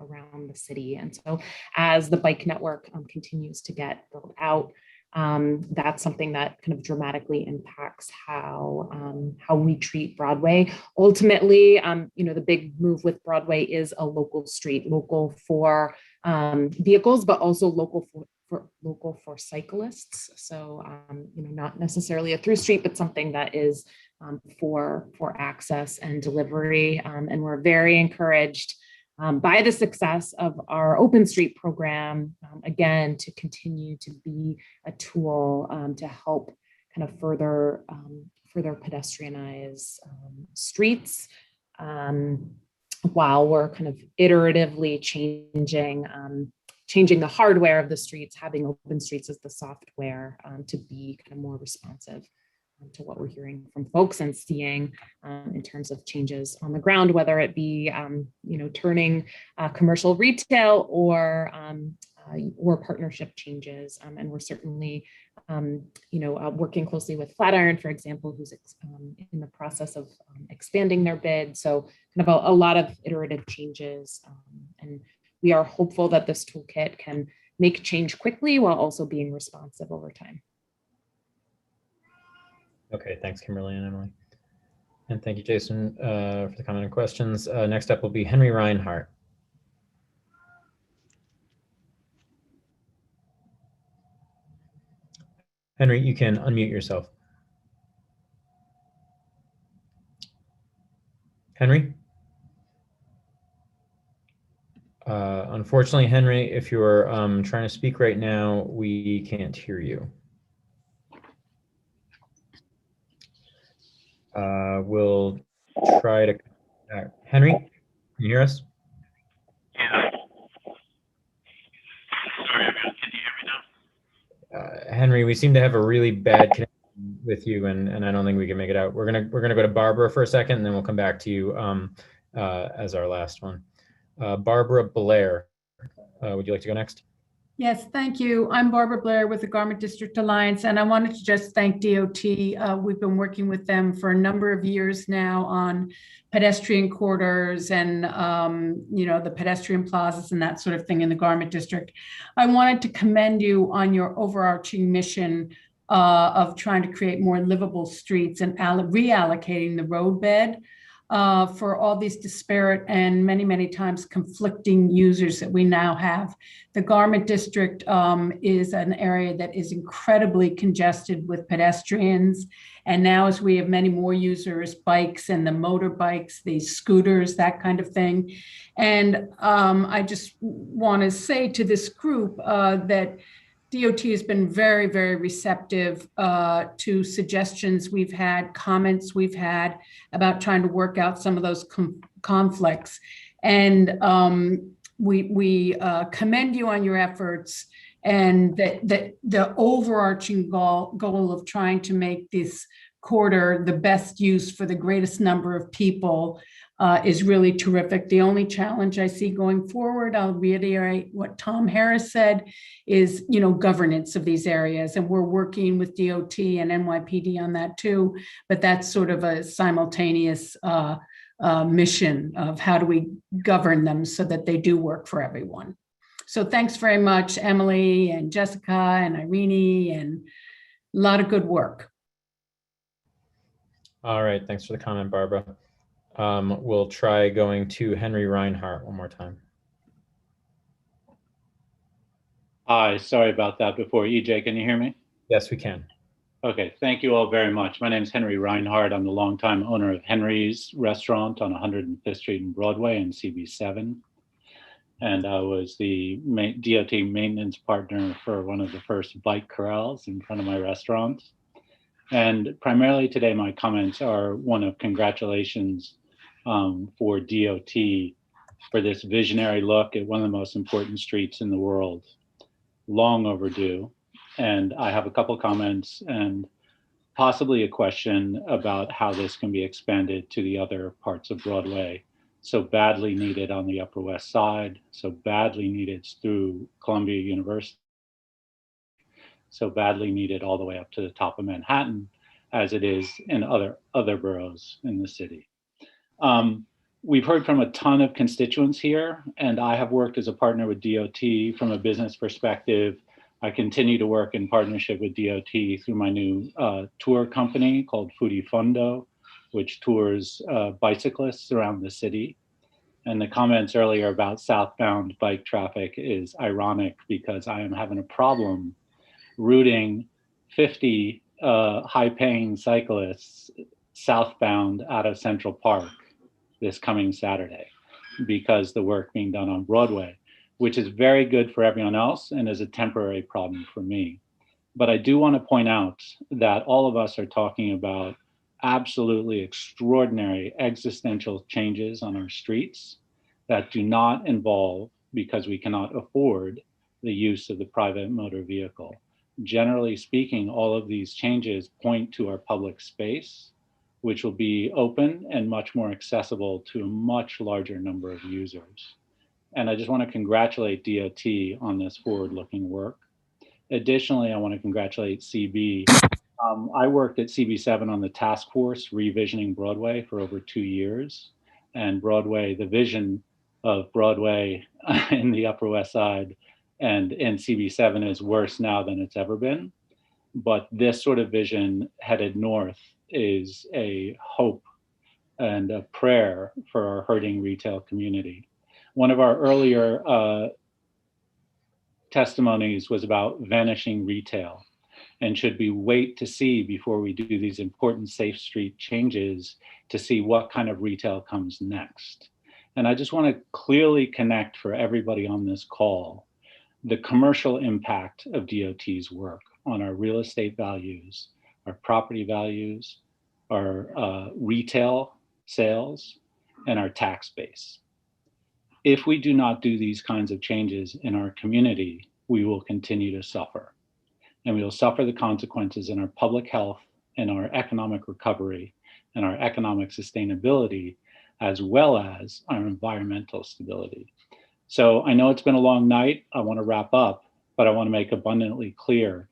[SPEAKER 3] around the city. And so as the bike network continues to get built out, that's something that kind of dramatically impacts how we treat Broadway. Ultimately, you know, the big move with Broadway is a local street, local for vehicles, but also local for cyclists. So, you know, not necessarily a through street, but something that is for access and delivery. And we're very encouraged by the success of our Open Street program, again, to continue to be a tool to help kind of further pedestrianize streets while we're kind of iteratively changing the hardware of the streets, having Open Streets as the software to be kind of more responsive to what we're hearing from folks and seeing in terms of changes on the ground, whether it be you know, turning commercial retail or partnership changes. And we're certainly you know, working closely with Flatiron, for example, who's in the process of expanding their bid. So kind of a lot of iterative changes, and we are hopeful that this toolkit can make change quickly while also being responsive over time.
[SPEAKER 2] Okay, thanks, Kimberly and Emily. And thank you, Jason, for the comment and questions. Next up will be Henry Reinhardt. Henry, you can unmute yourself. Henry? Unfortunately, Henry, if you're trying to speak right now, we can't hear you. We'll try to. Henry, can you hear us?
[SPEAKER 12] Yeah. Sorry, can you hear me now?
[SPEAKER 2] Henry, we seem to have a really bad connection with you, and I don't think we can make it out. We're gonna go to Barbara for a second, and then we'll come back to you as our last one. Barbara Blair, would you like to go next?
[SPEAKER 13] Yes, thank you. I'm Barbara Blair with the Garment District Alliance, and I wanted to just thank DOT. We've been working with them for a number of years now on pedestrian corridors and the pedestrian plazas and that sort of thing in the Garment District. I wanted to commend you on your overarching mission of trying to create more livable streets and reallocating the roadbed for all these disparate and many, many times conflicting users that we now have. The Garment District is an area that is incredibly congested with pedestrians. And now as we have many more users, bikes and the motorbikes, the scooters, that kind of thing. And I just want to say to this group that DOT has been very, very receptive to suggestions we've had, comments we've had about trying to work out some of those conflicts. And we commend you on your efforts, and that the overarching goal of trying to make this corridor the best use for the greatest number of people is really terrific. The only challenge I see going forward, I'll reiterate what Tom Harris said, is governance of these areas. And we're working with DOT and NYPD on that too, but that's sort of a simultaneous mission of how do we govern them so that they do work for everyone. So thanks very much, Emily and Jessica and Irene, and a lot of good work.
[SPEAKER 2] All right, thanks for the comment, Barbara. We'll try going to Henry Reinhardt one more time.
[SPEAKER 14] Hi, sorry about that before. EJ, can you hear me?
[SPEAKER 2] Yes, we can.
[SPEAKER 14] Okay, thank you all very much. My name is Henry Reinhardt. I'm the longtime owner of Henry's Restaurant on 105th Street and Broadway in CB7. And I was the DOT maintenance partner for one of the first bike corrals in front of my restaurant. And primarily today, my comments are one of congratulations for DOT for this visionary look at one of the most important streets in the world. Long overdue. And I have a couple comments and possibly a question about how this can be expanded to the other parts of Broadway. So badly needed on the Upper West Side, so badly needed through Columbia University, so badly needed all the way up to the top of Manhattan, as it is in other boroughs in the city. We've heard from a ton of constituents here, and I have worked as a partner with DOT from a business perspective. I continue to work in partnership with DOT through my new tour company called Foodie Fundo, which tours bicyclists around the city. And the comments earlier about southbound bike traffic is ironic because I am having a problem routing 50 high-paying cyclists southbound out of Central Park this coming Saturday because the work being done on Broadway, which is very good for everyone else and is a temporary problem for me. But I do want to point out that all of us are talking about absolutely extraordinary existential changes on our streets that do not involve, because we cannot afford, the use of the private motor vehicle. Generally speaking, all of these changes point to our public space, which will be open and much more accessible to a much larger number of users. And I just want to congratulate DOT on this forward-looking work. Additionally, I want to congratulate CB. I worked at CB7 on the task force revisioning Broadway for over 2 years. And Broadway, the vision of Broadway in the Upper West Side and in CB7 is worse now than it's ever been. But this sort of vision headed north is a hope and a prayer for our hurting retail community. One of our earlier testimonies was about vanishing retail. And should we wait to see before we do these important safe street changes to see what kind of retail comes next? And I just want to clearly connect for everybody on this call the commercial impact of DOT's work on our real estate values, our property values, our retail sales, and our tax base. If we do not do these kinds of changes in our community, we will continue to suffer. And we will suffer the consequences in our public health and our economic recovery and our economic sustainability, as well as our environmental stability. So I know it's been a long night. I want to wrap up, but I want to make abundantly clear,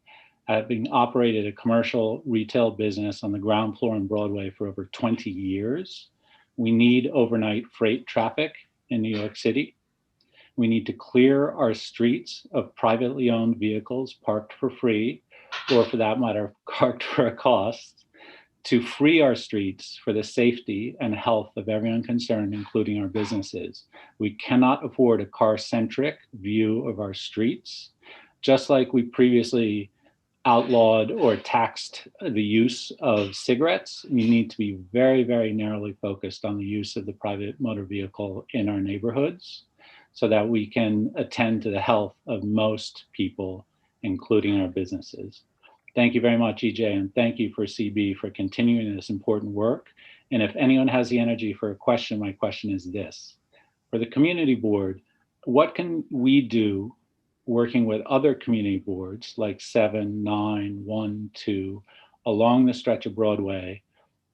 [SPEAKER 14] having operated a commercial retail business on the ground floor on Broadway for over 20 years, we need overnight freight traffic in New York City. We need to clear our streets of privately owned vehicles parked for free, or for that matter, parked for a cost, to free our streets for the safety and health of everyone concerned, including our businesses. We cannot afford a car-centric view of our streets, just like we previously outlawed or taxed the use of cigarettes. We need to be very, very narrowly focused on the use of the private motor vehicle in our neighborhoods so that we can attend to the health of most people, including our businesses. Thank you very much, EJ, and thank you for CB for continuing this important work. And if anyone has the energy for a question, my question is this. For the community board, what can we do working with other community boards like 7, 9, 1, 2, along the stretch of Broadway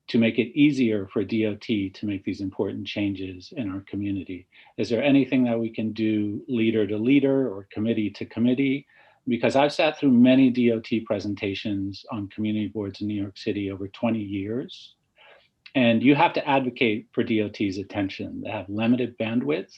[SPEAKER 14] to make it easier for DOT to make these important changes in our community? Is there anything that we can do leader to leader or committee to committee? Because I've sat through many DOT presentations on community boards in New York City over 20 years, and you have to advocate for DOT's attention. They have limited bandwidth,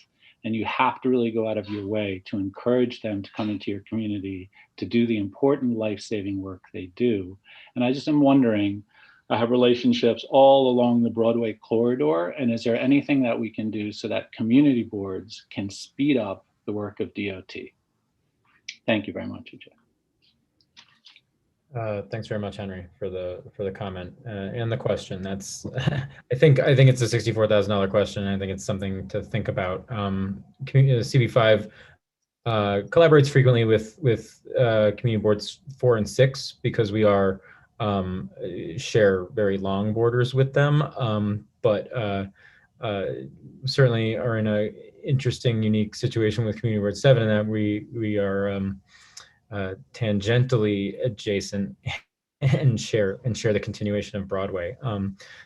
[SPEAKER 14] and you have to really go out of your way to encourage them to come into your community to do the important life-saving work they do. And I just am wondering, I have relationships all along the Broadway corridor, and is there anything that we can do so that community boards can speed up the work of DOT? Thank you very much, EJ.
[SPEAKER 2] Thanks very much, Henry, for the comment and the question. That's I think it's a $64,000 question. I think it's something to think about. CB5 collaborates frequently with community boards 4 and 6 because we are share very long borders with them, but certainly are in a interesting, unique situation with community board 7 in that we are tangentially adjacent and share the continuation of Broadway.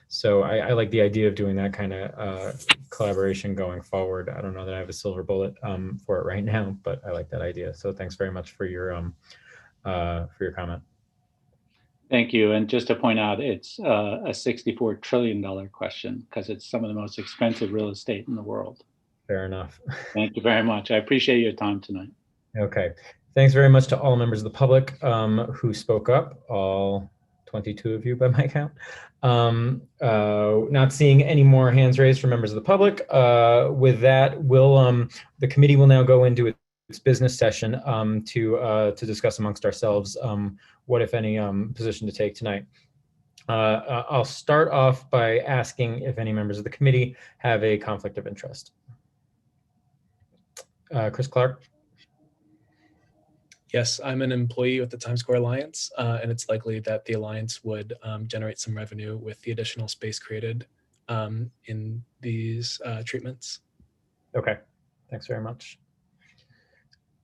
[SPEAKER 2] So I like the idea of doing that kind of collaboration going forward. I don't know that I have a silver bullet for it right now, but I like that idea. So thanks very much for your comment.
[SPEAKER 14] Thank you. And just to point out, it's a $64 trillion question because it's some of the most expensive real estate in the world.
[SPEAKER 2] Fair enough.
[SPEAKER 14] Thank you very much. I appreciate your time tonight.
[SPEAKER 2] Okay. Thanks very much to all members of the public who spoke up, all 22 of you by my count. Not seeing any more hands raised from members of the public. With that, the committee will now go into its business session to discuss amongst ourselves what, if any, position to take tonight. I'll start off by asking if any members of the committee have a conflict of interest. Chris Clark.
[SPEAKER 15] Yes, I'm an employee with the Times Square Alliance, and it's likely that the Alliance would generate some revenue with the additional space created in these treatments.
[SPEAKER 2] Okay, thanks very much.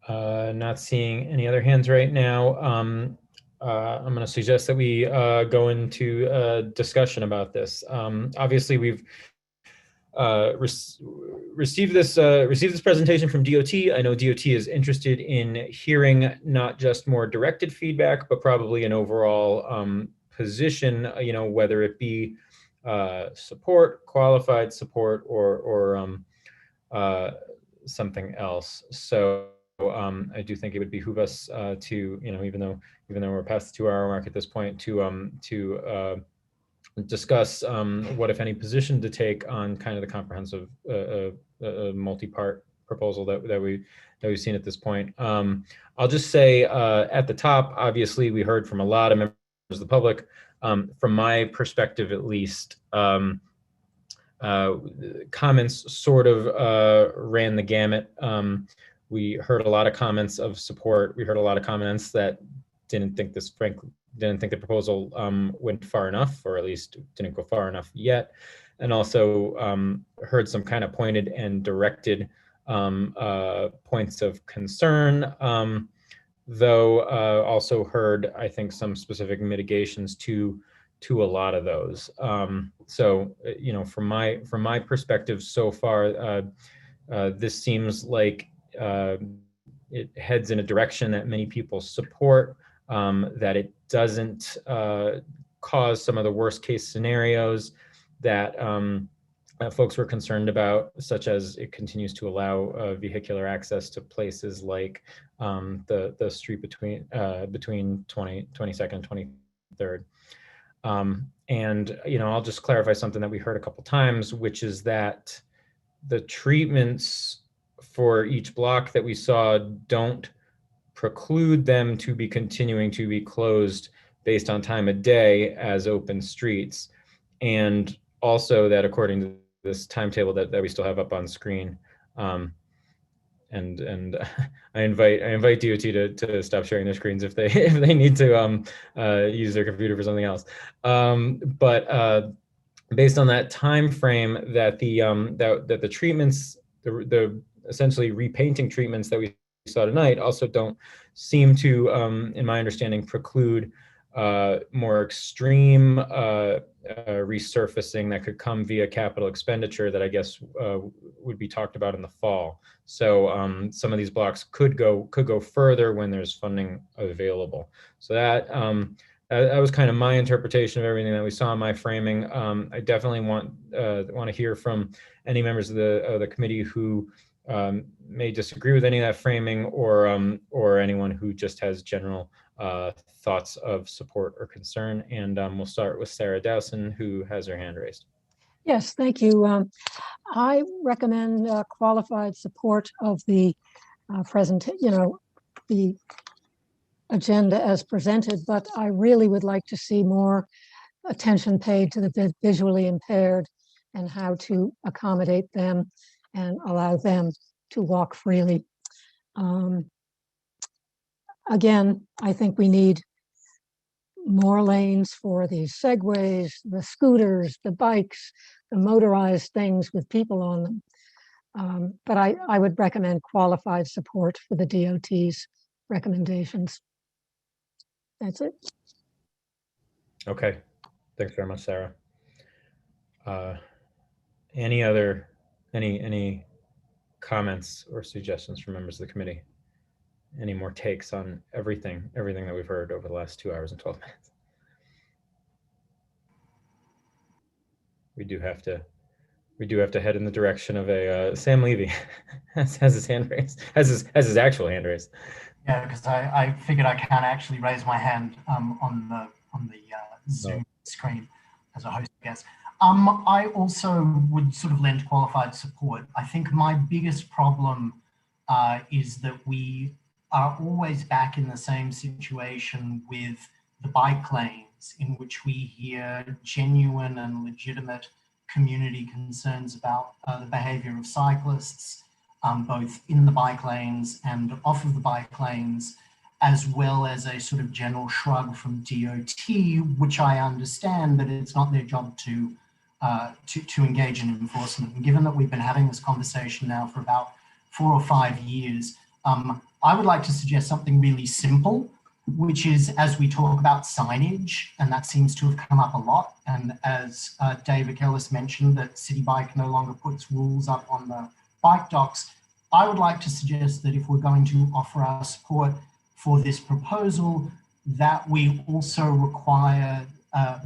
[SPEAKER 2] Not seeing any other hands right now. I'm going to suggest that we go into a discussion about this. Obviously, we've received this presentation from DOT. I know DOT is interested in hearing not just more directed feedback, but probably an overall position. Whether it be support, qualified support, or something else. So I do think it would behoove us to, even though we're past the 2-hour mark at this point, to discuss what, if any, position to take on kind of the comprehensive multi-part proposal that we've seen at this point. I'll just say at the top, obviously, we heard from a lot of members of the public. From my perspective, at least, comments sort of ran the gamut. We heard a lot of comments of support. We heard a lot of comments that didn't think the proposal went far enough, or at least didn't go far enough yet, and also heard some kind of pointed and directed points of concern, though also heard, I think, some specific mitigations to a lot of those. So, you know, from my perspective so far, this seems like it heads in a direction that many people support, that it doesn't cause some of the worst case scenarios that folks were concerned about, such as it continues to allow vehicular access to places like the street between 22nd and 23rd. And, you know, I'll just clarify something that we heard a couple times, which is that the treatments for each block that we saw don't preclude them to be continuing to be closed based on time of day as open streets. And also that according to this timetable that we still have up on screen, and I invite DOT to stop sharing their screens if they need to use their computer for something else. But based on that time frame, that the treatments, the essentially repainting treatments that we saw tonight also don't seem to, in my understanding, preclude more extreme resurfacing that could come via capital expenditure that I guess would be talked about in the fall. So some of these blocks could go further when there's funding available. So that was kind of my interpretation of everything that we saw in my framing. I definitely want to hear from any members of the committee who may disagree with any of that framing, or anyone who just has general thoughts of support or concern. And we'll start with Sarah Dowson, who has her hand raised.
[SPEAKER 16] Yes, thank you. I recommend qualified support of the the agenda as presented, but I really would like to see more attention paid to the visually impaired and how to accommodate them and allow them to walk freely. Again, I think we need more lanes for the segways, the scooters, the bikes, the motorized things with people on them. But I would recommend qualified support for the DOT's recommendations. That's it.
[SPEAKER 2] Okay, thanks very much, Sarah. Any comments or suggestions from members of the committee? Any more takes on everything that we've heard over the last 2 hours and 12 minutes? We do have to head in the direction of a Sam Levy has his hand raised, has his actual hand raised.
[SPEAKER 17] Yeah, because I figured I can't actually raise my hand on the Zoom screen as a host, I guess. I also would sort of lend qualified support. I think my biggest problem is that we are always back in the same situation with the bike lanes, in which we hear genuine and legitimate community concerns about the behavior of cyclists, both in the bike lanes and off of the bike lanes, as well as a sort of general shrug from DOT, which I understand that it's not their job to engage in enforcement. And given that we've been having this conversation now for about 4 or 5 years, I would like to suggest something really simple, which is, as we talk about signage, and that seems to have come up a lot, and as David Ellis mentioned, that City Bike no longer puts rules up on the bike docks, I would like to suggest that if we're going to offer our support for this proposal, that we also require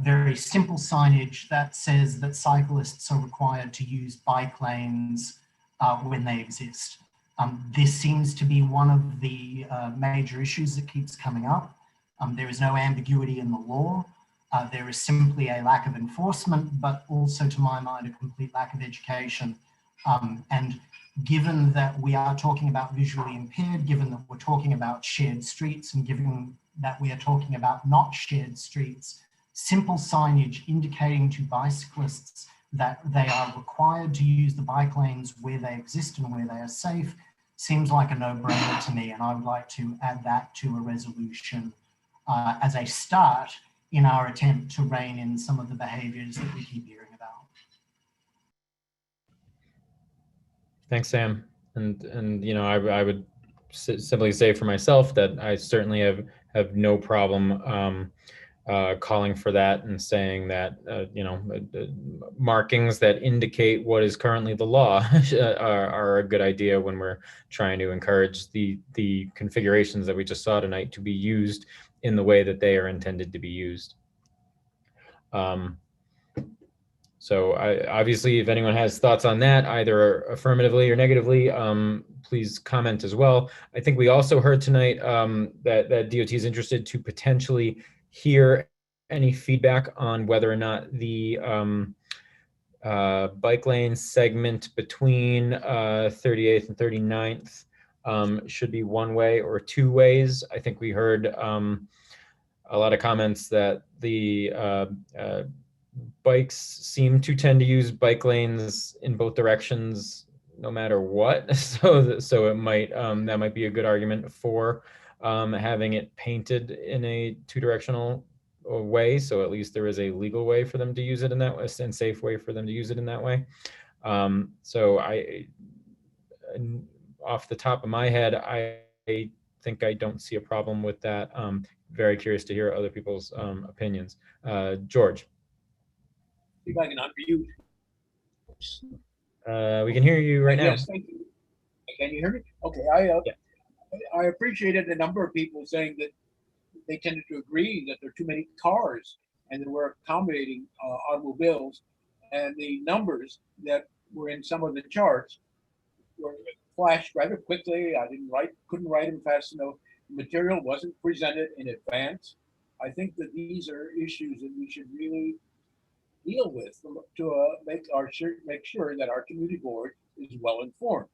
[SPEAKER 17] very simple signage that says that cyclists are required to use bike lanes when they exist. This seems to be one of the major issues that keeps coming up. There is no ambiguity in the law. There is simply a lack of enforcement, but also, to my mind, a complete lack of education. And given that we are talking about visually impaired, given that we're talking about shared streets, and given that we are talking about not shared streets, simple signage indicating to bicyclists that they are required to use the bike lanes where they exist and where they are safe seems like a no-brainer to me. And I would like to add that to a resolution as a start in our attempt to rein in some of the behaviors that we keep hearing about.
[SPEAKER 2] Thanks, Sam. And you know, I would simply say for myself that I certainly have no problem calling for that and saying that you know, markings that indicate what is currently the law are a good idea when we're trying to encourage the configurations that we just saw tonight to be used in the way that they are intended to be used. So obviously, if anyone has thoughts on that, either affirmatively or negatively, please comment as well. I think we also heard tonight that DOT is interested to potentially hear any feedback on whether or not the bike lane segment between 38th and 39th should be one way or two ways. I think we heard a lot of comments that the bikes seem to tend to use bike lanes in both directions no matter what. So it might that might be a good argument for having it painted in a two-directional way. So at least there is a legal way for them to use it in that way, and safe way for them to use it in that way. So off the top of my head, I think I don't see a problem with that. Very curious to hear other people's opinions. George.
[SPEAKER 18] If I can unmute.
[SPEAKER 2] We can hear you right now.
[SPEAKER 18] Yes, thank you. Can you hear me? Okay, I appreciated a number of people saying that they tended to agree that there are too many cars and that we're accommodating automobiles, and the numbers that were in some of the charts were flashed rather quickly. I couldn't write them fast enough. The material wasn't presented in advance. I think that these are issues that we should really deal with to make sure that our community board is well informed.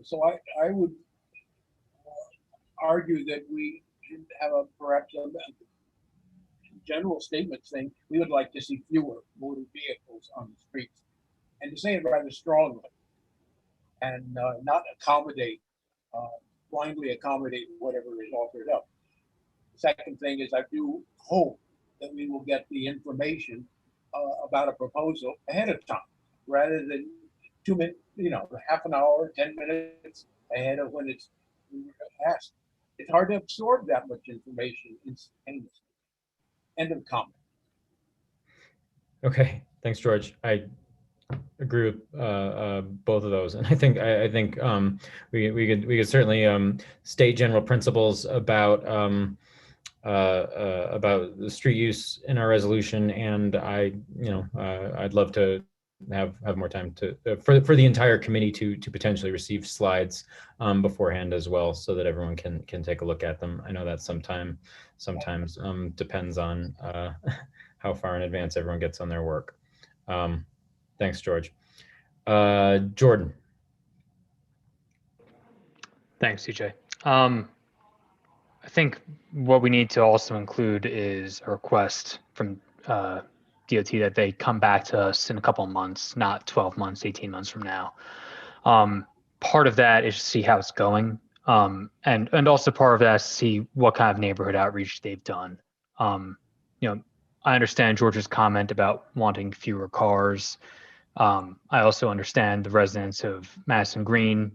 [SPEAKER 18] So I would argue that we should have perhaps a general statement saying we would like to see fewer motor vehicles on the streets, and to say it rather strongly, and not blindly accommodate whatever is offered up. The second thing is I do hope that we will get the information about a proposal ahead of time, rather than 2 minutes, half an hour, 10 minutes ahead of when it's asked. It's hard to absorb that much information instantaneously. End of comment.
[SPEAKER 2] Okay, thanks, George. I agree with both of those, and I think we could certainly state general principles about the street use in our resolution, and I'd love to have more time for the entire committee to potentially receive slides beforehand as well, so that everyone can take a look at them. I know that sometimes depends on how far in advance everyone gets on their work. Thanks, George. Jordan.
[SPEAKER 19] Thanks, CJ. I think what we need to also include is a request from DOT that they come back to us in a couple of months, not 12 months, 18 months from now. Part of that is to see how it's going. And also part of that is to see what kind of neighborhood outreach they've done. I understand George's comment about wanting fewer cars. I also understand the residents of Madison Green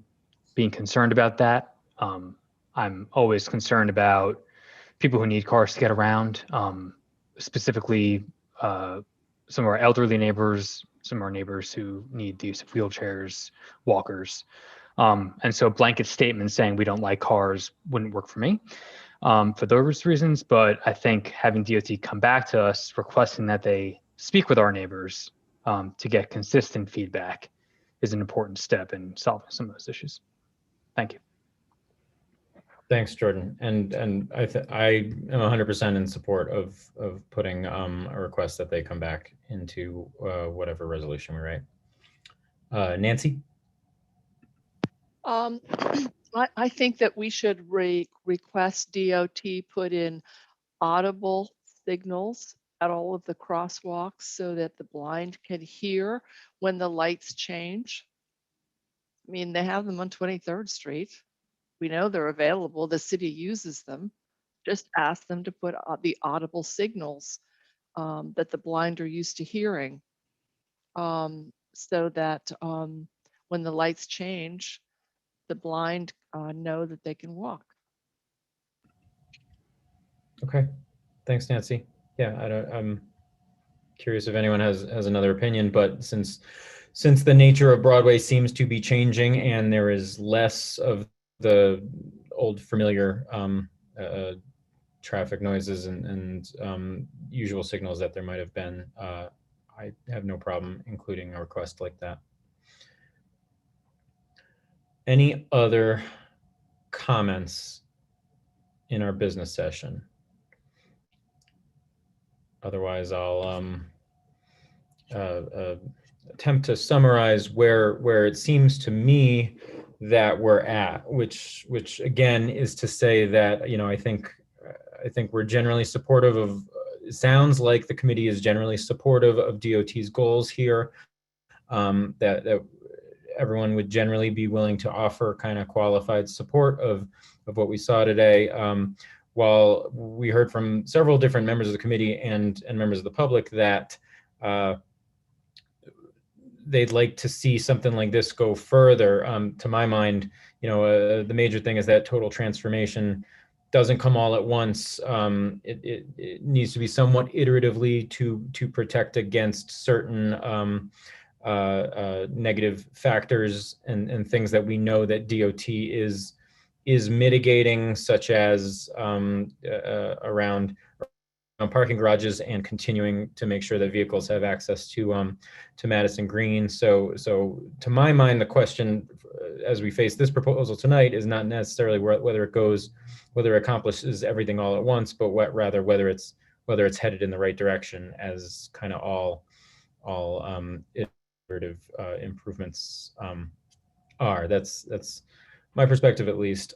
[SPEAKER 19] being concerned about that. I'm always concerned about people who need cars to get around, specifically some of our elderly neighbors, some of our neighbors who need the use of wheelchairs, walkers. And so a blanket statement saying we don't like cars wouldn't work for me for those reasons. But I think having DOT come back to us requesting that they speak with our neighbors to get consistent feedback is an important step in solving some of those issues. Thank you.
[SPEAKER 2] Thanks, Jordan. And I am 100% in support of putting a request that they come back into whatever resolution we write. Nancy?
[SPEAKER 20] I think that we should request DOT put in audible signals at all of the crosswalks so that the blind can hear when the lights change? I mean, they have them on 23rd Street. We know they're available. The city uses them. Just ask them to put the audible signals that the blind are used to hearing, so that when the lights change, the blind know that they can walk.
[SPEAKER 2] Okay, thanks, Nancy. Yeah, I'm curious if anyone has another opinion, but since the nature of Broadway seems to be changing and there is less of the old familiar traffic noises and usual signals that there might have been, I have no problem including a request like that. Any other comments in our business session? Otherwise, I'll attempt to summarize where it seems to me that we're at, which again is to say that, you know, I think we're generally supportive of. It sounds like the committee is generally supportive of DOT's goals here. That everyone would generally be willing to offer kind of qualified support of what we saw today. While we heard from several different members of the committee and members of the public that they'd like to see something like this go further. To my mind, you know, the major thing is that total transformation doesn't come all at once. It needs to be somewhat iteratively to protect against certain negative factors and things that we know that DOT is mitigating, such as around parking garages and continuing to make sure that vehicles have access to Madison Green. So to my mind, the question as we face this proposal tonight is not necessarily whether it accomplishes everything all at once, but rather whether it's headed in the right direction, as kind of all iterative improvements are. That's my perspective, at least.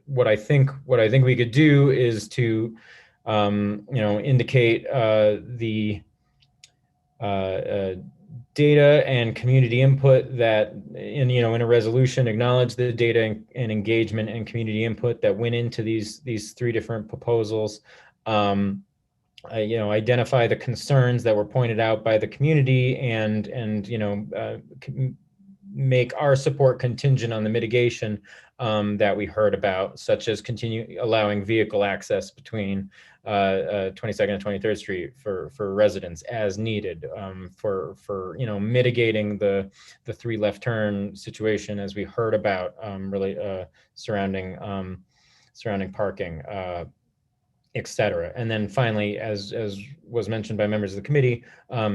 [SPEAKER 2] What I think we could do is to indicate the data and community input that in a resolution acknowledge the data and engagement and community input that went into these three different proposals. Identify the concerns that were pointed out by the community and make our support contingent on the mitigation that we heard about, such as continue allowing vehicle access between 22nd and 23rd Street for residents as needed, for mitigating the three left turn situation as we heard about, surrounding parking, et cetera. And then finally, as was mentioned by members of the committee,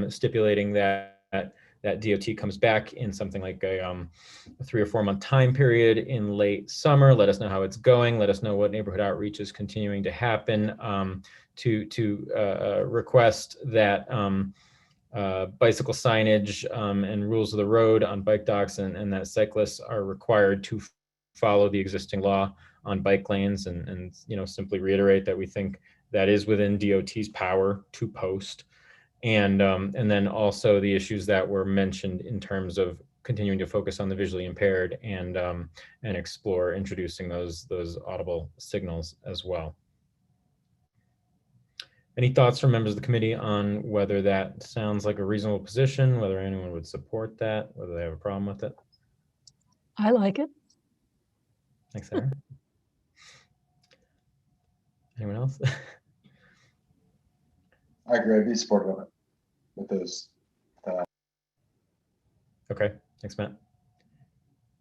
[SPEAKER 2] stipulating that DOT comes back in something like a 3 or 4 month time period in late summer. Let us know how it's going. Let us know what neighborhood outreach is continuing to happen, to request that bicycle signage and rules of the road on bike docks and that cyclists are required to follow the existing law on bike lanes, and simply reiterate that we think that is within DOT's power to post. And then also the issues that were mentioned in terms of continuing to focus on the visually impaired and explore introducing those audible signals as well. Any thoughts from members of the committee on whether that sounds like a reasonable position, whether anyone would support that, whether they have a problem with it?
[SPEAKER 16] I like it.
[SPEAKER 2] Thanks, Sarah. Anyone else?
[SPEAKER 4] I agree. I'd be supportive of it with those.
[SPEAKER 2] Okay, thanks, Matt.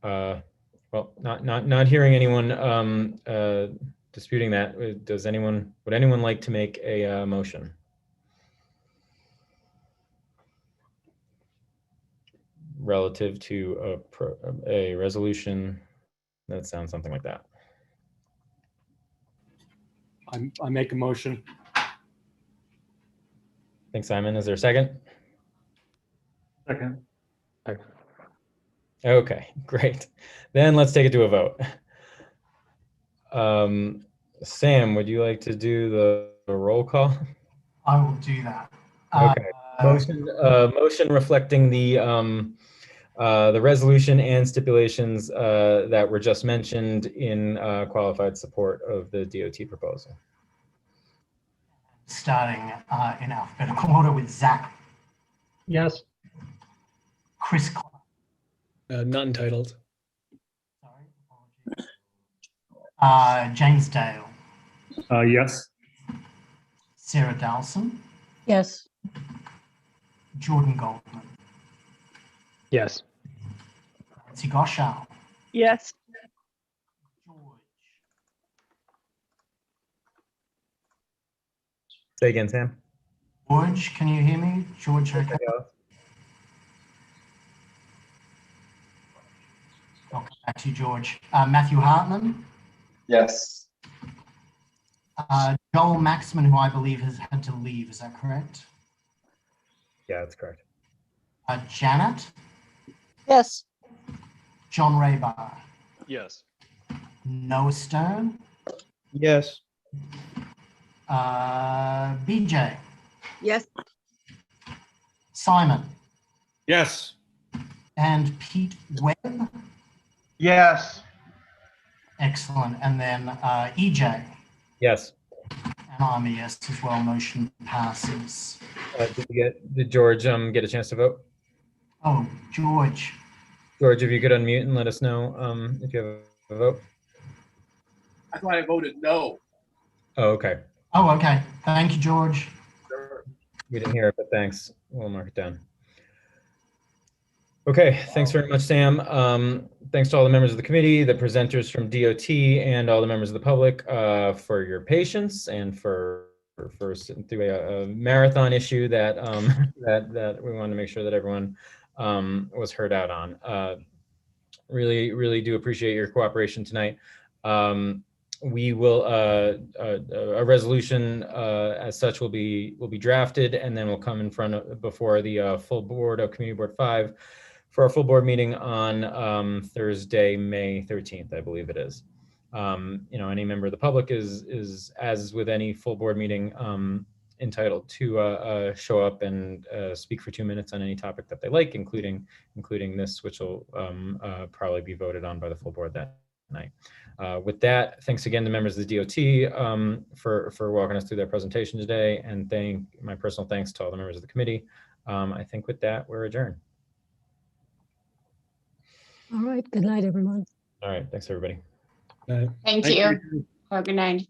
[SPEAKER 2] Well, not hearing anyone disputing that. Would anyone like to make a motion? Relative to a resolution that sounds something like that.
[SPEAKER 21] I make a motion.
[SPEAKER 2] Thanks, Simon. Is there a second?
[SPEAKER 21] Second.
[SPEAKER 2] Okay, great. Then let's take it to a vote. Sam, would you like to do the roll call?
[SPEAKER 17] I will do that.
[SPEAKER 2] Okay. Motion reflecting the resolution and stipulations that were just mentioned in qualified support of the DOT proposal.
[SPEAKER 17] Starting in alphabetical order with Zach.
[SPEAKER 21] Yes.
[SPEAKER 17] Chris Clark.
[SPEAKER 15] Not entitled.
[SPEAKER 17] James Dale.
[SPEAKER 21] Yes.
[SPEAKER 17] Sarah Dowson.
[SPEAKER 16] Yes.
[SPEAKER 17] Jordan Goldman.
[SPEAKER 19] Yes.
[SPEAKER 17] Nancy Goshow.
[SPEAKER 20] Yes.
[SPEAKER 2] Say again, Sam.
[SPEAKER 17] George, can you hear me? George, okay. I'll come back to you, George. Matthew Hartman.
[SPEAKER 4] Yes.
[SPEAKER 17] Joel Maxman, who I believe has had to leave. Is that correct?
[SPEAKER 2] Yeah, that's correct.
[SPEAKER 17] Janet.
[SPEAKER 20] Yes.
[SPEAKER 17] John Raybar.
[SPEAKER 1] Yes.
[SPEAKER 17] Noah Stone.
[SPEAKER 1] Yes.
[SPEAKER 17] BJ.
[SPEAKER 20] Yes.
[SPEAKER 17] Simon.
[SPEAKER 1] Yes.
[SPEAKER 17] And Pete Webb.
[SPEAKER 1] Yes.
[SPEAKER 17] Excellent. And then EJ.
[SPEAKER 2] Yes.
[SPEAKER 17] And I'm a yes as well. Motion passes.
[SPEAKER 2] Did George get a chance to vote?
[SPEAKER 17] Oh, George.
[SPEAKER 2] George, if you could unmute and let us know if you have a vote.
[SPEAKER 18] I thought I voted no.
[SPEAKER 2] Oh, okay.
[SPEAKER 17] Oh, okay. Thank you, George.
[SPEAKER 2] We didn't hear it, but thanks. We'll mark it down. Okay, thanks very much, Sam. Thanks to all the members of the committee, the presenters from DOT, and all the members of the public for your patience and for sitting through a marathon issue that that we wanted to make sure that everyone was heard out on. Really do appreciate your cooperation tonight. We will a resolution as such will be drafted, and then will come in front of before the full board of Community Board 5 for our full board meeting on Thursday, May 13th, I believe it is. Any member of the public is as with any full board meeting entitled to show up and speak for 2 minutes on any topic that they like, including this, which will probably be voted on by the full board that night. With that, thanks again to members of the DOT for walking us through their presentation today, and my personal thanks to all the members of the committee. I think with that, we're adjourned.
[SPEAKER 16] All right. Good night, everyone.
[SPEAKER 2] All right. Thanks, everybody.
[SPEAKER 5] Thank you. Have a good night.